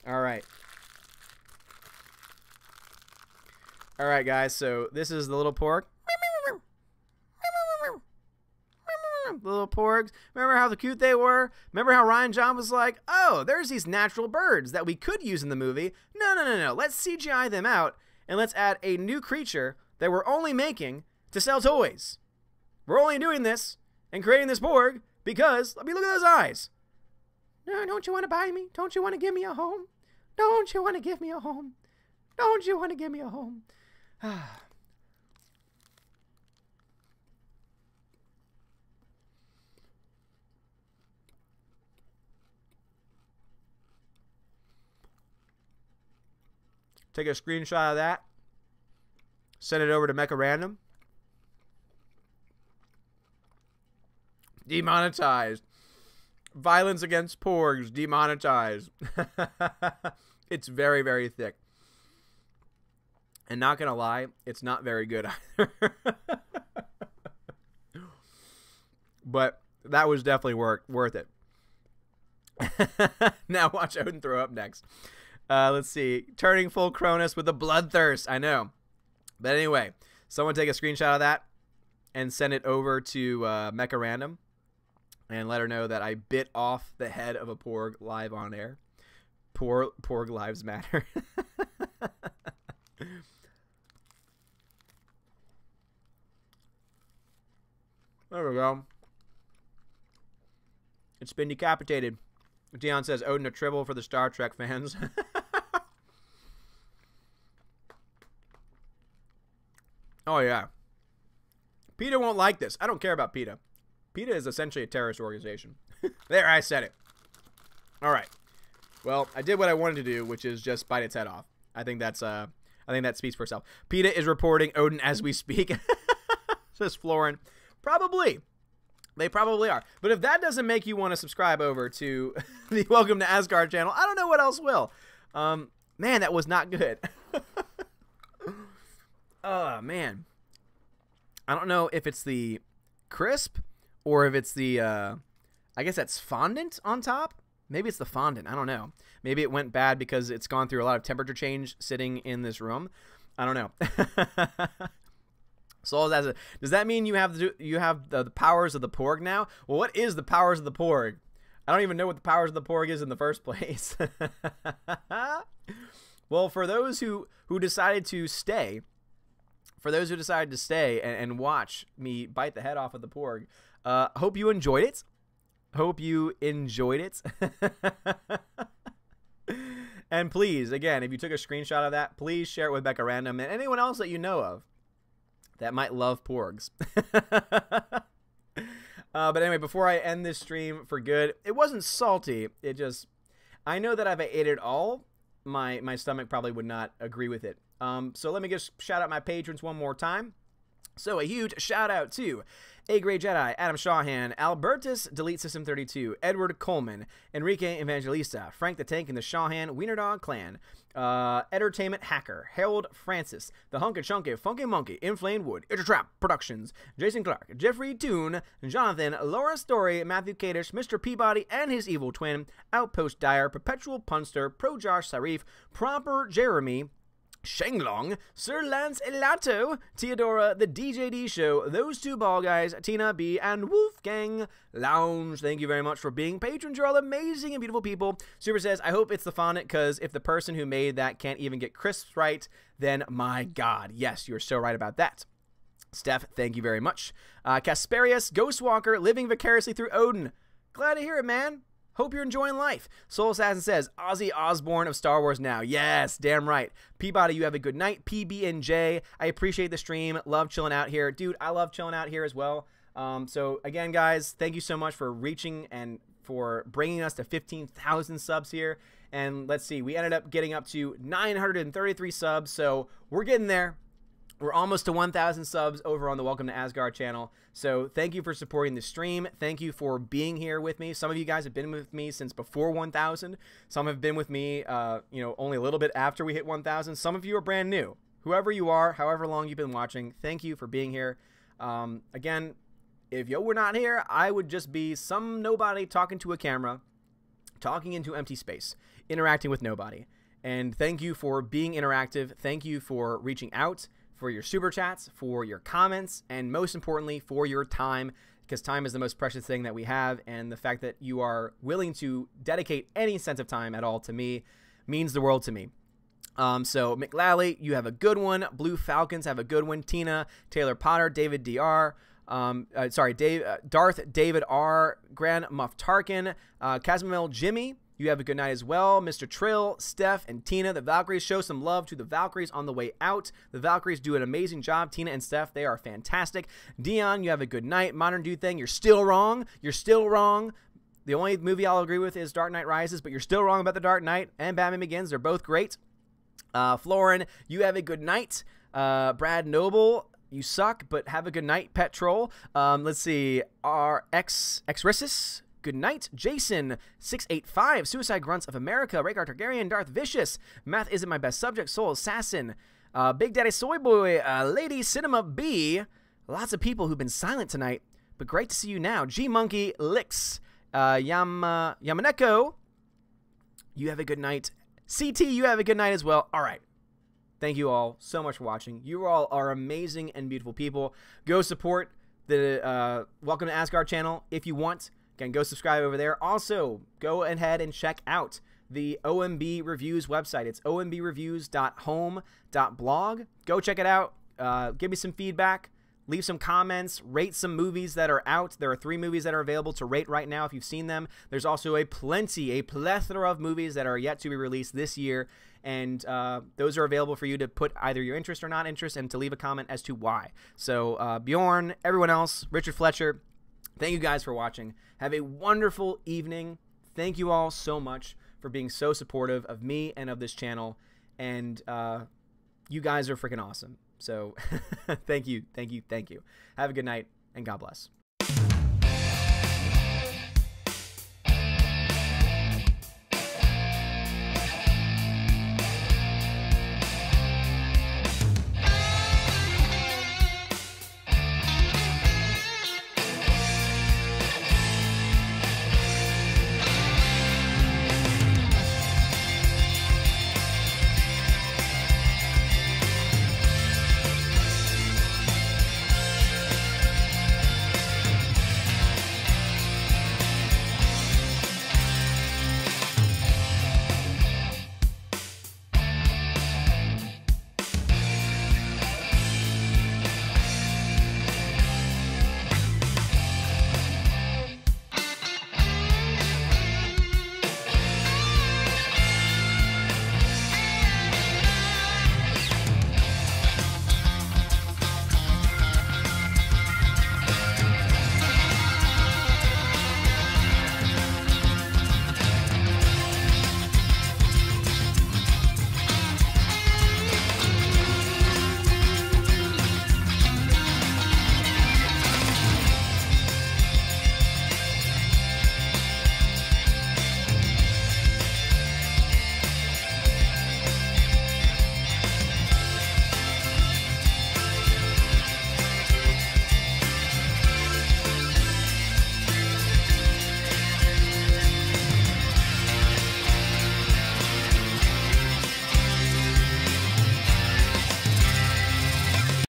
Speaker 1: All right. All right, guys. So, this is the little porg. The little porgs. Remember how cute they were? Remember how Ryan John was like, oh, there's these natural birds that we could use in the movie. No. Let's CGI them out, and let's add a new creature that we're only making to sell toys. We're only doing this and creating this porg because, look at those eyes. No, don't you want to buy me? Don't you want to give me a home? Don't you want to give me a home? Don't you want to give me a home? take a screenshot of that, send it over to Mecha Random. Demonetized. Violence against porgs, demonetized. It's very, very thick. And not gonna lie, it's not very good either. But that was definitely worth it. Now watch Odin throw up next. Let's see. Turning full Cronus with a bloodthirst. I know. But anyway, someone take a screenshot of that and send it over to Mecha Random and let her know that I bit off the head of a porg live on air. Porg lives matter. There we go. It's been decapitated. Dion says, Odin a tribble for the Star Trek fans. Oh, yeah. PETA won't like this. I don't care about PETA. PETA is essentially a terrorist organization. There, I said it. All right. Well, I did what I wanted to do, which is just bite its head off. I think that speaks for itself. PETA is reporting Odin as we speak. Says Florin. Probably. They probably are. But if that doesn't make you want to subscribe over to the Welcome to Asgard channel, I don't know what else will. Man, that was not good. Oh, man. I don't know if it's the crisp or if it's the, I guess that's fondant on top. Maybe it's the fondant. I don't know. Maybe it went bad because it's gone through a lot of temperature change sitting in this room. I don't know. So does that mean you have the powers of the porg now? Well, what is the powers of the porg? I don't even know what the powers of the porg is in the first place. Well, for those who decided to stay, and watch me bite the head off of the porg, hope you enjoyed it. Hope you enjoyed it. And please, again, if you took a screenshot of that, please share it with Becca Random and anyone else that you know of that might love porgs. But anyway, before I end this stream for good, it wasn't salty. I know that if I ate it all, my stomach probably would not agree with it. So let me just shout out my patrons one more time. So a huge shout out to A Grey Jedi, Adam Shawhan, Albertus, Delete System 32, Edward Coleman, Enrique Evangelista, Frank the Tank and the Shawhan Wiener Dog Clan, Entertainment Hacker, Harold Francis, The Hunka Chunky, Funky Monkey, Inflamed Wood, Trap Productions, Jason Clark, Jeffrey Toon, Jonathan, Laura Story, Matthew Kadish, Mr. Peabody and his evil twin, Outpost Dyer, Perpetual Punster, Pro Josh Sarif, Proper Jeremy, Shenglong, Sir Lance Elato, Theodora, The DJD Show, Those Two Ball Guys, Tina B, and Wolfgang Lounge. Thank you very much for being patrons. You're all amazing and beautiful people. Super says, I hope it's the fondant, because if the person who made that can't even get crisps right, then my God. Yes, you're so right about that. Steph, thank you very much. Casparius, Ghostwalker, living vicariously through Odin. Glad to hear it, man. Hope you're enjoying life. Soul Assassin says, Ozzy Osbourne of Star Wars now. Yes, damn right. Peabody, you have a good night. PB&J, I appreciate the stream. Love chilling out here. Dude, I love chilling out here as well. So, again, guys, thank you so much for reaching and for bringing us to 15,000 subs here. And let's see, we ended up getting up to 933 subs, so we're getting there. We're almost to 1,000 subs over on the Welcome to Asgard channel. So thank you for supporting the stream. Thank you for being here with me. Some of you guys have been with me since before 1,000. Some have been with me, only a little bit after we hit 1,000. Some of you are brand new. Whoever you are, however long you've been watching, thank you for being here. Again, if you were not here, I would just be some nobody talking to a camera, talking into empty space, interacting with nobody. And thank you for being interactive. Thank you for reaching out, for your super chats, for your comments, and most importantly, for your time, because time is the most precious thing that we have, and the fact that you are willing to dedicate any sense of time at all to me means the world to me. So McLally, you have a good one. Blue Falcons have a good one. Tina, Taylor Potter, David DR, Darth David R, Grand Muff Tarkin, Casimil Jimmy, you have a good night as well. Mr. Trill, Steph, and Tina. The Valkyries, show some love to the Valkyries on the way out. The Valkyries do an amazing job. Tina and Steph, they are fantastic. Dion, you have a good night. Modern Dude Thing, you're still wrong. You're still wrong. The only movie I'll agree with is Dark Knight Rises, but you're still wrong about The Dark Knight and Batman Begins. They're both great. Florin, you have a good night. Brad Noble, you suck, but have a good night, Pet Troll. Let's see. Our Exrissus, good night. Jason, 685, Suicide Grunts of America, Rhaegar Targaryen, Darth Vicious, Math Isn't My Best Subject, Soul Assassin, Big Daddy Soy Boy, Lady Cinema B. Lots of people who've been silent tonight, but great to see you now. G Monkey, Licks, Yamaneko, you have a good night. CT, you have a good night as well. All right. Thank you all so much for watching. You all are amazing and beautiful people. Go support the Welcome to Asgard channel if you want. Again, go subscribe over there. Also, go ahead and check out the OMB Reviews website. It's ombReviews.home.blog. Go check it out. Give me some feedback. Leave some comments, rate some movies that are out. There are 3 movies that are available to rate right now if you've seen them. There's also a plethora of movies that are yet to be released this year, and those are available for you to put either your interest or not interest and to leave a comment as to why. So Bjorn, everyone else, Richard Fletcher, thank you guys for watching. Have a wonderful evening. Thank you all so much for being so supportive of me and of this channel, and you guys are freaking awesome. So thank you. Have a good night, and God bless.